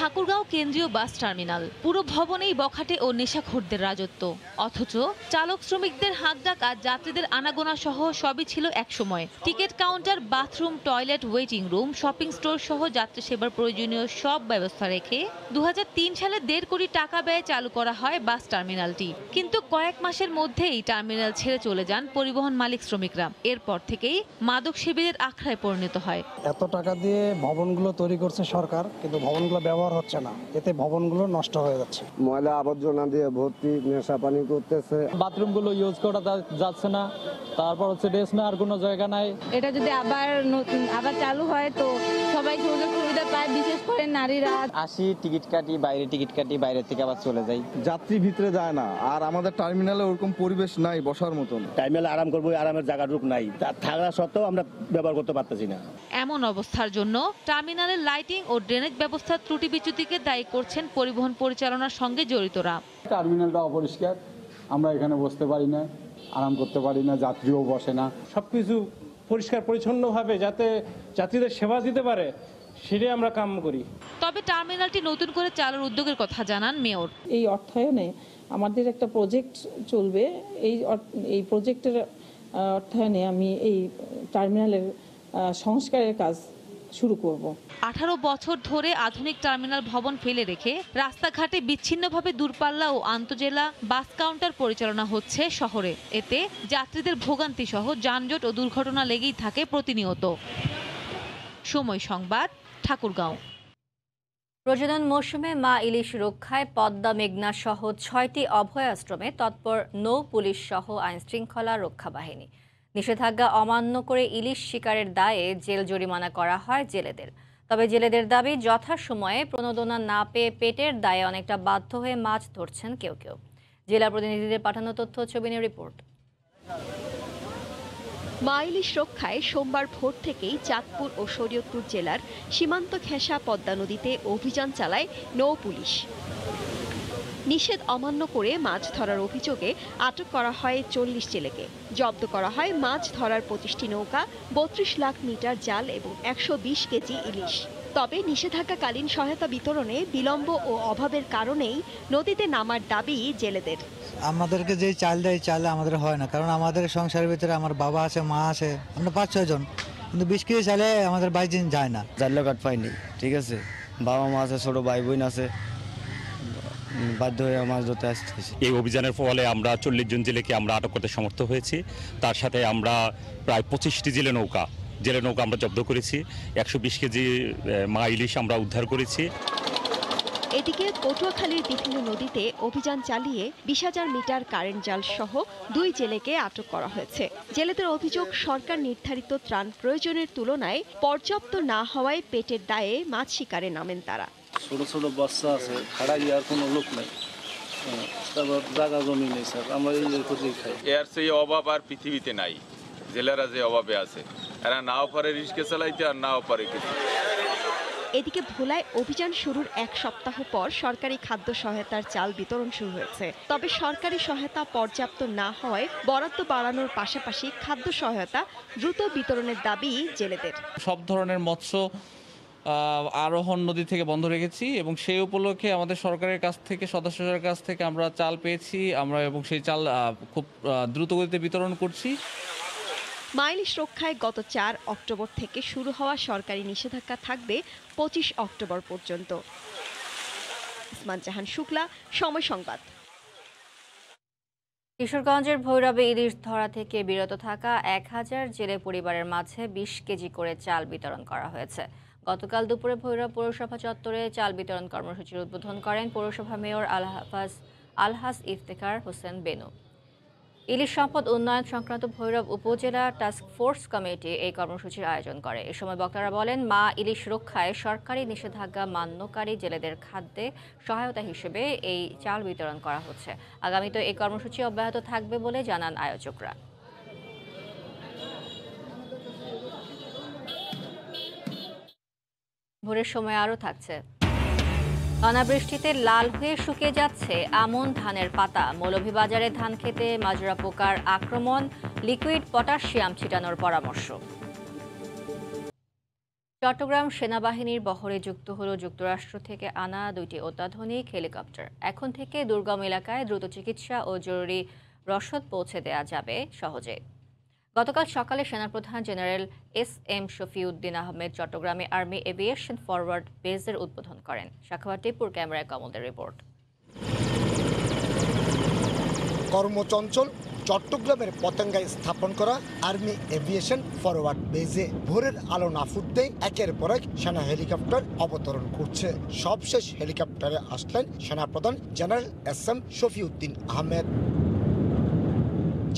ঠাকুরগাঁও কেন্দ্রীয় বাস টার্মিনাল, পুরো ভবনেই বখাটে ও নেশাখোরদের রাজত্ব। অথচ চালক শ্রমিকদের হাঁকডাক আর যাত্রীদের আনাগোনা সহ সবই ছিল একসময়। Ticket counter, bathroom, toilet, waiting room, shopping store সহ যাত্রী সেবার প্রয়োজনীয় সব ব্যবস্থা রেখে 2003 সালে 1.5 কোটি টাকা ব্যয়ে চালু করা হয় বাস টার্মিনালটি। কিন্তু কয়েক মাসের মধ্যেই টার্মিনাল ছেড়ে চলে যান পরিবহন মালিক শ্রমিকরা। এরপর থেকেই মাদক সেবীদের আখড়ায় পরিণত হয়। এত টাকা দিয়ে ভবনগুলো তৈরি করছে সরকার, কিন্তু ভবনগুলো ব্যবহার হচ্ছে না, এতে ভবনগুলো নষ্ট হয়ে যাচ্ছে। ময়লা আবর্জনা দিয়ে ভর্তি, নেশা পানি করতেছে, বাথরুমগুলো ইউজ করা যাচ্ছে না, তারপর হচ্ছে ড্রেস নেওয়ার কোনো জায়গা নাই। এটা যদি আবার চালু হয় তো সবাই সুযোগ সুবিধা পায়, বিশেষ করে নারীরা। আসি, টিকিট কাটি, বাইরে থেকে আবার চলে যাই, যাত্রী ভিতরে যায় না। আর আমাদের টার্মিনালে ওরকম পরিবেশ নাই বসার মতন। টার্মিনালে আরাম করবো, আরামের জায়গার রূপ নাই, থাকা সত্ত্বেও আমরা ব্যবহার করতে পারতেছি না। এমন অবস্থার জন্য টার্মিনালের লাইটিং ও ড্রেনেজ ব্যবস্থার ত্রুটি বিচ্যুতিকে দায়ী করছেন পরিবহন পরিচালনার সঙ্গে জড়িতরা। টার্মিনালটা অপরিষ্কার, আমরা এখানে বসতে পারি না, আরাম করতে পারি না, যাত্রীও বসে না। সবকিছু পরিষ্কার পরিচ্ছন্নভাবে যাতে যাত্রীদের সেবা দিতে পারে সেটাই আমরা কাম করি। তবে টার্মিনালটি নতুন করে চালুর উদ্যোগের কথা জানান মেয়র। এই অর্থায়নে আমাদের একটা প্রজেক্ট চলবে, এই প্রজেক্টের অর্থায়নে আমি এই টার্মিনালের সংস্কারের কাজ শুরু করব। 18 বছর ধরে আধুনিক টার্মিনাল ভবন ফেলে রেখে রাস্তাঘাটে বিচ্ছিন্নভাবে দূরপাল্লা ও আন্তজেলা বাস কাউন্টার পরিচালনা হচ্ছে শহরে। এতে যাত্রীদের ভোগান্তি সহ যানজট ও দুর্ঘটনা লেগেই থাকে প্রতিনিয়ত। সময় সংবাদ, ঠাকুরগাঁও। প্রজনন মৌসুমে মা ইলিশ রক্ষায় পদ্মা, মেঘনা সহ 6টি অভয়াশ্রমে তৎপর নৌ পুলিশ সহ আইনশৃঙ্খলা রক্ষা বাহিনী। নিষেধাজ্ঞা অমান্য করে ইলিশ শিকারের দায়ে জেল জরিমানা করা হয় জেলেদের। তবে জেলেদের দাবি, যথাসময়ে প্রণোদনা না পেয়ে পেটের দায়ে অনেকটা বাধ্য হয়ে মাছ ধরছেন কেউ কেউ। জেলা প্রতিনিধিদের পাঠানো তথ্য ছবি নিয়ে রিপোর্ট। মা ইলিশ রক্ষায় সোমবার ভোর থেকেই চাঁদপুর ও শরীয়তপুর জেলার সীমান্ত ঘেঁষা পদ্মা নদীতে অভিযান চালায় নৌ পুলিশ। নিষেধ অমান্য করে মাছ ধরার অভিযোগে আটক করা হয় 40 জেলেকে। জব্দ করা হয় মাছ ধরার 25টি নৌকা, 32 লাখ মিটার জাল এবং 120 কেজি ইলিশ। তবে নিষেধাজ্ঞাকালীন সহায়তা বিতরণে বিলম্ব ও অভাবের কারণেই নদীতে নামার দাবি জেলেদের। আমাদেরকে যে চাল দেয়, চাল আমাদের হয় না, কারণ আমাদের সংসারের ভিতরে আমার বাবা আছে, মা আছে, আমরা 5-6 জন, কিন্তু 20 কেজি চালে আমাদের 22 দিন যায় না। জাল কাট পাইনি, ঠিক আছে, বাবা মা আছে, ছোট ভাই বোন আছে, বাধ্য হয়ে মাছ ধরতে আসতেছি। এই অভিযানের ফলে আমরা 40 জন জেলেকে আমরা আটক করতে সমর্থ হয়েছি। তার সাথে আমরা প্রায় 25টি জেলে নৌকা আমরা জব্দ করেছি। 120 কেজি মা ইলিশ আমরা উদ্ধার করেছি। এদিকে পটুয়াখালীর বিভিন্ন নদীতে অভিযান চালিয়ে 20,000 মিটার কারেন্ট জাল সহ 2 জেলেকে আটক করা হয়েছে। জেলেদের অভিযোগ, সরকার নির্ধারিত ত্রাণ প্রয়োজনের তুলনায় পর্যাপ্ত না হওয়ায় পেটের দায়ে মাছ শিকারে নামেন তারা। ছোট ছোট বাচ্চা আছে, খাড়াই আর কোনো লোক নাই, তারপর জায়গা জমি নেই স্যার, আমরা এই করেই খাই। এর সেই অভাব আর পৃথিবীতে নাই। জেলেরা যে অভাবে আছে, এরা নাও পারে রিস্কে চালাইতে আর নাও পারে কিছু। এদিকে ভোলায় অভিযান শুরুর 1 সপ্তাহ পর সরকারি খাদ্য সহায়তার চাল বিতরণ শুরু হয়েছে। তবে সরকারি সহায়তা পর্যাপ্ত না হওয়ায় বরাদ্দ বাড়ানোর পাশাপাশি খাদ্য সহায়তা দ্রুত বিতরণের দাবি জেলেদের। সব ধরনের মৎস্য আরোহণ নদী থেকে বন্ধ রেখেছি এবং সেই উপলক্ষে আমাদের সরকারের কাছ থেকে, সদস্যদের কাছ থেকে আমরা চাল পেয়েছি, আমরা এবং সেই চাল খুব দ্রুত গতিতে বিতরণ করছি। মা ইলিশ রক্ষায় গত 4 অক্টোবর থেকে শুরু হওয়া সরকারি নিষেধাজ্ঞা থাকবে 25 অক্টোবর পর্যন্ত। ইসমান জাহান শুক্লা, সময় সংবাদ। কিশোরগঞ্জের ভৈরবে ইলিশ ধরা থেকে বিরত থাকা 1000 জেলে পরিবারের মাঝে 20 কেজি করে চাল বিতরণ করা হয়েছে। গতকাল দুপুরে ভৈরব পৌরসভা চত্বরে চাল বিতরণ কর্মসূচির উদ্বোধন করেন পৌরসভা মেয়র আলহাজ ইফতেখার হোসেন বেনু। ইলিশ সম্পদ উন্নয়ন সংক্রান্ত ভৈরব উপজেলা টাস্ক ফোর্স কমিটি এই কর্মসূচির আয়োজন করে। এ সময় বক্তারা বলেন, মা ইলিশ রক্ষায় সরকারি নিষেধাজ্ঞা মান্যকারী জেলেদের খাদ্যে সহায়তা হিসেবে এই চাল বিতরণ করা হচ্ছে। আগামীতে এই কর্মসূচি অব্যাহত থাকবে বলে জানান আয়োজকরা। ভোরের সময় আরও থাকছে। অনাবৃষ্টিতে লাল হয়ে শুকিয়ে যাচ্ছে আমন ধানের পাতা। মৌলভীবাজারে ধান খেতে মাজরা পোকার আক্রমণ, লিকুইড পটাশিয়াম ছিটানোর পরামর্শ। চট্টগ্রাম সেনাবাহিনীর বহরে যুক্ত হল যুক্তরাষ্ট্র থেকে আনা 2টি অত্যাধুনিক হেলিকপ্টার। এখন থেকে দুর্গম এলাকায় দ্রুত চিকিৎসা ও জরুরি রসদ পৌঁছে দেওয়া যাবে সহজে। গতকাল সকালে সেনাপ্রধান জেনারেল SM শফিউদ্দিন আহমেদ চট্টগ্রামে আর্মি এভিয়েশন ফরওয়ার্ড বেসের উদ্বোধন করেন। সাখাওয়াত টিপুর ক্যামেরায় কমলদের রিপোর্ট। কর্মচঞ্চল চট্টগ্রামের পতেঙ্গায় স্থাপন করা আর্মি এভিয়েশন ফরওয়ার্ড বেজে ভোরের আলো না ফুটতে একের পর এক সেনা হেলিকপ্টার অবতরণ করছে। সবশেষ হেলিকপ্টারে আসলেন সেনাপ্রধান জেনারেল SM শফিউদ্দিন আহমেদ।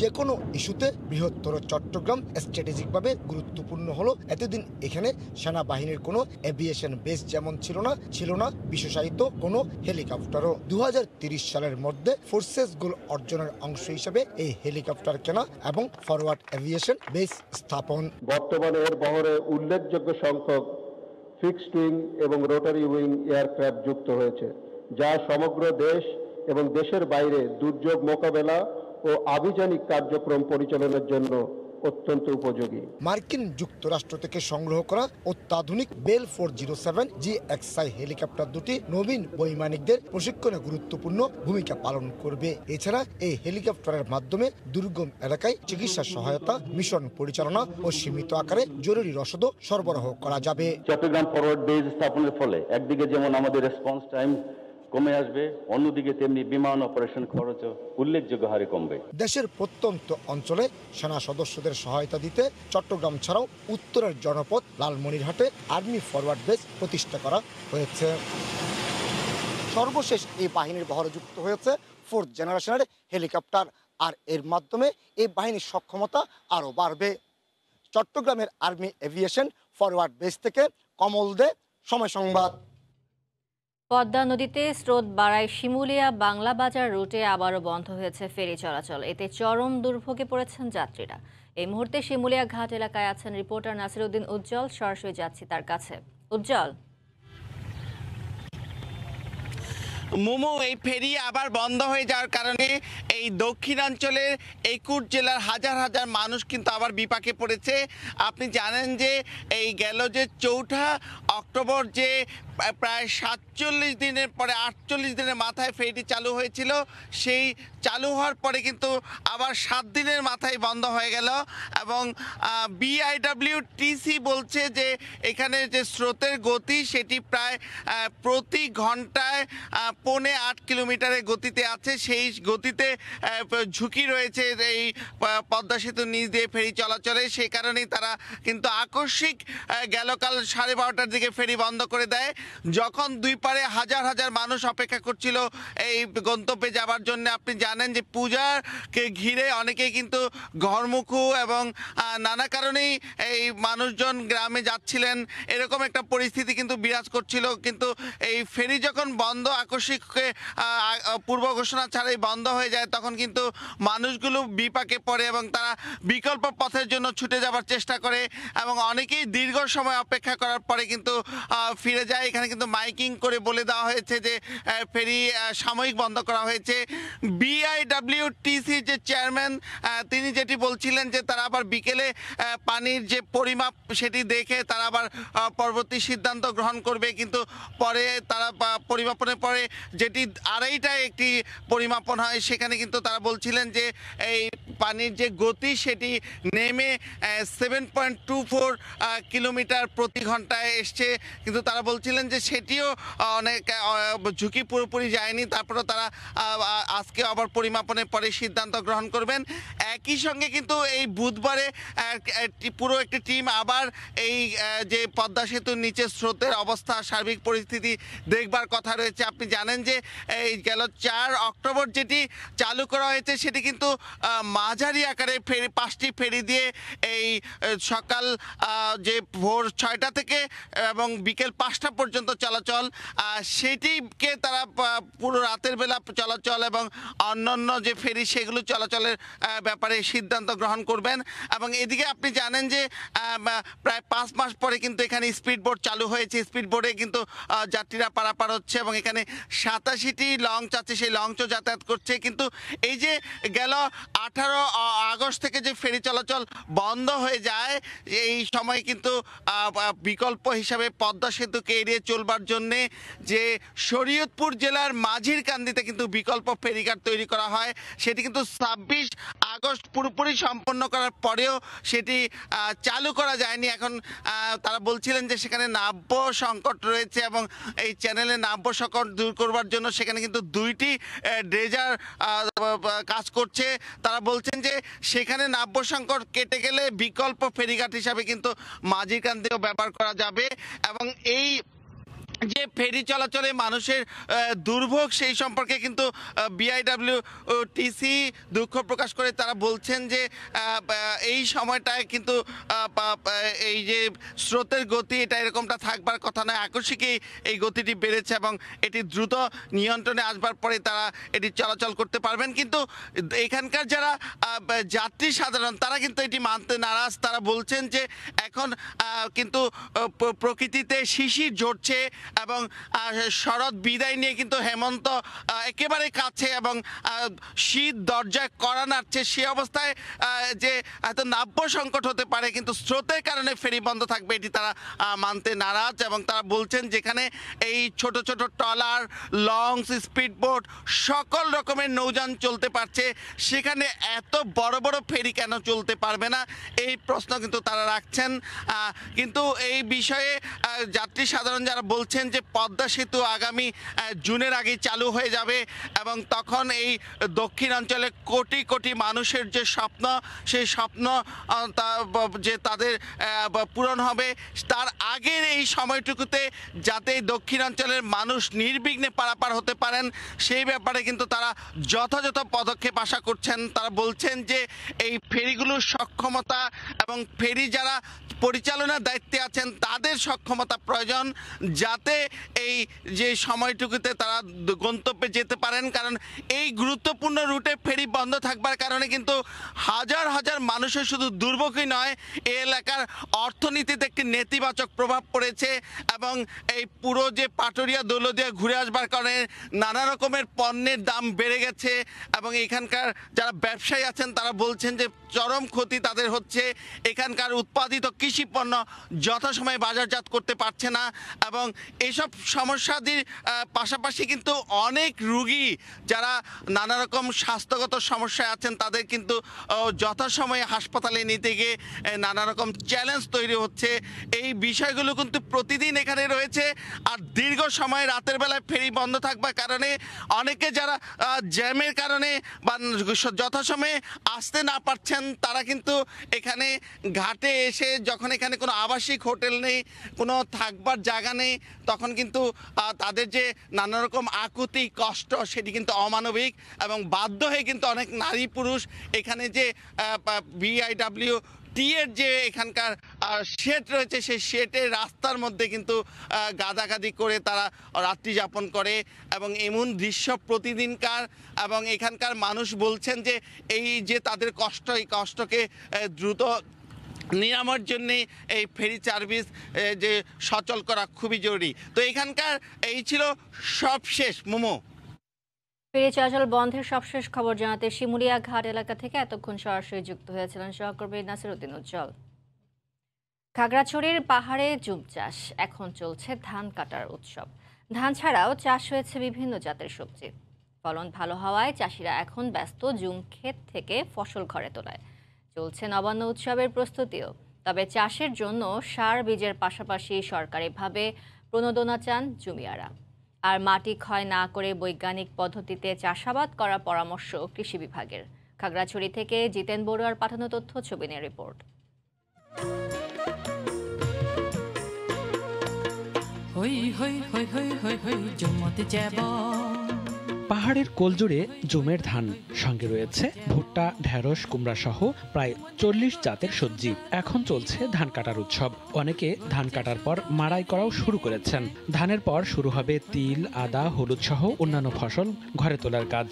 যে কোনো ইস্যুতে বৃহত্তর চট্টগ্রাম স্ট্র্যাটেজিকভাবে গুরুত্বপূর্ণ হলো। এতদিন এখানে সেনাবাহিনীর কোনো এভিয়েশন বেস যেমন ছিল না বিশেষায়িত কোনো হেলিকপ্টারও। 2030 সালের মধ্যে ফোর্সেস গোল অর্জনের অংশ হিসেবে এই হেলিকপ্টার কেনা এবং ফরওয়ার্ড এভিয়েশন বেস স্থাপন। বর্তমানে এর বহরে উল্লেখযোগ্য সংখ্যক ফিক্সড উইং এবং রোটারি উইং এয়ারক্রাফট যুক্ত হয়েছে, যা সমগ্র দেশ এবং দেশের বাইরে দুর্যোগ মোকাবেলা ও আভিযানিক কার্যক্রম পরিচালনার জন্য অত্যন্ত উপযোগী। মার্কিন যুক্তরাষ্ট্র থেকে সংগ্রহ করা অত্যাধুনিক বেল 407 GXI হেলিকপ্টার দুটি নবীন বৈমানিকদের প্রশিক্ষণে গুরুত্বপূর্ণ ভূমিকা পালন করবে। এছাড়া এই হেলিকপ্টারের মাধ্যমে দুর্গম এলাকায় চিকিৎসা সহায়তা, মিশন পরিচালনা ও সীমিত আকারে জরুরি রসদ সরবরাহ করা যাবে। চট্টগ্রাম ফরওয়ার্ড বেজ স্থাপনের ফলে একদিকে যেমন আমাদের রেসপন্স টাইম কমে আসবে, অন্যদিকে তেমনি বিমান অপারেশন খরচ উল্লেখযোগ্য হারে কমবে। দেশের প্রত্যন্ত অঞ্চলে সেনা সদস্যদের সহায়তা দিতে চট্টগ্রাম ছাড়াও উত্তরের জনপদ লালমনিরহাটে আর্মি ফরওয়ার্ড বেস প্রতিষ্ঠা করা হয়েছে। সর্বশেষ এই বাহিনীর বহরে যুক্ত হয়েছে 4th জেনারেশনের হেলিকপ্টার, আর এর মাধ্যমে এই বাহিনীর সক্ষমতা আরও বাড়বে। চট্টগ্রামের আর্মি এভিয়েশন ফরওয়ার্ড বেস থেকে কমল দে, সময় সংবাদ। পদ্মা নদীতে স্রোত বাড়ায় শিমুলিয়া বাংলা বাজার রুটে আবারও বন্ধ হয়েছে ফেরি চলাচল। এতে চরম দুর্ভোগে পড়েছেন যাত্রীরা। এই মুহূর্তে শিমুলিয়া ঘাট এলাকায় আছেন রিপোর্টার নাসিরউদ্দিন উজ্জ্বল। সরাসরি যাচ্ছি তার কাছে। উজ্জ্বল, মোমো, এই ফেরি আবার বন্ধ হয়ে যাওয়ার কারণে এই দক্ষিণাঞ্চলের 21 জেলার হাজার হাজার মানুষ কিন্তু আবার বিপাকে পড়েছে। আপনি জানেন যে এই গেল যে 4 অক্টোবর যে প্রায় 47 দিনের পরে 48 দিনের মাথায় ফেরিটি চালু হয়েছিল, সেই চালু হওয়ার পরে কিন্তু আবার 7 দিনের মাথায় বন্ধ হয়ে গেল। এবং BIWTC বলছে যে এখানে যে স্রোতের গতি সেটি প্রায় প্রতি ঘন্টায় 8.5 কিলোমিটারের গতিতে আছে। সেই গতিতে ঝুঁকি রয়েছে এই পদ্মা সেতুর নিচ দিয়ে ফেরি চলাচলে। সেই কারণেই তারা কিন্তু আকস্মিক গেলকাল 12:30টার দিকে ফেরি বন্ধ করে দেয়, যখন দুই পারে হাজার হাজার মানুষ অপেক্ষা করছিল এই গন্তব্যে যাবার জন্য। আপনি জানেন যে পূজাকে ঘিরে অনেকেই কিন্তু ঘরমুখো এবং নানা কারণেই এই মানুষজন গ্রামে যাচ্ছিলেন, এরকম একটা পরিস্থিতি কিন্তু বিরাজ করছিল। কিন্তু এই ফেরি যখন বন্ধ, আকস্মিক পূর্ব ঘোষণা ছাড়াই বন্ধ হয়ে যায়, তখন কিন্তু মানুষগুলো বিপাকে পড়ে এবং তারা বিকল্প পথের জন্য ছুটে যাবার চেষ্টা করে এবং অনেকেই দীর্ঘ সময় অপেক্ষা করার পরে কিন্তু ফিরে যায়। এখানে কিন্তু মাইকিং করে বলে দেওয়া হয়েছে যে ফেরি সাময়িক বন্ধ করা হয়েছে। BIWTC যে চেয়ারম্যান, তিনি যেটি বলছিলেন যে তারা আবার বিকেলে পানির যে পরিমাপ সেটি দেখে তারা আবার পরবর্তী সিদ্ধান্ত গ্রহণ করবে। কিন্তু পরে তারা পরিমাপনের পরে যেটি 2:30টায় একটি পরিমাপন হয়, সেখানে কিন্তু তারা বলছিলেন যে এই পানির যে গতি সেটি নেমে 7.24 কিলোমিটার প্রতি ঘন্টায় এসছে। কিন্তু তারা বলছিলেন যে সেটিও অনেক ঝুঁকি পুরোপুরি যায়নি। তারপরে তারা আজকে আবার পরিমাপনের পরে সিদ্ধান্ত গ্রহণ করবেন। একই সঙ্গে কিন্তু এই বুধবারে পুরো একটি টিম আবার এই যে পদ্মা সেতুর নিচে স্রোতের অবস্থা, সার্বিক পরিস্থিতি দেখবার কথা রয়েছে। আপনি জানেন যে এই গেল 4 অক্টোবর যেটি চালু করা হয়েছে সেটি কিন্তু মাঝারি আকারে ফেরি, 5টি ফেরি দিয়ে এই সকাল যে ভোর 6টা থেকে এবং বিকেল 5টা পর্যন্ত চলাচল, সেটিকে তারা পুরো রাতের বেলা চলাচল এবং অন্যান্য যে ফেরি সেগুলো চলাচলের ব্যাপারে সিদ্ধান্ত গ্রহণ করবেন। এবং এদিকে আপনি জানেন যে প্রায় 5 মাস পরে কিন্তু এখানে স্পিড বোট চালু হয়েছে। স্পিড বোটে কিন্তু যাত্রীরা পারাপার হচ্ছে এবং এখানে 87টি লঞ্চ আছে, সেই লঞ্চও যাতায়াত করছে। কিন্তু এই যে গেল 18 আগস্ট থেকে যে ফেরি চলাচল বন্ধ হয়ে যায়, এই সময় কিন্তু বিকল্প হিসাবে পদ্মা সেতুকে এড়িয়ে চলবার জন্যে যে শরীয়তপুর জেলার মাঝিরকান্দিতে কিন্তু বিকল্প ফেরিঘাট তৈরি করা হয়, সেটি কিন্তু 26 আগস্ট পুরোপুরি সম্পন্ন করার পরেও সেটি চালু করা যায়নি। এখন তারা বলছিলেন যে সেখানে নাব্য সংকট রয়েছে এবং এই চ্যানেলে নাব্য সংকট দূর করবার জন্য সেখানে কিন্তু 2টি ড্রেজার কাজ করছে। তারা বলছেন যে সেখানে নাব্য সংকট কেটে গেলে বিকল্প ফেরিঘাট হিসাবে কিন্তু মাঝিরকান্দিও ব্যবহার করা যাবে। এবং এই যে ফেরি চলাচলে মানুষের দুর্ভোগ সেই সম্পর্কে কিন্তু বিআইডব্লিউটিসি দুঃখ প্রকাশ করে তারা বলছেন যে এই সময়টায় কিন্তু এই যে স্রোতের গতি এটা এরকমটা থাকবার কথা নয়, আকস্মিকই এই গতিটি বেড়েছে এবং এটি দ্রুত নিয়ন্ত্রণে আসবার পরে তারা এটি চলাচল করতে পারবেন। কিন্তু এখানকার যারা যাত্রী সাধারণ তারা কিন্তু এটি মানতে নারাজ। তারা বলছেন যে এখন কিন্তু প্রকৃতিতে শিশির ঝরছে এবং শরৎ বিদায় নিয়ে কিন্তু হেমন্ত একেবারে কাছে এবং শীত দরজায় কড়া নাড়ছে। সে অবস্থায় যে এত নাব্য সংকট হতে পারে কিন্তু স্রোতের কারণে ফেরি বন্ধ থাকবে এটি তারা মানতে নারাজ। এবং তারা বলছেন যেখানে এই ছোট ছোট ট্রলার, লঞ্চ, স্পিড বোট সকল রকমের নৌযান চলতে পারছে, সেখানে এত বড় বড় ফেরি কেন চলতে পারবে না এই প্রশ্ন কিন্তু তারা রাখছেন। কিন্তু এই বিষয়ে যাত্রী সাধারণ যারা বলছেন যে পদ্মা সেতু আগামী জুনের আগেই চালু হয়ে যাবে এবং তখন এই দক্ষিণাঞ্চলে কোটি কোটি মানুষের যে স্বপ্ন সেই স্বপ্ন যে তাদের পূরণ হবে, তার আগের এই সময়টুকুতে যাতে দক্ষিণাঞ্চলের মানুষ নির্বিঘ্নে পারাপার হতে পারেন সেই ব্যাপারে কিন্তু তারা যথাযথ পদক্ষেপ আশা করছেন। তারা বলছেন যে এই ফেরিগুলোর সক্ষমতা এবং ফেরি যারা পরিচালনার দায়িত্বে আছেন তাদের সক্ষমতা প্রয়োজন যাতে এই যে সময়টুকুতে তারা গন্তব্যে যেতে পারেন। কারণ এই গুরুত্বপূর্ণ রুটে ফেরি বন্ধ থাকবার কারণে কিন্তু হাজার হাজার মানুষের শুধু দুর্ভোগই নয়, এই এলাকার অর্থনীতিতে একটি নেতিবাচক প্রভাব পড়েছে এবং এই পুরো যে পাটুরিয়া দৌলতদিয়া ঘুরে আসবার কারণে নানা রকমের পণ্যের দাম বেড়ে গেছে এবং এখানকার যারা ব্যবসায়ী আছেন তারা বলছেন যে চরম ক্ষতি তাদের হচ্ছে। এখানকার উৎপাদিত কৃষি পণ্য যথাসময়ে বাজারজাত করতে পারছে না এবং এইসব সমস্যাদির পাশাপাশি কিন্তু অনেক রুগী যারা নানা রকম স্বাস্থ্যগত সমস্যায় আছেন তাদের কিন্তু যথাসময়ে হাসপাতালে নিতে গিয়ে নানা রকম চ্যালেঞ্জ তৈরি হচ্ছে। এই বিষয়গুলো কিন্তু প্রতিদিন এখানে রয়েছে। আর দীর্ঘ সময় রাতের বেলায় ফেরি বন্ধ থাকবার কারণে অনেকে যারা জ্যামের কারণে বা যথাসময়ে আসতে না পারছেন তারা কিন্তু এখানে ঘাটে এসে যখন এখানে কোনো আবাসিক হোটেল নেই, কোনো থাকবার জায়গা নেই, তখন কিন্তু তাদের যে নানা রকম আকুতি কষ্ট সেটি কিন্তু অমানবিক এবং বাধ্য হয়ে কিন্তু অনেক নারী পুরুষ এখানে যে বিআইডব্লিউটি এর যে এখানকার শেড রয়েছে সেই শেডের রাস্তার মধ্যে কিন্তু গাদাগাদি করে তারা রাত্রি যাপন করে এবং এমন দৃশ্য প্রতিদিনকার। এবং এখানকার মানুষ বলছেন যে এই যে তাদের কষ্ট, এই কষ্টকে দ্রুত নিরাময়ের জন্যে এই ফেরি সার্ভিস যে সচল করা খুবই জরুরি। তো এখানকার এই ছিল সবশেষ মোমো। ফেরি চলাচল বন্ধের সবশেষ খবর জানাতে শিমুলিয়া ঘাট এলাকা থেকে এতক্ষণ সরাসরি যুক্ত হয়েছিলেন সহকর্মী নাসিরউদ্দিন উজ্জ্বল। খাগড়াছড়ির পাহাড়ে জুম চাষ, এখন চলছে ধান কাটার উৎসব। ধান ছাড়াও চাষ হয়েছে বিভিন্ন জাতের সবজি। ফলন ভালো হওয়ায় চাষিরা এখন ব্যস্ত জুম ক্ষেত থেকে ফসল ঘরে তোলায়। চলছে নবান্ন উৎসবের প্রস্তুতিও। তবে চাষের জন্য সার বীজের পাশাপাশি সরকারিভাবে প্রণোদনা চান জমিয়ারা। আর মাটি ক্ষয় না করে বৈজ্ঞানিক পদ্ধতিতে চাষাবাদ করার পরামর্শ কৃষি বিভাগের। খাগড়াছড়ি থেকে জিতেন বড়ুয়ার পাঠানো তথ্য, ছবি নিয়ে রিপোর্ট। পাহাড়ের কোলজুড়ে জুমের ধান, সঙ্গে রয়েছে ভুট্টা, ঢেঁড়স, কুমড়া সহ প্রায় 40 জাতের সবজি। এখন চলছে ধান কাটার উৎসব। অনেকে ধান কাটার পর মাড়াই করাও শুরু করেছেন। ধানের পর শুরু হবে তিল, আদা, হলুদ সহ অন্যান্য ফসল ঘরে তোলার কাজ।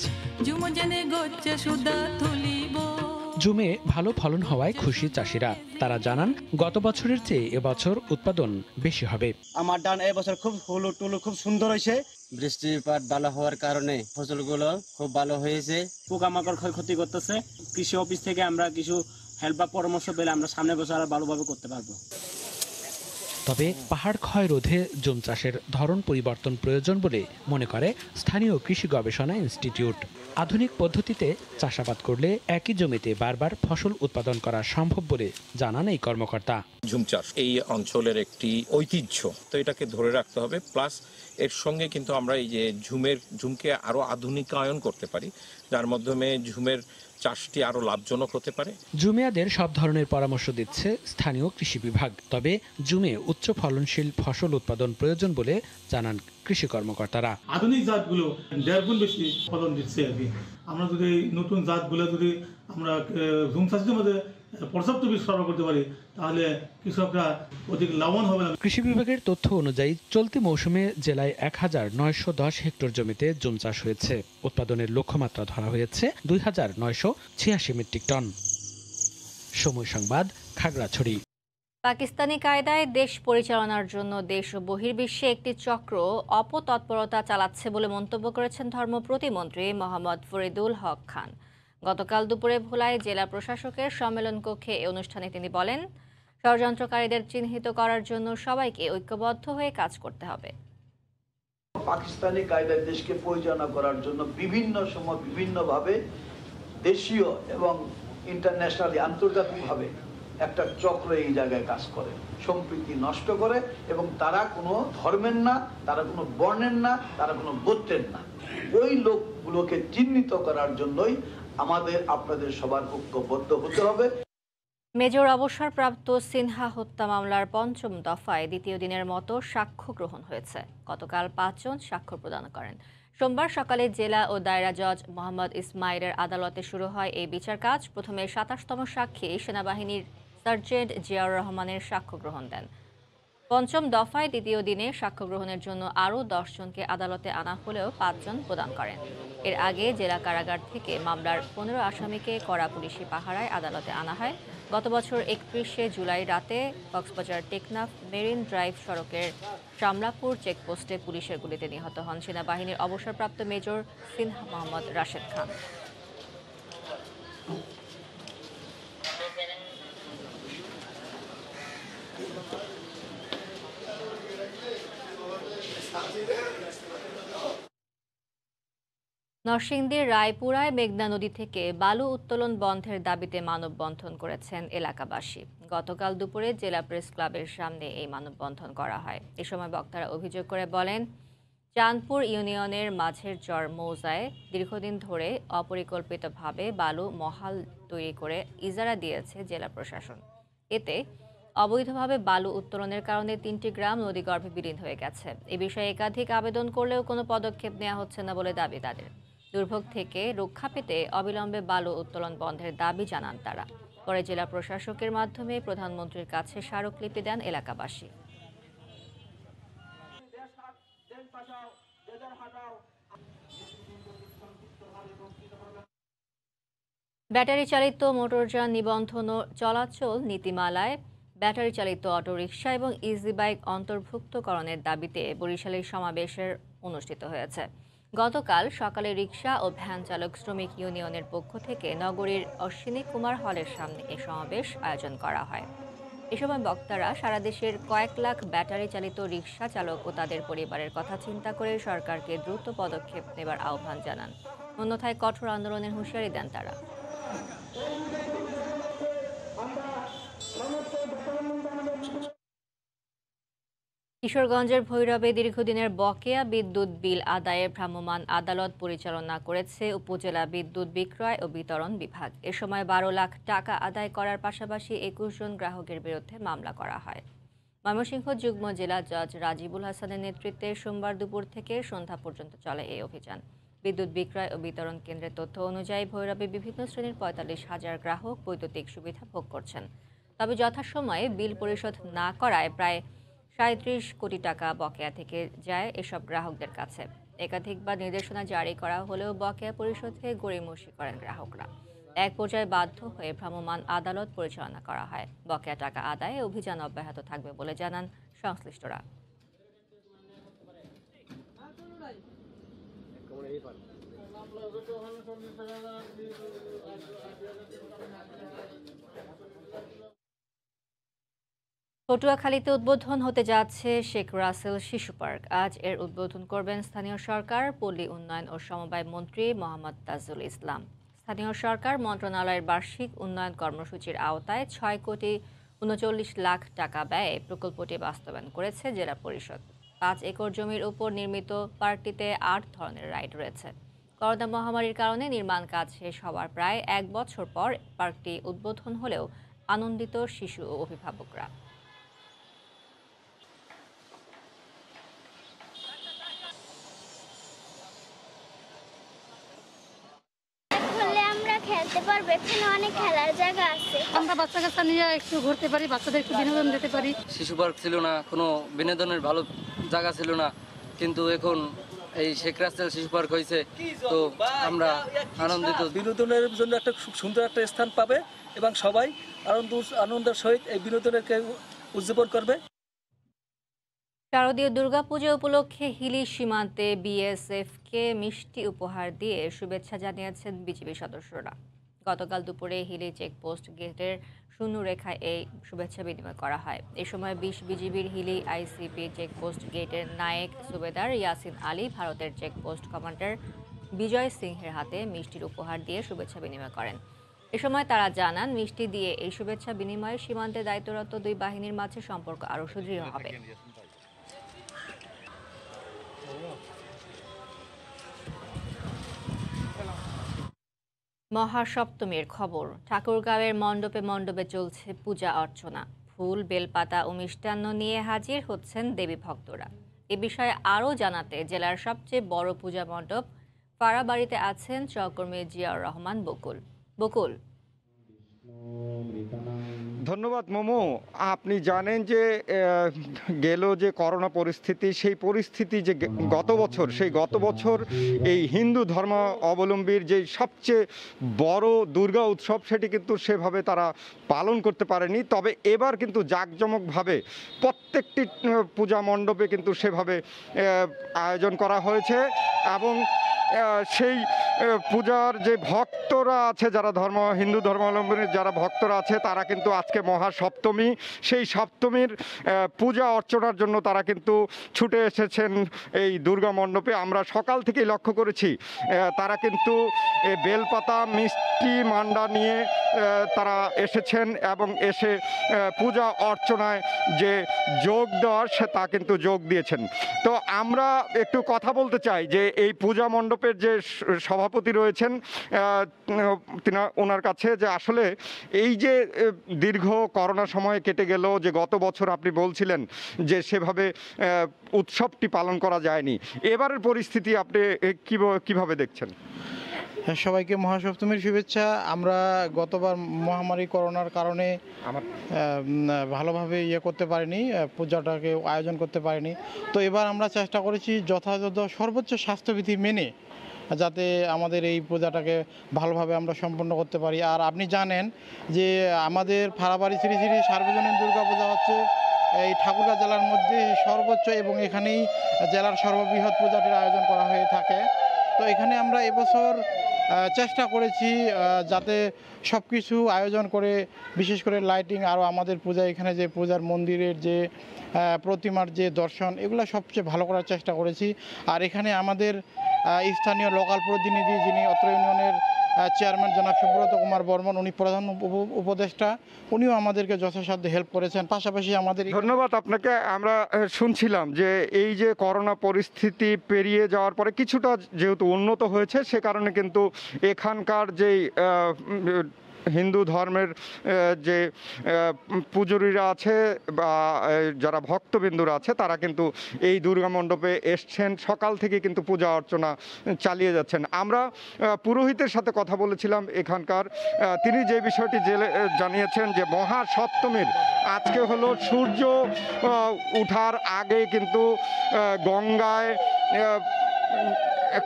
জুমে ভালো ফলন হওয়ায় খুশি চাষিরা। তারা জানান গত বছরের চেয়ে এবছর উৎপাদন বেশি হবে। আমার ধান এবছর খুব হলুদ টুলু খুব সুন্দর হয়েছে। বৃষ্টিপাত ভালো হওয়ার কারণে ফসলগুলো খুব ভালো হয়েছে। পোকামাকড় ক্ষয়ক্ষতি করতেছে। কৃষি অফিস থেকে আমরা কিছু হেল্প বা পরামর্শ পেলে আমরা সামনে বছর আরো ভালোভাবে করতে পারবো। তবে পাহাড় ক্ষয় রোধে জুম চাষের ধরন পরিবর্তন প্রয়োজন বলে মনে করে স্থানীয় কৃষি গবেষণা ইনস্টিটিউট। আধুনিক পদ্ধতিতে চাষাবাদ করলে একই জমিতে বারবার ফসল উৎপাদন করা সম্ভব বলে জানান এই কর্মকর্তা। ঝুম চাষ এই অঞ্চলের একটি ঐতিহ্য, তো এটাকে ধরে রাখতে হবে। প্লাস এর সঙ্গে কিন্তু আমরা এই যে ঝুমকে আরো আধুনিকায়ন করতে পারি, যার মাধ্যমে ঝুমের চাষটি আরো লাভজনক হতে পারে। জুমিয়াদের সব ধরনের পরামর্শ দিচ্ছে স্থানীয় কৃষি বিভাগ। তবে জুমে উচ্চ ফলনশীল ফসল উৎপাদন প্রয়োজন বলে জানান কৃষি কর্মকর্তারা। আধুনিক জাতগুলো 1.5 গুণ বেশি ফলন দিচ্ছে আর কি। আমরা যদি নতুন জাতগুলো যদি আমরা ঝুম চাষের মধ্যে পর্যাপ্ত বীজ সরবরাহ করতে পারি, তাহলে কৃষকরা অধিক লাভবান হবে। কৃষি বিভাগের তথ্য অনুযায়ী চলতি মৌসুমে জেলায় 1910 হেক্টর জমিতে জুম চাষ হয়েছে। উৎপাদনের লক্ষ্যমাত্রা ধরা হয়েছে 2986 মেট্রিক টন। সময় সংবাদ, খাগড়াছড়ি। পাকিস্তানি কায়দায় দেশ পরিচালনার জন্য দেশ ও বহির্বিশ্বে একটি চক্র অপতৎপরতা চালাচ্ছে বলে মন্তব্য করেছেন ধর্ম প্রতিমন্ত্রী মোহাম্মদ ফরিদুল হক খান। গতকাল দুপুরে ভোলায় জেলা প্রশাসকের সম্মেলন কক্ষে এই অনুষ্ঠানে তিনি বলেন, ষড়যন্ত্রকারীদের চিহ্নিত করার জন্য সবাইকে ঐক্যবদ্ধ হয়ে কাজ করতে হবে। পাকিস্তানি কায়দায় দেশকে পরিচালনা করার জন্য বিভিন্ন সময় বিভিন্নভাবে দেশীয় এবং ইন্টারন্যাশনালি আন্তর্জাতিকভাবে একটা চক্র এই জায়গায় কাজ করে, সম্প্রীতি নষ্ট করে, এবং তারা কোনো ধর্মের না, তারা কোনো বর্ণের না, তারা কোনো গোত্রের না। ওই লোকগুলোকে চিহ্নিত করার জন্যই আমাদের আপনাদের সবার ঐক্যবদ্ধ হতে হবে। মেজর অবসরপ্রাপ্ত সিনহা হত্যা মামলার ৫ম দফায় দ্বিতীয় দিনের মতো সাক্ষ্য গ্রহণ হয়েছে। গতকাল 5 জন সাক্ষ্য প্রদান করেন। সোমবার সকালে জেলা ও দায়রা জজ মোহাম্মদ ইসমাইলের আদালতে শুরু হয় এই বিচার কাজ। প্রথমে 27তম সাক্ষী সেনাবাহিনীর সার্জেন্ট জিয়াউর রহমানের সাক্ষ্য গ্রহণ দেন। ৫ম দফায় দ্বিতীয় দিনে সাক্ষ্য গ্রহণের জন্য আরও 10 জনকে আদালতে আনা হলেও 5 জন প্রদান করেন। এর আগে জেলা কারাগার থেকে মামলার 15 আসামিকে কড়া পুলিশি পাহারায় আদালতে আনা হয়। গত বছর 31শে জুলাই রাতে কক্সবাজার টেকনাফ মেরিন ড্রাইভ সড়কের শামলাপুর চেকপোস্টে পুলিশের গুলিতে নিহত হন সেনাবাহিনীর অবসরপ্রাপ্ত মেজর সিনহা মোহাম্মদ রাশেদ খান। নরসিংদীর রায়পুরায় মেঘনা নদী থেকে বালু উত্তোলন বন্ধের দাবিতে মানববন্ধন করেছেন এলাকাবাসী। গতকাল দুপুরে জেলা প্রেস ক্লাবের সামনে এই মানববন্ধন করা হয়। এ সময় বক্তারা অভিযোগ করে বলেন, চাঁদপুর ইউনিয়নের মাঝের চর মৌজায় দীর্ঘদিন ধরে অপরিকল্পিতভাবে বালু মহাল তৈরি করে ইজারা দিয়েছে জেলা প্রশাসন। এতে অবৈধভাবে বালু উত্তোলনের কারণে 3টি গ্রাম নদীগর্ভে বিলীন হয়ে গেছে। এ বিষয়ে একাধিক আবেদন করলেও কোনো পদক্ষেপ নেওয়া হচ্ছে না বলে দাবি তাদের। দুর্ভোগ থেকে রক্ষা পেতে অবিলম্বে বালু উত্তোলন বন্ধের দাবি জানান তারা। পরে জেলা প্রশাসকের মাধ্যমে প্রধানমন্ত্রীর কাছে স্মারকলিপি দেন এলাকাবাসী। ব্যাটারি চালিত মোটরযান নিবন্ধন ও চলাচল নীতিমালায় ব্যাটারি চালিত অটোরিকশা এবং ইজি বাইক অন্তর্ভুক্তকরণের দাবিতে বরিশালের সমাবেশের অনুষ্ঠিত হয়েছে। গতকাল সকালে রিকশা ও ভ্যান চালক শ্রমিক ইউনিয়নের পক্ষ থেকে নগরীর অশ্বিনী কুমার হলের সামনে এ সমাবেশ আয়োজন করা হয়। এ সময় বক্তারা সারা দেশের কয়েক লাখ ব্যাটারি চালিত রিকশা চালক ও তাদের পরিবারের কথা চিন্তা করে সরকারকে দ্রুত পদক্ষেপ নেবার আহ্বান জানান। অন্যথায় কঠোর আন্দোলনের হুঁশিয়ারি দেন তারা। কিশোরগঞ্জের ভৈরবে দীর্ঘদিনের বকেয়া বিদ্যুৎ বিল আদায়ে ভ্রাম্যমাণ আদালত পরিচালনা করেছে উপজেলা বিদ্যুৎ বিক্রয় ও বিতরণ বিভাগ। এ সময় 12 লাখ টাকা আদায় করার পাশাপাশি 21 জন গ্রাহকের বিরুদ্ধে মামলা করা হয়। ময়মনসিংহ যুগ্ম জেলা জজ রাজিবুল হাসানের নেতৃত্বে সোমবার দুপুর থেকে সন্ধ্যা পর্যন্ত চলে এই অভিযান। বিদ্যুৎ বিক্রয় ও বিতরণ কেন্দ্রের তথ্য অনুযায়ী ভৈরবে বিভিন্ন শ্রেণীর 45,000 গ্রাহক বৈদ্যুতিক সুবিধা ভোগ করছেন। তবে যথাসময়ে বিল পরিশোধ না করায় প্রায় 37 কোটি টাকা বকেয়া থেকে যায় এসব গ্রাহকদের কাছে। একাধিকবার নির্দেশনা জারি করা হলেও বকেয়া পরিশোধে গড়িমসি করেন গ্রাহকরা। এক পর্যায়ে বাধ্য হয়ে ভ্রাম্যমাণ আদালত পরিচালনা করা হয়। বকেয়া টাকা আদায়ে অভিযান অব্যাহত থাকবে বলে জানান সংশ্লিষ্টরা। পটুয়াখালীতে উদ্বোধন হতে যাচ্ছে শেখ রাসেল শিশু পার্ক। আজ এর উদ্বোধন করবেন স্থানীয় সরকার, পল্লী উন্নয়ন ও সমবায় মন্ত্রী মোহাম্মদ তাজুল ইসলাম। স্থানীয় সরকার মন্ত্রণালয়ের বার্ষিক উন্নয়ন কর্মসূচির আওতায় 6 কোটি 39 লাখ টাকা ব্যয়ে প্রকল্পটি বাস্তবায়ন করেছে জেলা পরিষদ। 5 একর জমির উপর নির্মিত পার্কটিতে 8 ধরনের রাইড রয়েছে। করোনা মহামারীর কারণে নির্মাণ কাজ শেষ হওয়ার প্রায় 1 বছর পর পার্কটি উদ্বোধন হলেও আনন্দিত শিশু ও অভিভাবকরা। খেলতে পারবো, এখানে অনেক খেলার জায়গা আছে, আমরা বাচ্চা কাচ্চা নিয়ে একটু ঘুরতে পারি, বাচ্চাদের একটু বিনোদন দিতে পারি। শিশু পার্ক ছিল না, কোনো বিনোদনের ভালো জায়গা ছিল না, কিন্তু এখন এই শেখ রাসেল শিশু পার্ক হয়েছে, তো আমরা আনন্দিত। বিনোদনের জন্য একটা খুব সুন্দর একটা স্থান পাবে এবং সবাই আনন্দের সহিত এই বিনোদনকে উদযাপন করবে। শারদীয় দুর্গাপূজা উপলক্ষে হিলি সীমান্তে বিএসএফকে মিষ্টি উপহার দিয়ে শুভেচ্ছা জানিয়েছেন বিজিবি সদস্যরা। গতকাল দুপুরে হিলি চেকপোস্ট গেটের শূন্যরেখায় এই শুভেচ্ছা বিনিময় করা হয়। এ সময় 20 বিজিবির হিলি আইসিপি চেকপোস্ট গেটের নায়েক সুবেদার ইয়াসিন আলী ভারতের চেকপোস্ট কমান্ডার বিজয় সিংহের হাতে মিষ্টির উপহার দিয়ে শুভেচ্ছা বিনিময় করেন। এ সময় তারা জানান, মিষ্টি দিয়ে এই শুভেচ্ছা বিনিময়ে সীমান্তে দায়িত্বরত দুই বাহিনীর মাঝে সম্পর্ক আরও সুদৃঢ় হবে। মহাসপ্তমীর খবর। ঠাকুরগাঁওয়ের মণ্ডপে মণ্ডপে চলছে পূজা অর্চনা। ফুল, বেলপাতা ও মিষ্টান্ন নিয়ে হাজির হচ্ছেন দেবী ভক্তরা। এ বিষয়ে আরও জানাতে জেলার সবচেয়ে বড় পূজা মণ্ডপ ফাড়াবাড়িতে আছেন সহকর্মী জিয়াউর রহমান বকুল। ধন্যবাদ মোমো। আপনি জানেন যে গেল যে করোনা পরিস্থিতি, সেই পরিস্থিতি যে গত বছর এই হিন্দু ধর্ম অবলম্বীর যে সবচেয়ে বড় দুর্গা উৎসব, সেটি কিন্তু সেভাবে তারা পালন করতে পারেনি। তবে এবার কিন্তু জাঁকজমকভাবে প্রত্যেকটি পূজা মণ্ডপে কিন্তু সেভাবে আয়োজন করা হয়েছে এবং সেই পূজার যে ভক্তরা আছে, যারা হিন্দু ধর্মাবলম্বীর যারা ভক্তরা আছে, তারা কিন্তু আজকে মহাসপ্তমী, সেই সপ্তমীর পূজা অর্চনার জন্য তারা কিন্তু ছুটে এসেছেন এই দুর্গা মণ্ডপে। আমরা সকাল থেকেই লক্ষ্য করেছি তারা কিন্তু বেলপাতা, মিষ্টি, মান্ডা নিয়ে তারা এসেছেন এবং এসে পূজা অর্চনায় যে যোগ দেওয়ার তা কিন্তু যোগ দিয়েছেন। তো আমরা একটু কথা বলতে চাই যে এই পূজা মণ্ডপের যে সভাপতি রয়েছেন ওনার কাছে, যে আসলে এই যে দীর্ঘ করোনা সময় কেটে গেল, যে গত বছর আপনি বলছিলেন যে সেভাবে উৎসবটি পালন করা যায়নি, এবারের পরিস্থিতি আপনি কিভাবে দেখছেন? সবাইকে মহাসপ্তমীর শুভেচ্ছা। আমরা গতবার মহামারী করোনার কারণে ভালোভাবে করতে পারিনি, পূজাটাকে আয়োজন করতে পারিনি। তো এবার আমরা চেষ্টা করেছি যথাযথ সর্বোচ্চ স্বাস্থ্যবিধি মেনে যাতে আমাদের এই পূজাটাকে ভালোভাবে আমরা সম্পন্ন করতে পারি। আর আপনি জানেন যে আমাদের ফাড়াবাড়ি শ্রী শ্রী সার্বজনীন দুর্গাপূজা হচ্ছে এই ঠাকুরগাঁও জেলার মধ্যে সর্বোচ্চ এবং এখানেই জেলার সর্ববৃহৎ পূজাটির আয়োজন করা হয়ে থাকে। তো এখানে আমরা এবছর চেষ্টা করেছি যাতে সব কিছু আয়োজন করে, বিশেষ করে লাইটিং, আরও আমাদের পূজা এখানে যে পূজার মন্দিরের যে প্রতিমার যে দর্শন, এগুলো সবচেয়ে ভালো করার চেষ্টা করেছি। আর এখানে আমাদের স্থানীয় লোকাল প্রতিনিধি, যিনি অত্র ইউনিয়নের চেয়ারম্যান জনাব সুব্রত কুমার বর্মন, উনি প্রধান উপদেষ্টা, উনিও আমাদেরকে যথাসাধ্য হেল্প করেছেন। পাশাপাশি আমাদের ধন্যবাদ আপনাকে। আমরা শুনছিলাম যে এই যে করোনা পরিস্থিতি পেরিয়ে যাওয়ার পরে কিছুটা যেহেতু উন্নত হয়েছে, সে কারণে কিন্তু এখানকার যেই হিন্দু ধর্মের যে পূজারীরা আছে বা যারা ভক্তবিন্দুরা আছে, তারা কিন্তু এই দুর্গা মণ্ডপে এসছেন, সকাল থেকে কিন্তু পূজা অর্চনা চালিয়ে যাচ্ছেন। আমরা পুরোহিতের সাথে কথা বলেছিলাম এখানকার, তিনি যে বিষয়টি জানিয়েছেন যে মহাসপ্তমীর আজকে হলো সূর্য ওঠার আগে কিন্তু গঙ্গায়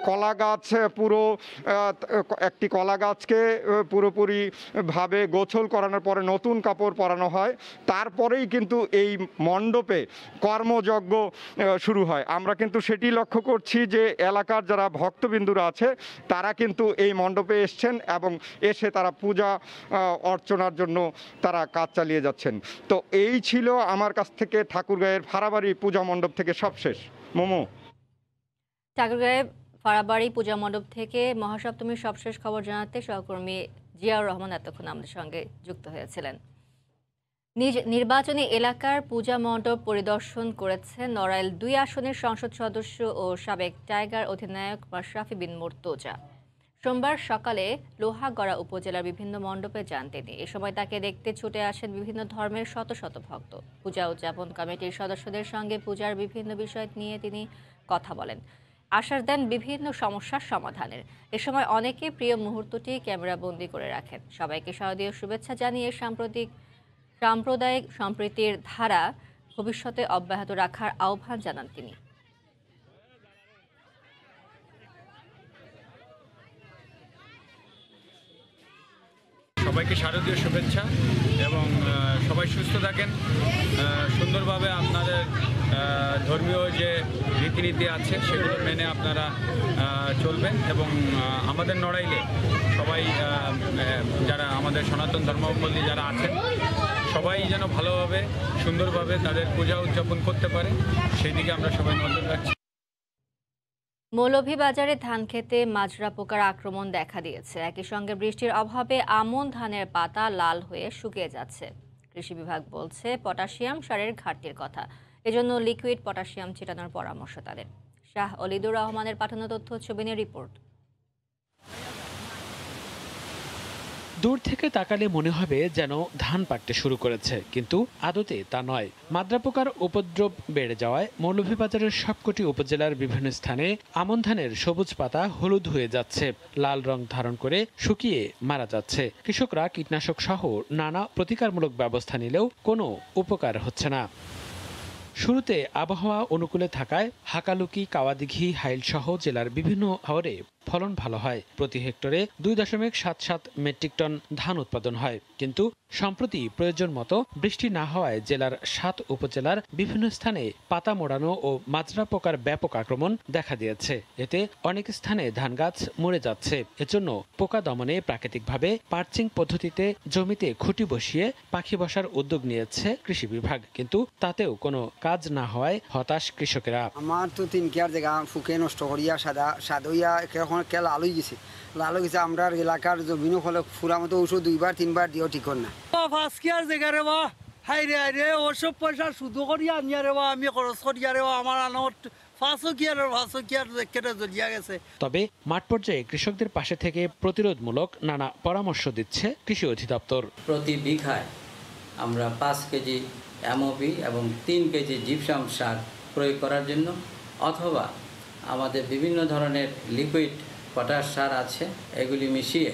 কলা গাছ, পুরো একটি কলা গাছকে পুরোপুরিভাবে গোছল করানোর পরে নতুন কাপড় পরানো হয়, তারপরেই কিন্তু এই মণ্ডপে কর্মযজ্ঞ শুরু হয়। আমরা কিন্তু সেটি লক্ষ্য করছি যে এলাকার যারা ভক্তবিন্দুরা আছে, তারা কিন্তু এই মণ্ডপে এসছেন এবং এসে তারা পূজা অর্চনার জন্য তারা কাজ চালিয়ে যাচ্ছেন। তো এই ছিল আমার কাছ থেকে ঠাকুরগাঁয়ের ফাড়াবাড়ি পূজা মণ্ডপ থেকে সবশেষ। মোমো। ঠাকুরগাঁয়ে ফাড়াবাড়ি পূজা মণ্ডপ থেকে মহাসপ্তমীর সবশেষ খবর জানাতে সহকর্মী জিয়াউর রহমান এতক্ষণ আমাদের সঙ্গে যুক্ত হয়েছিলেন। নিজ নির্বাচনী এলাকার পূজা মণ্ডপ পরিদর্শন করেছেন নড়াইল ২ আসনের সংসদ সদস্য ও সাবেক টাইগার অধিনায়ক মাশরাফি বিন মুর্তজা। সোমবার সকালে লোহাগড়া উপজেলার বিভিন্ন মণ্ডপে যান তিনি। এ সময় তাকে দেখতে ছুটে আসেন বিভিন্ন ধর্মের শত শত ভক্ত। পূজা উদযাপন কমিটির সদস্যদের সঙ্গে পূজার বিভিন্ন বিষয় নিয়ে তিনি কথা বলেন, আশ্বাস দেন বিভিন্ন সমস্যার সমাধানের। এ সময় অনেকে প্রিয় মুহূর্তটি ক্যামেরাবন্দি করে রাখেন। সবাইকে শারদীয় শুভেচ্ছা জানিয়ে সাম্প্রদায়িক সম্প্রীতির ধারা ভবিষ্যতে অব্যাহত রাখার আহ্বান জানান তিনি। সবাইকে শারদীয় শুভেচ্ছা এবং সবাই সুস্থ থাকেন, সুন্দরভাবে আপনাদের ধর্মীয় যে রীতিনীতি আছে সেগুলো মেনে আপনারা চলবেন এবং আমাদের নড়াইলে সবাই যারা আমাদের সনাতন ধর্মাবলম্বী যারা আছেন সবাই যেন ভালোভাবে সুন্দরভাবে তাদের পূজা উদযাপন করতে পারে সেই দিকে আমরা সবাই নজর রাখছি। মৌলভীবাজারে ধান খেতে মাজরা পোকার আক্রমণ দেখা দিয়েছে। একই সঙ্গে বৃষ্টির অভাবে আমন ধানের পাতা লাল হয়ে শুকিয়ে যাচ্ছে। কৃষি বিভাগ বলছে পটাশিয়াম সারের ঘাটতির কথা, এজন্য লিকুইড পটাশিয়াম ছিটানোর পরামর্শ তাদের। শাহ অলিদুর রহমানের পাঠানো তথ্য ছবি নিয়ে রিপোর্ট। দূর থেকে তাকালে মনে হবে যেন ধান পাকতে শুরু করেছে, কিন্তু আদতে তা নয়। মাজরা পোকার উপদ্রব বেড়ে যাওয়ায় মৌলভীবাজারের সবকটি উপজেলার বিভিন্ন স্থানে আমন ধানের সবুজ পাতা হলুদ হয়ে যাচ্ছে, লাল রং ধারণ করে শুকিয়ে মারা যাচ্ছে। কৃষকরা কীটনাশক সহ নানা প্রতিকারমূলক ব্যবস্থা নিলেও কোনো উপকার হচ্ছে না। শুরুতে আবহাওয়া অনুকূলে থাকায় হাকালুকি, কাওয়াদিঘি, হাইল সহ জেলার বিভিন্ন হাওরে ফলন ভালো হয়। প্রতি হেক্টরে 2.77 মেট্রিক টন ধান উৎপাদন হয়। কিন্তু সম্প্রতি প্রয়োজন মতো বৃষ্টি না হওয়ায় জেলার 7 উপজেলার বিভিন্ন স্থানে পাতা মোড়ানো ও মাজরা পোকার ব্যাপক আক্রমণ দেখা দিয়েছে। এতে অনেক স্থানে ধান গাছ মরে যাচ্ছে। এজন্য পোকা দমনে প্রাকৃতিকভাবে পার্চিং পদ্ধতিতে জমিতে খুঁটি বসিয়ে পাখি বসার উদ্যোগ নিয়েছে কৃষি বিভাগ, কিন্তু তাতেও কোনো কাজ না হওয়ায় হতাশ কৃষকেরা। আমার তো 3 কেয়ার জায়গা ফুকে নষ্ট করিয়া সাদা হইয়া কে লাল হয়ে গেছে। লাল হয়ে গেছে আমরা এলাকার জমিনও ফলে ফুরা মতো ওষুধ 2-3 বার দিয়েও ঠিক না। 5 কেয়ার জায়গা রে বা হাইরে হাইরে ওসব পয়সা শুধু করিয়া আনিয়া রে বা আমি খরচ করিয়া রে বা আমার আনত 5 কেয়ার কেটে জ্বলিয়া গেছে। তবে মাঠ পর্যায়ে কৃষকদের পাশে থেকে প্রতিরোধমূলক নানা পরামর্শ দিচ্ছে কৃষি অধিদপ্তর। প্রতি বিঘায় আমরা 5 কেজি এমওপি এবং 3 কেজি জিপসাম সার প্রয়োগ করার জন্য, অথবা আমাদের বিভিন্ন ধরনের লিকুইড পটাশ সার আছে, এগুলি মিশিয়ে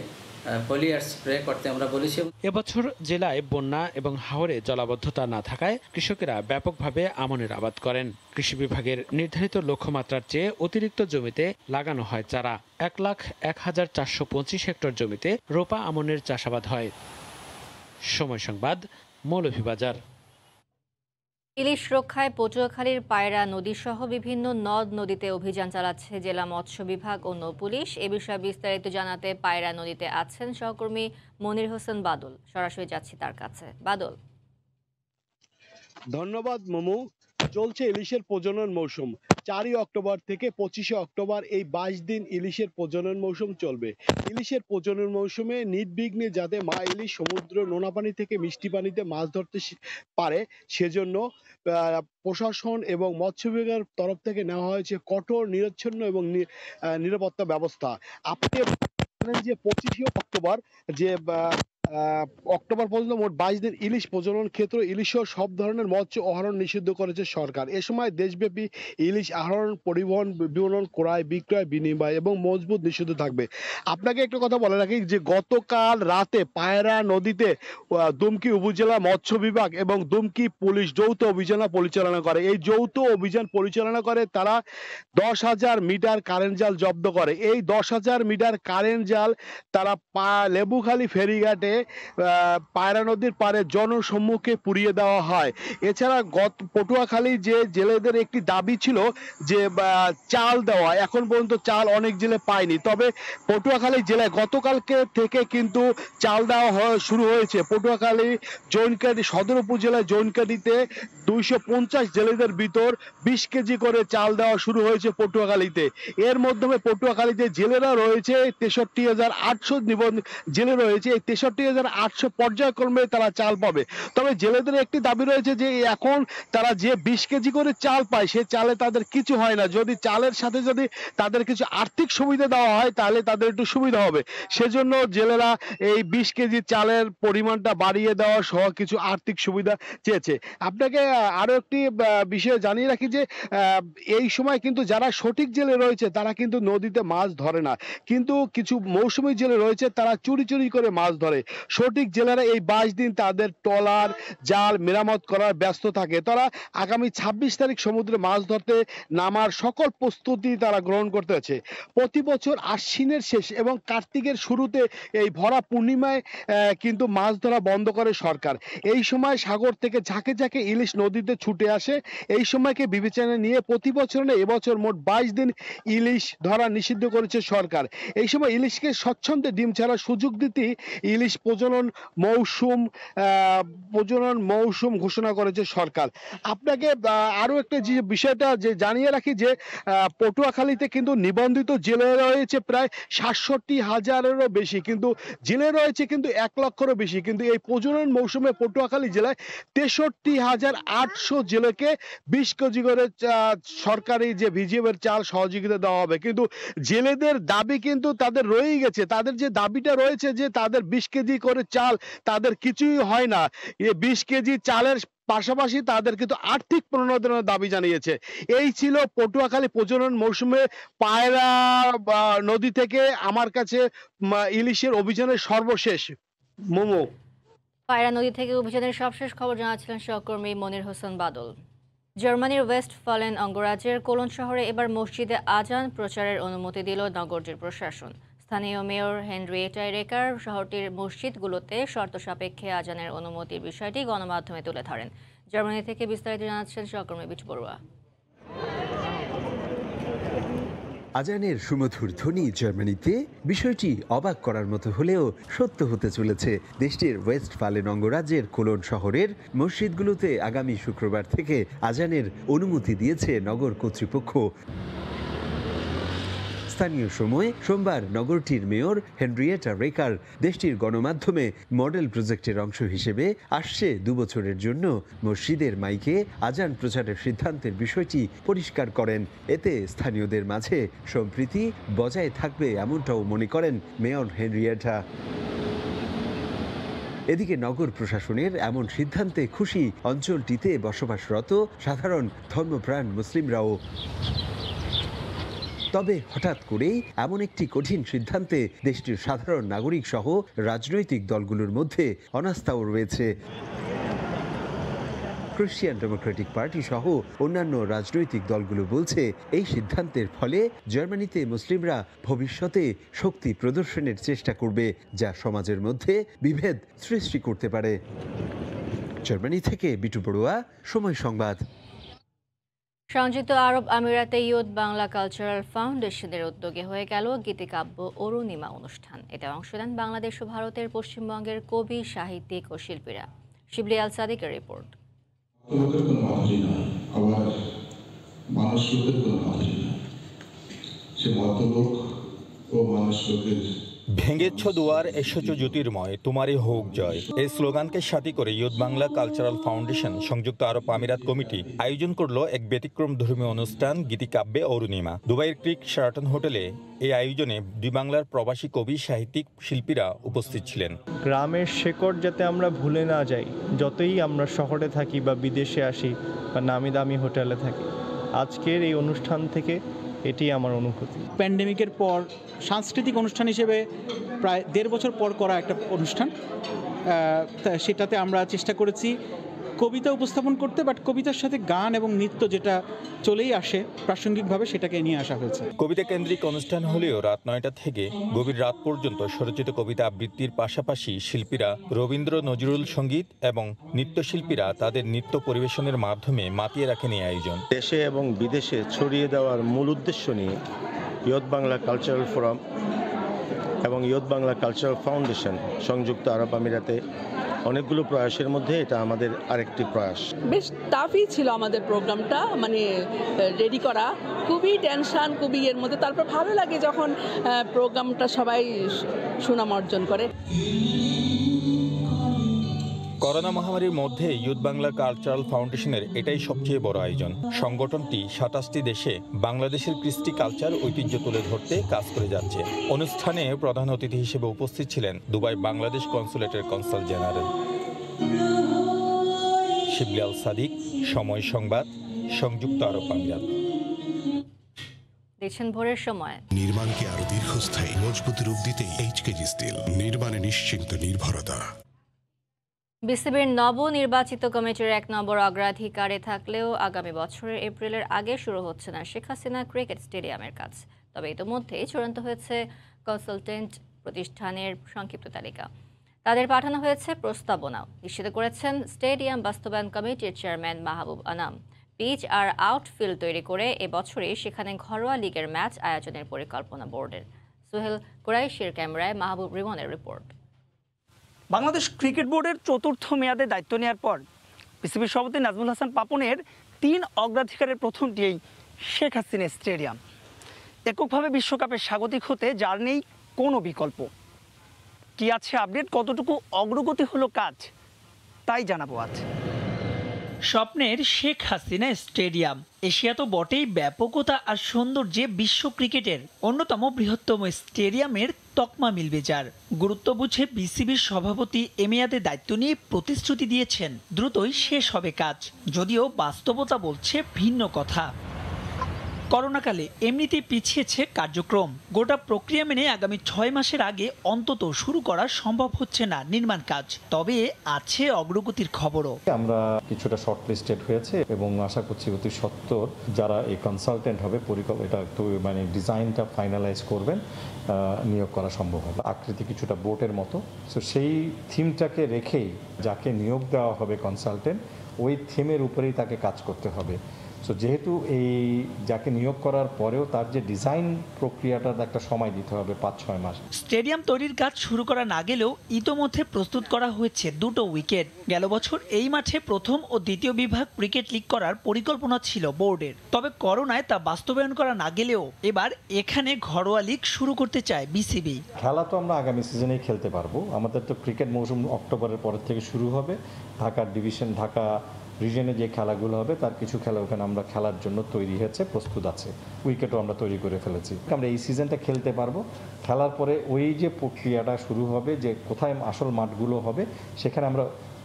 ফলিয়ার স্প্রে করতে আমরা বলেছি। এবছর জেলায় বন্যা এবং হাওরে জলাবদ্ধতা না থাকায় কৃষকেরা ব্যাপকভাবে আমনের আবাদ করেন। কৃষি বিভাগের নির্ধারিত লক্ষ্যমাত্রার চেয়ে অতিরিক্ত জমিতে লাগানো হয় চারা। 1,01,425 হেক্টর জমিতে রোপা আমনের চাষাবাদ হয়। সময় সংবাদ, মৌলভীবাজার। ইলিশ রক্ষায় পটুয়াখালীর পায়রা নদীসহ বিভিন্ন নদ নদীতে অভিযান চালাচ্ছে জেলা মৎস্য বিভাগ ও নৌপুলিশ। এ বিষয়ে বিস্তারিত জানাতে পায়রা নদীতে আছেন সহকর্মী মনির হোসেন বাদল। সরাসরি যাচ্ছি তার কাছে। বাদল। ধন্যবাদ মোমো। চলছে ইলিশের প্রজনন মৌসুম। 4 অক্টোবর থেকে 25 অক্টোবর এই 22 দিন ইলিশের প্রজনন মৌসুম চলবে। ইলিশের প্রজনন মৌসুমে নির্বিঘ্নে যাতে মা ইলিশ সমুদ্র নোনা পানি থেকে মিষ্টি পানিতে মাছ ধরতে পারে সেজন্য প্রশাসন এবং মৎস্য বিভাগের তরফ থেকে নেওয়া হয়েছে কঠোর নিরচ্ছন্ন এবং নিরাপত্তা ব্যবস্থা। আপনি জানেন যে 25 অক্টোবর যে অক্টোবর পর্যন্ত মোট 22 দিন ইলিশ প্রজনন ক্ষেত্র ইলিশ সব ধরনের মৎস্য আহরণ নিষিদ্ধ করেছে সরকার। এ সময় দেশব্যাপী ইলিশ আহরণ, পরিবহন, বিপণন, ক্রয়, বিক্রয়, বিনিময় এবং মজবুত নিষিদ্ধ থাকবে। আপনাকে একটা কথা বলে রাখি যে গতকাল রাতে পায়রা নদীতে দুমকি উপজেলা মৎস্য বিভাগ এবং দুমকি পুলিশ যৌথ অভিযান পরিচালনা করে। এই যৌথ অভিযান পরিচালনা করে তারা 10,000 মিটার কারেন্ট জাল জব্দ করে। এই 10,000 মিটার কারেন্ট জাল তারা লেবুখালী ফেরিঘাটে পায়রা নদীর পারে জনসম্মুখে পুড়িয়ে দেওয়া হয়। এছাড়া পটুয়াখালী যে জেলেদের একটি দাবি ছিল যে চাল দেওয়া, এখন পর্যন্ত চাল অনেক জেলে পায়নি। তবে পটুয়াখালী জেলায় গতকালকে থেকে কিন্তু চাল দেওয়া শুরু হয়েছে। পটুয়াখালী জৈনকাটি সদর উপজেলায় জৈনকাটিতে 250 জেলেদের ভিতর 20 কেজি করে চাল দেওয়া শুরু হয়েছে পটুয়াখালীতে। এর মাধ্যমে পটুয়াখালীতে জেলেরা রয়েছে 63,800 জেলে রয়েছে। এই 63,000 64,800 পর্যায়ক্রমে তারা চাল পাবে। তবে জেলেদের একটি দাবি রয়েছে যে এখন তারা যে 20 কেজি করে চাল পায় সে চালে তাদের কিছু হয় না, যদি চালের সাথে যদি তাদের কিছু আর্থিক সুবিধা দেওয়া হয় তাহলে তাদের একটু সুবিধা হবে। সেজন্য জেলেরা এই 20 কেজি চালের পরিমাণটা বাড়িয়ে দেওয়া সহ কিছু আর্থিক সুবিধা চেয়েছে। আপনাকে আরো একটি বিষয় জানিয়ে রাখি যে এই সময় কিন্তু যারা সঠিক জেলে রয়েছে তারা কিন্তু নদীতে মাছ ধরে না, কিন্তু কিছু মৌসুমী জেলে রয়েছে তারা চুরি করে মাছ ধরে। সঠিক জেলেরা এই 22 দিন তাদের ট্রলার জাল মেরামত করার ব্যস্ত থাকে। তারা আগামী 26 তারিখ সমুদ্রে মাছ ধরতে নামার সকল প্রস্তুতি তারা গ্রহণ করতে আছে। প্রতি বছর আশ্বিনের শেষ এবং কার্তিকের শুরুতে এই ভরা পূর্ণিমায় কিন্তু মাছ ধরা বন্ধ করে সরকার। এই সময় সাগর থেকে ঝাঁকে ঝাঁকে ইলিশ নদীতে ছুটে আসে। এই সময়কে বিবেচনায় নিয়ে প্রতি বছর না এবছর মোট 22 দিন ইলিশ ধরা নিষিদ্ধ করেছে সরকার। এই সময় ইলিশকে স্বচ্ছন্দে ডিম ছাড়ার সুযোগ দিতে ইলিশ প্রজনন মৌসুম ঘোষণা করেছে সরকার। আপনাকে আরো একটা যে বিষয়টা যে জানিয়ে রাখি যে পটুয়াখালীতে কিন্তু নিবন্ধিত জেলে রয়েছে প্রায় 67,000-এরও বেশি, কিন্তু জেলে রয়েছে কিন্তু 1 লক্ষেরও বেশি। কিন্তু এই প্রজনন মৌসুমে পটুয়াখালী জেলায় 63,800 জেলেকে 20 কেজি করে সরকারি যে ভিজিএফের চাল সহযোগিতা দেওয়া হবে। কিন্তু জেলেদের দাবি কিন্তু তাদের রয়েই গেছে, তাদের যে দাবিটা রয়েছে যে তাদের 20 কেজি করে চাল তাদের কিছুই হয় না। এই 20 কেজি চালের পাশাপাশি তাদের কিন্তু আর্থিক প্রণোদনের দাবি জানিয়েছে। এই ছিল পটুয়াখালী প্রজনন মৌসুমে পায়রা নদী থেকে আমার কাছে ইলিশের অভিযানের সর্বশেষ। মোমো, পায়রা নদী থেকে অভিযানের সবশেষ খবর জানাচ্ছিলেন সহকর্মী মনির হোসেন বাদল। জার্মানির ওয়েস্টফালেন অঙ্গরাজ্যের কোলন শহরে এবার মসজিদে আজান প্রচারের অনুমতি দিল নগরটির প্রশাসন। স্থানীয় মেয়র হেনরিয়েটা রেকার শহরটির মসজিদগুলোতে শর্ত সাপেক্ষে আজানের অনুমতির বিষয়টি গণমাধ্যমে তুলে ধরেন। জার্মানি থেকে বিস্তারিত জানাচ্ছেন সহকর্মী বিটু বড়ুয়া। আজানের সুমধুর ধ্বনি জার্মানিতে বিষয়টি অবাক করার মতো হলেও সত্য হতে চলেছে। দেশটির ওয়েস্টফালেন অঙ্গরাজ্যের কোলন শহরের মসজিদগুলোতে আগামী শুক্রবার থেকে আজানের অনুমতি দিয়েছে নগর কর্তৃপক্ষ। স্থানীয় সময় সোমবার নগরটির মেয়র হেনরিয়েটা রেকার দেশটির গণমাধ্যমে মডেল প্রজেক্টের অংশ হিসেবে আসছে 2 বছরের জন্য মসজিদের মাইকে আজান প্রচারের সিদ্ধান্তের বিষয়টি পরিষ্কার করেন। এতে স্থানীয়দের মাঝে সম্প্রীতি বজায় থাকবে এমনটাও মনে করেন মেয়র হেনরিয়েটা। এদিকে নগর প্রশাসনের এমন সিদ্ধান্তে খুশি অঞ্চলটিতে বসবাসরত সাধারণ ধর্মপ্রাণ মুসলিমরাও। তবে হঠাৎ করেই এমন একটি কঠিন সিদ্ধান্তে দেশটির সাধারণ নাগরিক সহ রাজনৈতিক দলগুলোর মধ্যে অনাস্থাও রয়েছে। ক্রিশ্চিয়ান ডেমোক্রেটিক পার্টি সহ অন্যান্য রাজনৈতিক দলগুলো বলছে এই সিদ্ধান্তের ফলে জার্মানিতে মুসলিমরা ভবিষ্যতে শক্তি প্রদর্শনের চেষ্টা করবে, যা সমাজের মধ্যে বিভেদ সৃষ্টি করতে পারে। জার্মানি থেকে বিটু বড়ুয়া, সময় সংবাদ। সংযুক্ত আরব আমিরাতে ইয়ুথ বাংলা কালচারাল ফাউন্ডেশনের উদ্যোগে হয়ে গেল গীতিকাব্য অরুণিমা অনুষ্ঠান। এতে অংশ নেন বাংলাদেশ ও ভারতের পশ্চিমবঙ্গের কবি, সাহিত্যিক ও শিল্পীরা। শিবলি আল সাদিকের রিপোর্ট। ভেঙেছ দুয়ার এসেছ জ্যোতির্ময়, তোমারই হোক জয়, এই স্লোগানকে সাথী করে ইয়ুথ বাংলা কালচারাল ফাউন্ডেশন সংযুক্ত আরব আমিরাত কমিটি আয়োজন করলো এক ব্যতিক্রম ধর্মীয় অনুষ্ঠান গীতিকাব্যে অরুণিমা। দুবাইয়ের ক্রিক শেরাটন হোটেলে এই আয়োজনে দুই বাংলার প্রবাসী কবি, সাহিত্যিক, শিল্পীরা উপস্থিত ছিলেন। গ্রামের শেকড় যাতে আমরা ভুলে না যাই, যতই আমরা শহরে থাকি বা বিদেশে আসি বা নামি দামি হোটেলে থাকি, আজকের এই অনুষ্ঠান থেকে এটি আমার অনুভূতি। প্যান্ডেমিকের পর সাংস্কৃতিক অনুষ্ঠান হিসেবে প্রায় 1.5 বছর পর করা একটা অনুষ্ঠান, সেটাতে আমরা চেষ্টা করেছি কবিতা উপস্থাপন করতে, বাট কবিতার সাথে গান এবং নৃত্য যেটা চলেই আসে প্রাসঙ্গিকভাবে সেটাকে নিয়ে আসা হয়েছে। কবিতা কেন্দ্রিক অনুষ্ঠান হলেও রাত 9টা থেকে গভীর রাত পর্যন্ত স্বরচিত কবিতা আবৃত্তির পাশাপাশি শিল্পীরা রবীন্দ্র নজরুল সঙ্গীত এবং নৃত্যশিল্পীরা তাদের নৃত্য পরিবেশনের মাধ্যমে মাতিয়ে রাখেন এই আয়োজন। দেশে এবং বিদেশে ছড়িয়ে দেওয়ার মূল উদ্দেশ্য নিয়ে ইয়ুথ বাংলা কালচারাল ফোরাম এবং ইয়ুথ বাংলা কালচারাল ফাউন্ডেশন সংযুক্ত আরব আমিরাতে অনেকগুলো প্রয়াসের মধ্যে এটা আমাদের আরেকটি প্রয়াস। বেশ টাফই ছিল আমাদের প্রোগ্রামটা, মানে রেডি করা, খুবই টেনশন, খুবই এর মধ্যে। তারপর ভালো লাগে যখন প্রোগ্রামটা সবাই সুনাম অর্জন করে। করোনা মহামারীর মধ্যে ইউথ বাংলা কালচারাল ফাউন্ডেশনের এটাই সবচেয়ে বড় আয়োজন। সংগঠনটি ২৭টি দেশে বাংলাদেশের কৃষ্টি কালচার ঐতিহ্য তুলে ধরতে কাজ করে যাচ্ছে। অনুষ্ঠানে প্রধান অতিথি হিসেবে উপস্থিত ছিলেন দুবাই বাংলাদেশ কনসুলেটের কনসাল জেনারেল। শিবলি আল সাদিক, সময় সংবাদ, সংযুক্ত আরব আমিরাত। দেখছেন ভোরের সময়। নির্মাণকে আরো দীর্ঘস্থায়ী মজবুত রূপ দিতে এইচকেজি স্টিল, নির্মাণে নিশ্চিন্ত নির্ভরতা। বিসিবির নবনির্বাচিত কমিটির ১ নম্বর অগ্রাধিকারে থাকলেও আগামী বছরের এপ্রিলের আগে শুরু হচ্ছে না শেখ হাসিনা ক্রিকেট স্টেডিয়ামের কাজ। তবে ইতিমধ্যেই চূড়ান্ত হয়েছে কনসালটেন্ট প্রতিষ্ঠানের সংক্ষিপ্ত তালিকা। তাদের পাঠানো হয়েছে প্রস্তাবনাও, নিশ্চিত করেছেন স্টেডিয়াম বাস্তবায়ন কমিটির চেয়ারম্যান মাহবুব আনাম। পিচ আর আউটফিল্ড তৈরি করে এবছরই সেখানে ঘরোয়া লিগের ম্যাচ আয়োজনের পরিকল্পনা বোর্ডের। সোহেল কুরাইশির ক্যামেরায় মাহবুব রিমনের রিপোর্ট। বাংলাদেশ ক্রিকেট বোর্ডের চতুর্থ মেয়াদে দায়িত্ব নেওয়ার পর বিসিবির সভাপতি নাজমুল হাসান পাপনের ৩ অগ্রাধিকারের প্রথমটি এই শেখ হাসিনা স্টেডিয়াম। এককভাবে বিশ্বকাপে স্বাগতিক হতে যার নেই কোনো বিকল্প। কি আছে আপডেট, কতটুকু অগ্রগতি হলো কাজ, তাই জানাবো আজ। স্বপ্নের শেখ হাসিনা স্টেডিয়াম এশিয়া তো বটেই, ব্যাপকতা আর সৌন্দর্যে বিশ্ব ক্রিকেটের অন্যতম বৃহত্তম স্টেডিয়ামের তকমা মিলবে যার। গুরুত্ব বুঝে বিসিবির সভাপতি এ মেয়াদে দায়িত্ব নিয়ে প্রতিশ্রুতি দিয়েছেন দ্রুতই শেষ হবে কাজ, যদিও বাস্তবতা বলছে ভিন্ন কথা। করোনাকালে এমনিতেই পিছিয়েছে কার্যক্রম। গোটা প্রক্রিয়া মেনে আগামী ৬ মাসের আগে অন্তত শুরু করা সম্ভব হচ্ছে না নির্মাণ কাজ, তবে আছে অগ্রগতির খবরও। আমরা কিছুটা শর্ট লিস্টেড হয়েছে এবং আশা করছি অতি সত্বর যারা এই কনসালটেন্ট হবে এটা মানে ডিজাইনটা ফাইনালাইজ করবেন, নিয়োগ করা সম্ভব হবে। আকৃতি কিছুটা বোটের মতো, সো সেই থিমটাকে রেখেই যাকে নিয়োগ দেওয়া হবে কনসালটেন্ট, ওই থিমের উপরেই তাকে কাজ করতে হবে। সো যেহেতু এই যাকে নিয়োগ করার পরেও তার যে ডিজাইন প্রক্রিয়াটার একটা সময় দিতে হবে ৫-৬ মাস। স্টেডিয়াম তৈরির কাজ শুরু করা না গেলেও ইতোমধ্যে প্রস্তুত করা হয়েছে 2টো উইকেট। গেল বছর এই মাঠে প্রথম ও দ্বিতীয় বিভাগ ক্রিকেট লিগ করার পরিকল্পনা ছিল বোর্ডের, তবে করোনায় তা বাস্তবায়ন করা না গেলেও এবার এখানে ঘরোয়া লিগ শুরু করতে চায় বিসিবি। খেলা তো আমরা আগামী সিজনেই খেলতে পারবো। আমাদের তো ক্রিকেট মৌসুম অক্টোবরের পরের থেকে শুরু হবে। ঢাকার ডিভিশন, ঢাকা রিজনে যে খেলাগুলো হবে তার কিছু খেলা ওখানে আমরা খেলার জন্য তৈরি হয়েছে, প্রস্তুত আছে। উইকেটও আমরা তৈরি করে ফেলেছি। আমরা এই সিজনটা খেলতে পারবো। খেলার পরে ওই যে প্রক্রিয়াটা শুরু হবে, যে কোথায় আসল মাঠগুলো হবে, সেখানে আমরা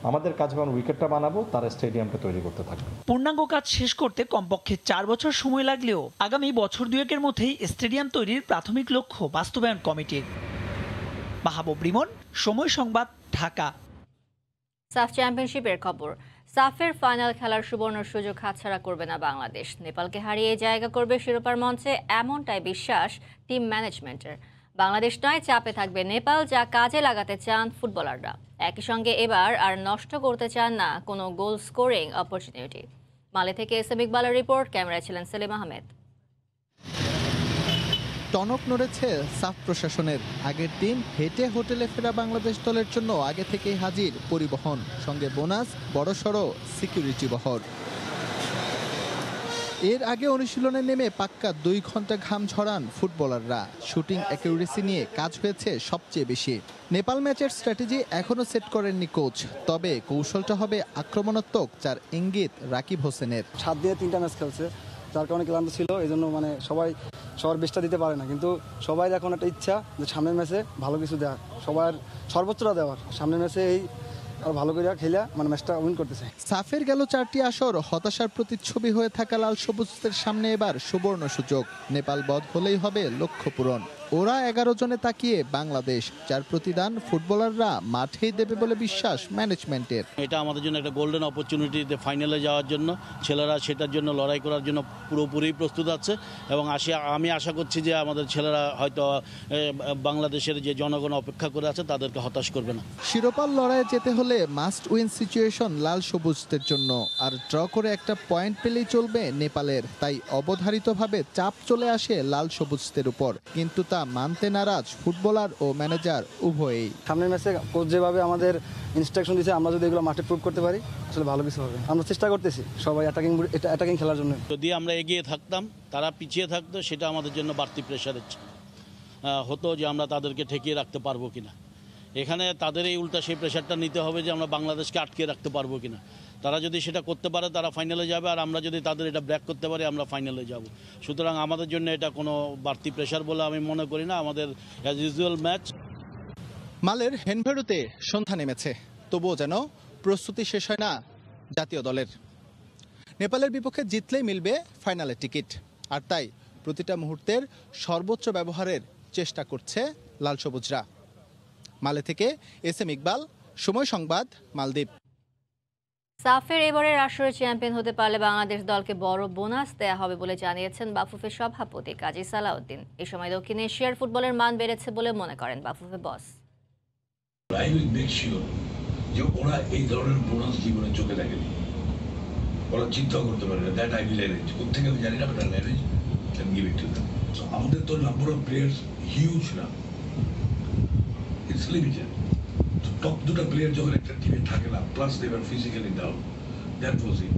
আমাদের কাজ যখন উইকেটটা বানাবো, তার স্টেডিয়ামটা তৈরি করতে থাকবে। পূর্ণাঙ্গ কাজ শেষ করতে কমপক্ষে 4 বছর সময় লাগলেও আগামী বছর দুয়েকের মধ্যেই স্টেডিয়াম তৈরির প্রাথমিক লক্ষ্য বাস্তবায়ন কমিটির। মাহবুব রিমন, সময় সংবাদ, ঢাকা। সাফ চ্যাম্পিয়নশিপের খবর। সাফের ফাইনাল খেলার সুবর্ণ সুযোগ হাতছাড়া করবে না বাংলাদেশ। নেপালকে হারিয়ে জায়গা করবে শিরোপার মঞ্চে, এমনটাই বিশ্বাস টিম ম্যানেজমেন্টের। বাংলাদেশ নয়, চাপে থাকবে নেপাল, যা কাজে লাগাতে চান ফুটবলাররা। একই সঙ্গে এবার আর নষ্ট করতে চান না কোনো গোল স্কোরিং অপরচুনিটি। মালে থেকে এস এম ইকবালের রিপোর্ট, ক্যামেরায় ছিলেন সেলিম আহমেদ। টনক নড়েছে সাফ প্রশাসনের। আগের দিন হেঁটে হোটেলে ফেরা বাংলাদেশ দলের জন্য আগে থেকেই হাজির পরিবহন, সঙ্গে বোনাস, বড়সড় সিকিউরিটি বহর। এর আগে অনুশীলনে নেমে পাক্কা 2 ঘন্টা ঘাম ঝরান ফুটবলাররা। শুটিং অ্যাকিউরেসি নিয়ে কাজ হয়েছে সবচেয়ে বেশি। নেপাল ম্যাচের স্ট্র্যাটেজি এখনও সেট করেননি কোচ, তবে কৌশলটা হবে আক্রমণাত্মক, যার ইঙ্গিত রাকিব হোসেনের। 7 দিনে 3টা ম্যাচ খেলছে, যার কারণে ক্লান্ত ছিল, এই জন্য মানে সবার বেস্টটা দিতে পারে না। কিন্তু সবাই এখন একটা ইচ্ছা যে সামনের ম্যাচে ভালো কিছু দেওয়ার, সবার সর্বোচ্চটা দেওয়ার। সামনের ম্যাচে এই আর ভালো করে খেলা মানে ম্যাচটা উইন করতে চায়। সাফের গেল 4টি আসর হতাশার প্রতিচ্ছবি হয়ে থাকা লাল সবুজদের সামনে এবার সুবর্ণ সুযোগ। নেপাল বধ হলেই হবে লক্ষ্য পূরণ। ওরা 11 জনে তাকিয়ে বাংলাদেশ, যার প্রতিদান ফুটবলাররা মাঠেই দেবে বলে বিশ্বাস ম্যানেজমেন্টের। এটা আমাদের জন্য একটা গোল্ডেন অপরচুনিটি ফাইনালে যাওয়ার জন্য। ছেলেরা সেটার জন্য লড়াই করার জন্য পুরোপুরি প্রস্তুত আছে এবং আমি আশা করছি যে আমাদের ছেলেরা হয়তো বাংলাদেশের যে জনগণ অপেক্ষা করে আছে তাদেরকে হতাশ করবে না। শিরোপার লড়াইয়ে যেতে হলে মাস্ট উইন সিচুয়েশন লাল সবুজদের জন্য, আর ড্র করে একটা পয়েন্ট পেলেই চলবে নেপালের। তাই অবধারিতভাবে চাপ চলে আসে লাল সবুজদের উপর, কিন্তু তা মানতে নারাজ ফুটবলার ও ম্যানেজার উভয়ই। সামনের ম্যাচে কোচ যেভাবে আমাদের ইনস্ট্রাকশন দিয়েছে, আমরা যদি এগুলো মাঠে প্রুভ করতে পারি আসলে ভালো কিছু হবে। আমরা চেষ্টা করতেছি সবাই অ্যাটাকিং খেলার জন্য। যদি আমরা এগিয়ে থাকতাম, তারা পিছিয়ে থাকতো, সেটা আমাদের জন্য বাড়তি প্রেশার হতো যে আমরা তাদেরকে ঠেকিয়ে রাখতে পারবো কিনা। এখানে তাদের এই উল্টা সেই প্রেশারটা নিতে হবে যে আমরা বাংলাদেশকে আটকে রাখতে পারবো কিনা। তারা যদি সেটা করতে পারে তারা ফাইনালে যাবে, আর আমরা যদি তাদের এটা ব্রেক করতে পারি আমরা ফাইনালে যাব। সুতরাং আমাদের জন্য এটা কোনো বাড়তি প্রেশার বলে আমি মনে করি না। আমাদের অ্যাজ ইউজুয়াল ম্যাচ। মালের হেনভেরুতে সন্ধ্যা নেমেছে, তবুও যেন প্রস্তুতি শেষ হয় না জাতীয় দলের। নেপালের বিপক্ষে জিতলেই মিলবে ফাইনালের টিকিট, আর তাই প্রতিটা মুহূর্তের সর্বোচ্চ ব্যবহারের চেষ্টা করছে লাল সবুজরা। মালে থেকে এস.এম. ইকবাল, সময় সংবাদ, মালদ্বীপ। সাফের এবারের আসরে চ্যাম্পিয়ন হতে পারলে বাংলাদেশ দলকে বড় বোনাস দেয়া হবে বলে জানিয়েছেন বাফুফের সভাপতি কাজী সালাউদ্দিন। এই সময় দক্ষিণ এশিয়ার ফুটবলের মান বেড়েছে বলে মনে করেন বাফুফে বস। যে ওরা এই ধরনের বোনাস জীবনে চোখে দেখেনি, ওরা চিন্তাও করতে পারে না। দ্যাট আই উইল অ্যারেঞ্জ, কোথেকে আমি জানি না, but I will arrange can give it to them. So আমাদের তো নাম্বার অফ প্লেয়ার্স হিউজ না, ইটস লিমিটেড। টপ দুটো প্লেয়ার যখন একটা টিমে থাকে না, plus they are physically down, that was it,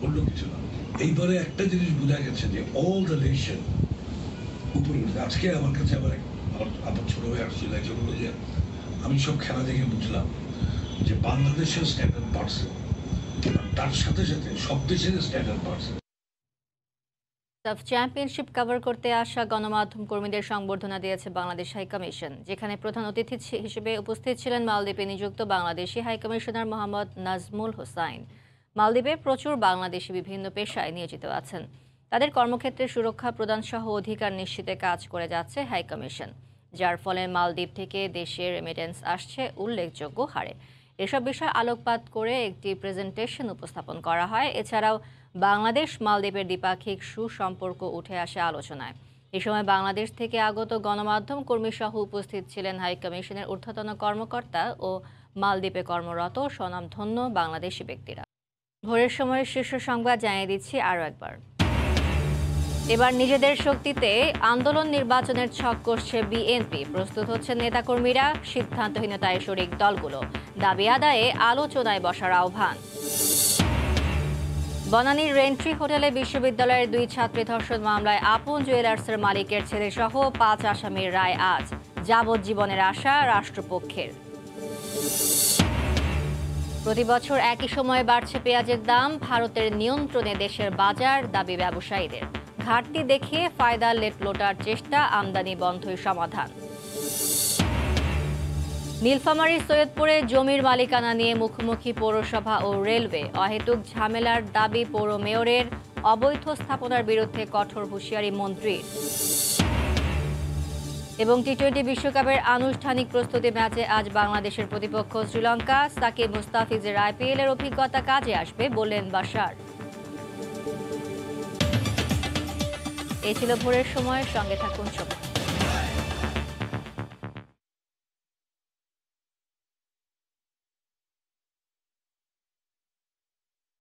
অন্য কিছু না। এইবারে একটা জিনিস বোঝা গেছে যে অল দ্য নেশন উপরে উঠেছে। আজকে আমার কাছে আমার ছোট ভাই আসছিল, একজন বলে যে আমি সব খেলা দেখে বুঝলাম যে বাংলাদেশের স্ট্যান্ডার্ড বাড়ছে, তার সাথে সাথে সব দেশের স্ট্যান্ডার্ড বাড়ছে। সাফ চ্যাম্পিয়নশিপ কভার করতে আসা গণমাধ্যম কর্মীদের সংবর্ধনা দিয়েছে বাংলাদেশ হাইকমিশন, যেখানে প্রধান অতিথি হিসেবে উপস্থিত ছিলেন মালদ্বীপে নিযুক্ত বাংলাদেশি হাইকমিশনার মোহাম্মদ নাজমুল হোসাইন। মালদ্বীপে প্রচুর বাংলাদেশি বিভিন্ন পেশায় নিয়োজিত আছেন। তাদের কর্মক্ষেত্রে সুরক্ষা প্রদান সহ অধিকার নিশ্চিতে কাজ করে যাচ্ছে হাইকমিশন, যার ফলে মালদ্বীপ থেকে দেশের রেমিটেন্স আসছে উল্লেখযোগ্য হারে। এসব বিষয় আলোকপাত করে একটি প্রেজেন্টেশন উপস্থাপন করা হয়। এছাড়াও বাংলাদেশ মালদ্বীপের দ্বিপাক্ষিক সুসম্পর্ক উঠে আসে আলোচনায়। এ সময় বাংলাদেশ থেকে আগত গণমাধ্যম কর্মী সহ উপস্থিত ছিলেন হাইকমিশনের ঊর্ধ্বতন কর্মকর্তা ও মালদ্বীপে কর্মরত স্বনামধন্য বাংলাদেশি ব্যক্তিরা। ভোরের সময়ের শীর্ষ সংবাদ জানিয়ে দিচ্ছি আরও একবার। এবার নিজেদের শক্তিতে আন্দোলন নির্বাচনের ছক কষছে বিএনপি। প্রস্তুত হচ্ছেন নেতাকর্মীরা, সিদ্ধান্তহীনতায় শরিক দলগুলো। দাবি আদায়ে আলোচনায় বসার আহ্বান। বনানীর রেন্ট্রি হোটেলে বিশ্ববিদ্যালয়ের 2 ছাত্রী ধর্ষণ মামলায় আপন জুয়েলার্সের মালিকের ছেলেসহ 5 আসামির রায় আজ। যাবজ্জীবনের আশা রাষ্ট্রপক্ষের। প্রতি বছর একই সময়ে বাড়ছে পেঁয়াজের দাম। ভারতের নিয়ন্ত্রণে দেশের বাজার, দাবি ব্যবসায়ীদের। ঘাটতি দেখিয়ে ফায়দা লোটার চেষ্টা, আমদানি বন্ধই সমাধান। নীলফামারীর সৈয়দপুরে জমির মালিকানা নিয়ে মুখোমুখি পৌরসভা ও রেলওয়ে। অহেতুক ঝামেলার দাবি পৌর মেয়রের। অবৈধ স্থাপনার বিরুদ্ধে কঠোর হুঁশিয়ারি মন্ত্রীর। এবং টি-20 বিশ্বকাপের আনুষ্ঠানিক প্রস্তুতি ম্যাচে আজ বাংলাদেশের প্রতিপক্ষ শ্রীলঙ্কা। সাকিব মুস্তাফিজের আইপিএলের অভিজ্ঞতা কাজে আসবে বললেন বাশার। এই ছিল ভোরের সময়ের সঙ্গে থাকুন সবাই।